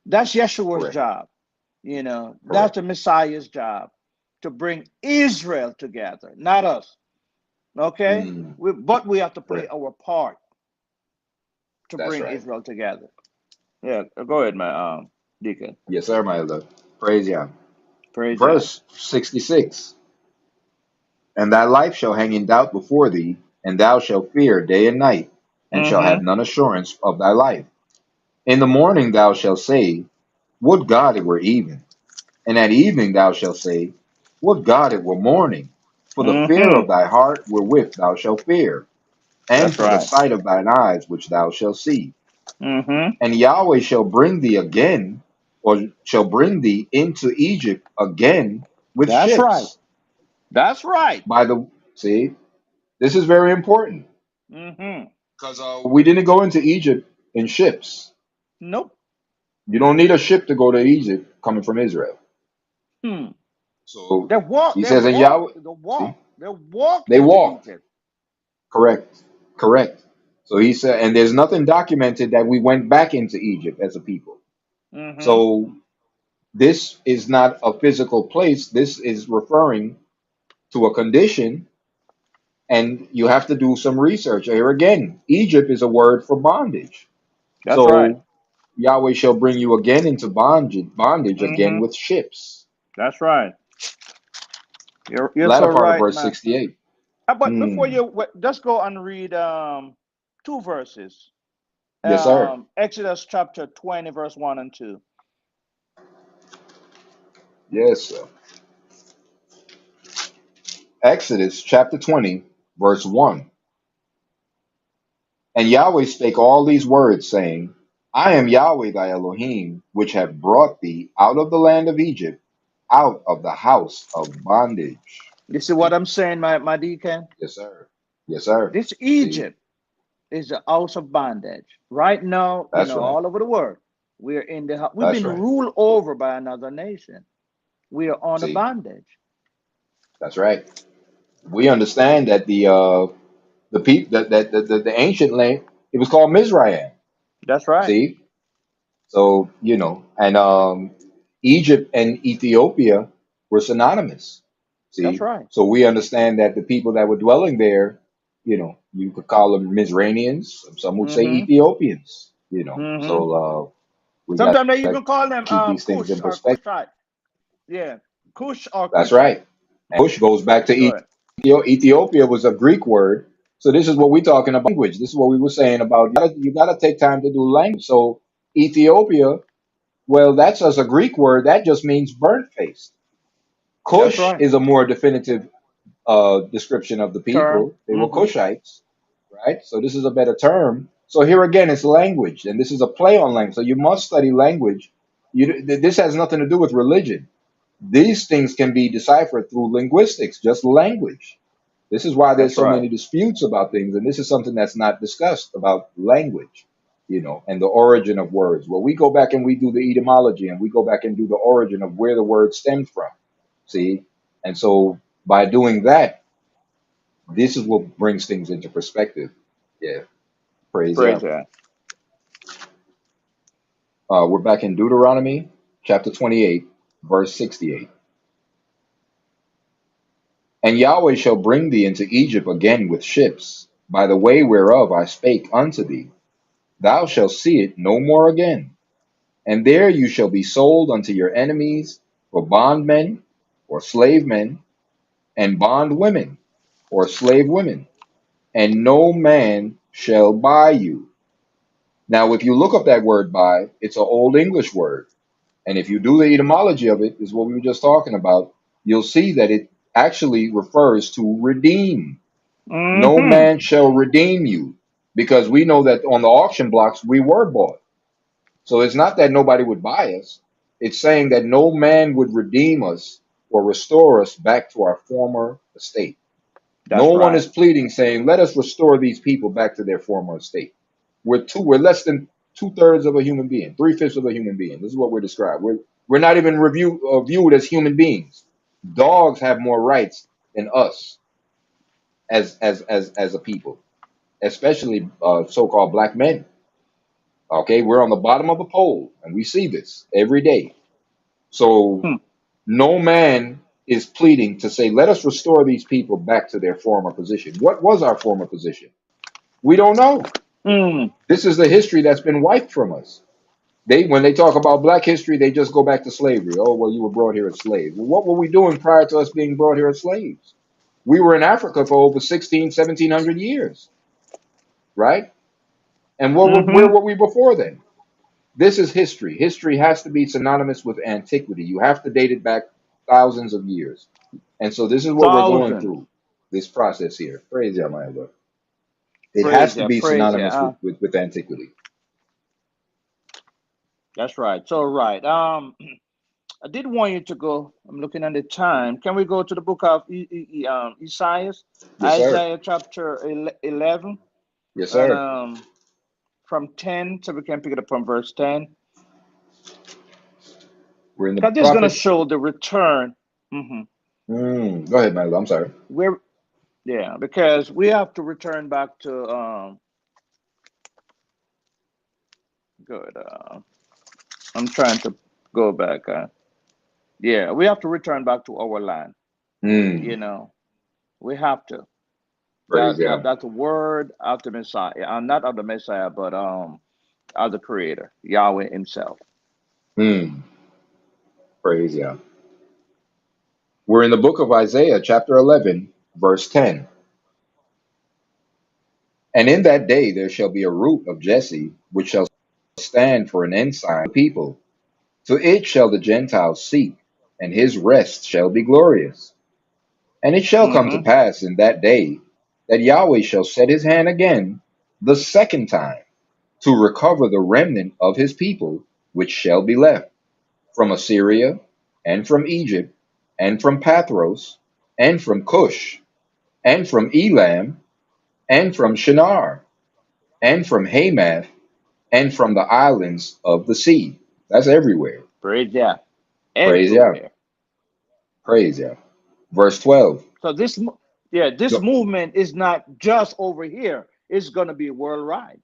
That's Yeshua's correct. job. That's Correct. the Messiah's job to bring Israel together, not us. Okay? Mm, But we have to play correct. our part to That's bring right. Israel together. Yeah, go ahead, my deacon. Yes, sir, my love. Praise Yah. Praise Yah. Verse 66. And thy life shall hang in doubt before thee, and thou shalt fear day and night, and shall have Mm-hmm. none assurance of thy life. In the morning thou shalt say, would God it were even. And at evening thou shalt say, would God it were morning. For the fear Mm-hmm. of thy heart wherewith thou shalt fear, and That's for the right. sight of thine eyes which thou shalt see. Mm-hmm. And Yahweh shall bring thee again, or shall bring thee into Egypt again with That's right. ships. That's right. By the see, this is very important Mm-hmm. because we didn't go into Egypt in ships. Nope. You don't need a ship to go to Egypt coming from Israel. Hmm. So They walk. he They says, and walk. Yahweh, They see, walk. They walk they into walked. Egypt. Correct. Correct. So he said, and there's nothing documented that we went back into Egypt as a people. Mm-hmm. So this is not a physical place. This is referring to a condition, and you have to do some research. Here again, Egypt is a word for bondage. That's right. So Yahweh shall bring you again into bondage again Mm-hmm. with ships. That's right. You're so Latter part of right, verse man. 68. But before Hmm. you just go and read two verses. Yes, sir. Exodus chapter 20, verse 1 and 2. Yes, sir. Exodus chapter 20, verse 1. And Yahweh spake all these words, saying, I am Yahweh thy Elohim, which have brought thee out of the land of Egypt, out of the house of bondage. You see what See? I'm saying, my deacon? Yes, sir. Yes, sir. This See? Egypt is the house of bondage. Right now, That's right. all over the world, we're in we've That's been right. ruled over by another nation. We are on a See? bondage. That's right. We understand that the people the ancient land, it was called Mizraim. That's right. See? So, and Egypt and Ethiopia were synonymous. That's See? right. So we understand that the people that were dwelling there, you could call them Mizrainians. Some would say Mm-hmm. Ethiopians. Mm-hmm. So we got Sometimes they to even call them keep these things Kush in or perspective. Kushite. Yeah. Kush or That's Kushite. right. And Cush goes back to Good. Ethiopia was a Greek word. So this is what we're talking about language. This is what we were saying about you gotta take time to do language. So Ethiopia, well, that's just a Greek word. That just means burnt face. That's Cush right. is a more definitive description of the Term. people. They were Mm-hmm. Cushites, right? So this is a better term. So here again, it's language, and this is a play on language. So you must study language. This has nothing to do with religion. These things can be deciphered through linguistics, just language. This is why there's That's so right. many disputes about things, and this is something that's not discussed about language, and the origin of words. Well, we go back and we do the etymology, and we go back and do the origin of where the word stemmed from. See, and so by doing that, this is what brings things into perspective. Yeah, praise Praise Yahweh. God. We're back in Deuteronomy chapter 28, verse 68. And Yahweh shall bring thee into Egypt again with ships, by the way whereof I spake unto thee. Thou shalt see it no more again. And there you shall be sold unto your enemies for bondmen or slave men, and bondwomen or slave women, and no man shall buy you. Now, if you look up that word buy, it's an old English word. And if you do the etymology of it, is what we were just talking about, you'll see that it actually refers to redeem. No Mm-hmm. man shall redeem you, because we know that on the auction blocks we were bought. So it's not that nobody would buy us. It's saying that no man would redeem us or restore us back to our former estate. No That's one right. is pleading saying, let us restore these people back to their former estate. We're less than two-thirds of a human being, three-fifths of a human being. This is what we're described. We're not even viewed as human beings. Dogs have more rights than us as a people, especially so-called black men. Okay, we're on the bottom of the pole, and we see this every day. So Hmm. no man is pleading to say, let us restore these people back to their former position. What was our former position? We don't know. Mm. This is the history that's been wiped from us. When they talk about black history, they just go back to slavery. Oh, well, you were brought here as slaves. Well, what were we doing prior to us being brought here as slaves? We were in Africa for over 1700 years, right? And where Mm-hmm. were we before then? This is history. History has to be synonymous with antiquity. You have to date it back thousands of years. And so this is what we're going Thousand. through, this process here. Praise Yahweh. It Praise has to ya. be Praise ya. synonymous with antiquity. That's right. So right. I did want you to go. I'm looking at the time. Can we go to the book of Isaiah, Yes, sir. Isaiah chapter 11, Yes, and sir. from 10, so we can pick it up from verse 10. We're in the Because this is going to prophet. show the return. Hmm. Go ahead, man. I'm sorry. We're Yeah, because we have to return back to good. I'm trying to go back. Yeah, we have to return back to our land. You Mm, know, we have to. praise Yah. That's the word of the Messiah. Not of the Messiah, but of the Creator, Yahweh Himself. Hmm. Praise Yah. We're in the book of Isaiah, chapter 11, verse 10. And in that day there shall be a root of Jesse, which shall stand for an ensign of the people. To it shall the Gentiles seek, and his rest shall be glorious. And it shall come to Mm-hmm. pass in that day that Yahweh shall set his hand again the second time to recover the remnant of his people, which shall be left from Assyria, and from Egypt, and from Pathros, and from Cush, and from Elam, and from Shinar, and from Hamath, and from the islands of the sea. That's everywhere. Praise Yah. Praise Yah. Everywhere. Praise Yah. Verse 12. So this Go- movement is not just over here. It's going to be worldwide.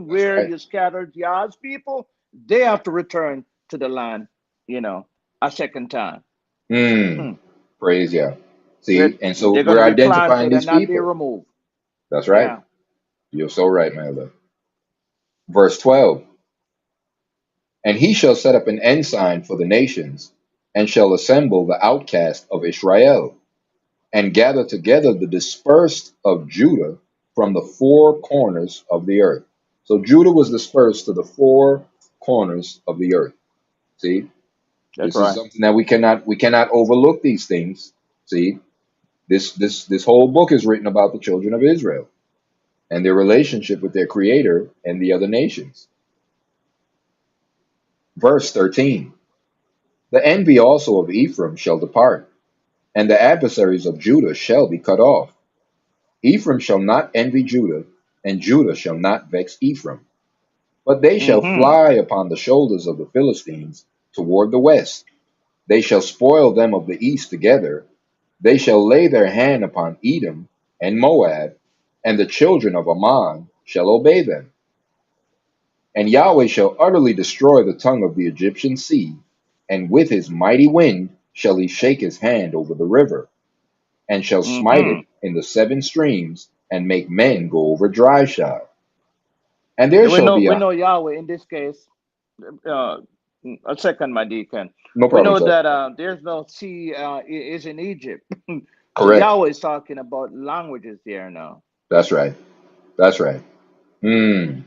That's Anywhere right. you scattered Yah's people, they have to return to the land, you know, a second time. Mm, Hmm. praise Yah. They're, See, and so they're going we're to be identifying planted and these not be people. removed. That's right. Yeah, You're so right, my elder. Verse 12. And he shall set up an ensign for the nations, and shall assemble the outcast of Israel, and gather together the dispersed of Judah from the four corners of the earth. So Judah was dispersed to the four corners of the earth. See, that's this is right. something that we cannot overlook these things. See, this whole book is written about the children of Israel and their relationship with their creator and the other nations. Verse 13. The envy also of Ephraim shall depart, and the adversaries of Judah shall be cut off. Ephraim shall not envy Judah, and Judah shall not vex Ephraim. But they shall Mm-hmm. fly upon the shoulders of the Philistines toward the west. They shall spoil them of the east together. They shall lay their hand upon Edom and Moab, and the children of Ammon shall obey them. And Yahweh shall utterly destroy the tongue of the Egyptian sea, and with his mighty wind shall he shake his hand over the river, and shall smite Mm-hmm. it in the seven streams, and make men go over dry shod. And there Yeah, we shall know be we a know Yahweh in this case. Uh, a second, my deacon. no We problem, know sir. that there's no sea is in Egypt. So Correct. Yahweh is talking about languages there now. That's right. That's right. Hmm.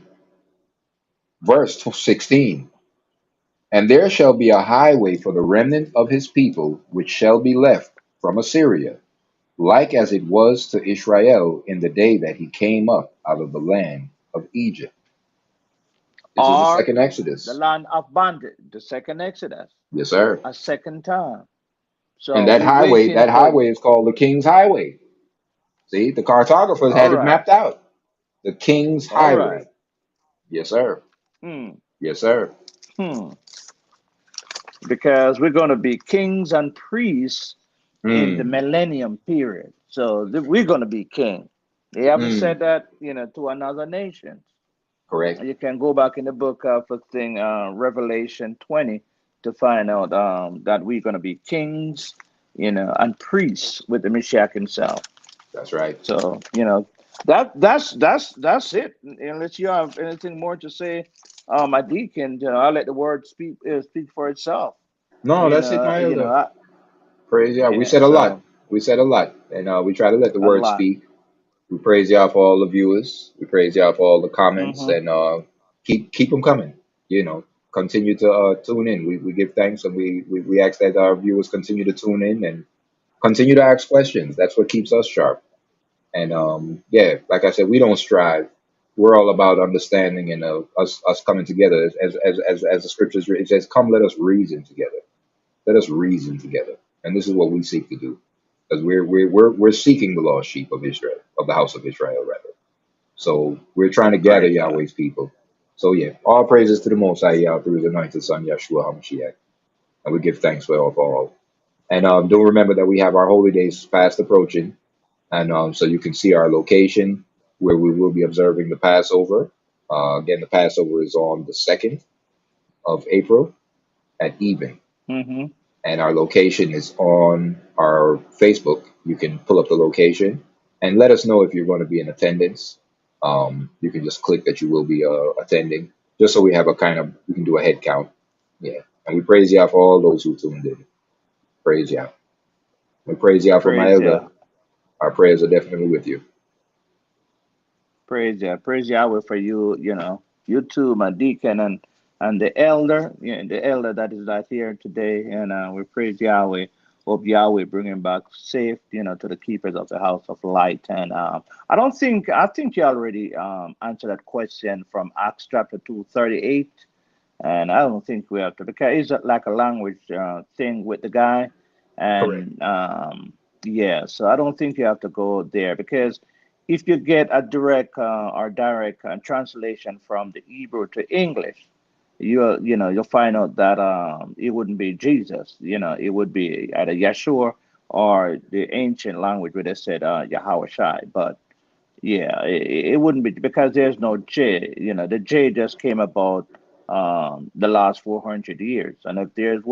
Verse 16. And there shall be a highway for the remnant of his people, which shall be left from Assyria, like as it was to Israel in the day that he came up out of the land of Egypt. This is the Or second the Exodus. land of bondage, the second Exodus, Yes, sir. a second time. And So we're that waiting for. highway is called the King's Highway. See, the cartographers All had it right, mapped out. The King's all right. Highway. Yes, sir. Hmm. Yes, sir. Hmm. Because we're going to be kings and priests in the Hmm. millennium period. So we're going to be king. They haven't Hmm. said that, to another nation. Correct. You can go back in the book of Revelation 20 to find out that we're going to be kings, and priests with the Messiah himself. That's right. So that's it. Unless you have anything more to say, my deacon, I'll let the word speak for itself. No, that's it, my You know, elder. I, Praise Yah. We yeah. said a lot. So We said a lot. And we try to let the a word lot. speak. We praise Yah for all the viewers. We praise Yah for all the comments. Hmm. And keep them coming. You know, continue to tune in. We give thanks, and we ask that our viewers continue to tune in and continue to ask questions. That's what keeps us sharp. And yeah, like I said, we don't strive. We're all about understanding and us coming together. As the scriptures, it says, "Come, let us reason together. Let us reason together." And this is what we seek to do, because we're seeking the lost sheep of Israel, of the house of Israel, rather. So we're trying to gather Praise God. Yahweh's people. So yeah, all praises to the Most High Yah through His anointed Son Yeshua HaMashiach, and we give thanks for all. And don't remember that we have our holy days fast approaching. And so you can see our location where we will be observing the Passover. Again, the Passover is on the 2nd of April at even. Hmm. And our location is on our Facebook. You can pull up the location and let us know if you're going to be in attendance. You can just click that you will be attending. just so we have we can do a head count. Yeah. And we praise Yah for all those who tuned in. Praise Yah. We praise Yah for my Praise elder. Yah. Our prayers are definitely with you. Praise Yah. Praise Yahweh for you, you too, my deacon and the elder, the elder that is not here today. And we praise Yahweh. Hope Yahweh bring him back safe, to the keepers of the house of light. And I think you already answered that question from Acts chapter 2:38. And I don't think we have to, because it's like a language thing with the guy. Correct. And yeah, so I don't think you have to go there, because if you get a direct translation from the Hebrew to English, you'll find out that it wouldn't be Jesus. It would be either Yeshua or the ancient language where they said Yahweh Shai. But yeah, it wouldn't be, because there's no J. The J just came about the last 400 years. And if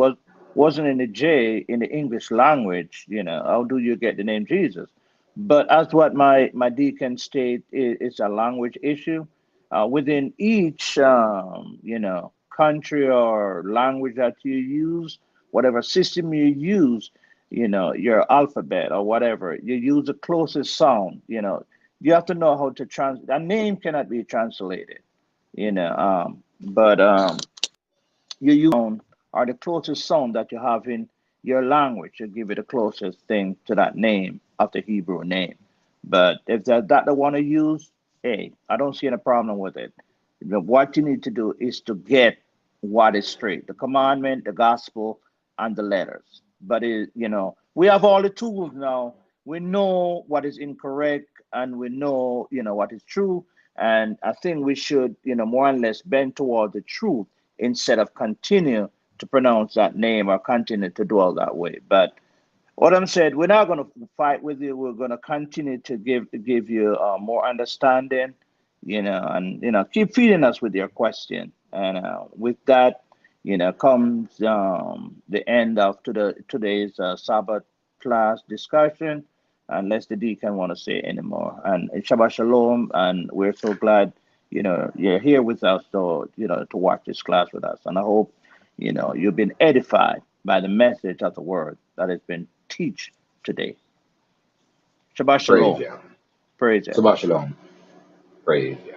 wasn't any J in the English language, how do you get the name Jesus? But as what my deacon state is a language issue. Within each country or language that you use, whatever system you use, your alphabet or whatever, you use the closest sound. You have to know how to a name cannot be translated, but you use sound, or the closest sound that you have in your language, you give it the closest thing to that name of the Hebrew name. But if that they want to use, hey, I don't see any problem with it. What you need to do is to get what is straight: the commandment, the gospel, and the letters. But we have all the tools now. We know what is incorrect, and we know what is true. And I think we should more or less bend toward the truth, instead of continue to pronounce that name or continue to dwell that way. But what I'm saying, we're not going to fight with you. We're going to continue to give you more understanding, and keep feeding us with your question. And with that, comes the end of today's Sabbath class discussion. Unless the deacon want to say anymore. And Shabbat Shalom, and we're so glad you're here with us, to watch this class with us. And I hope you've been edified by the message of the word that has been teach today. Shabbat Praise Shalom. Yah. Praise Him. Shabbat Shalom. Praise Yah.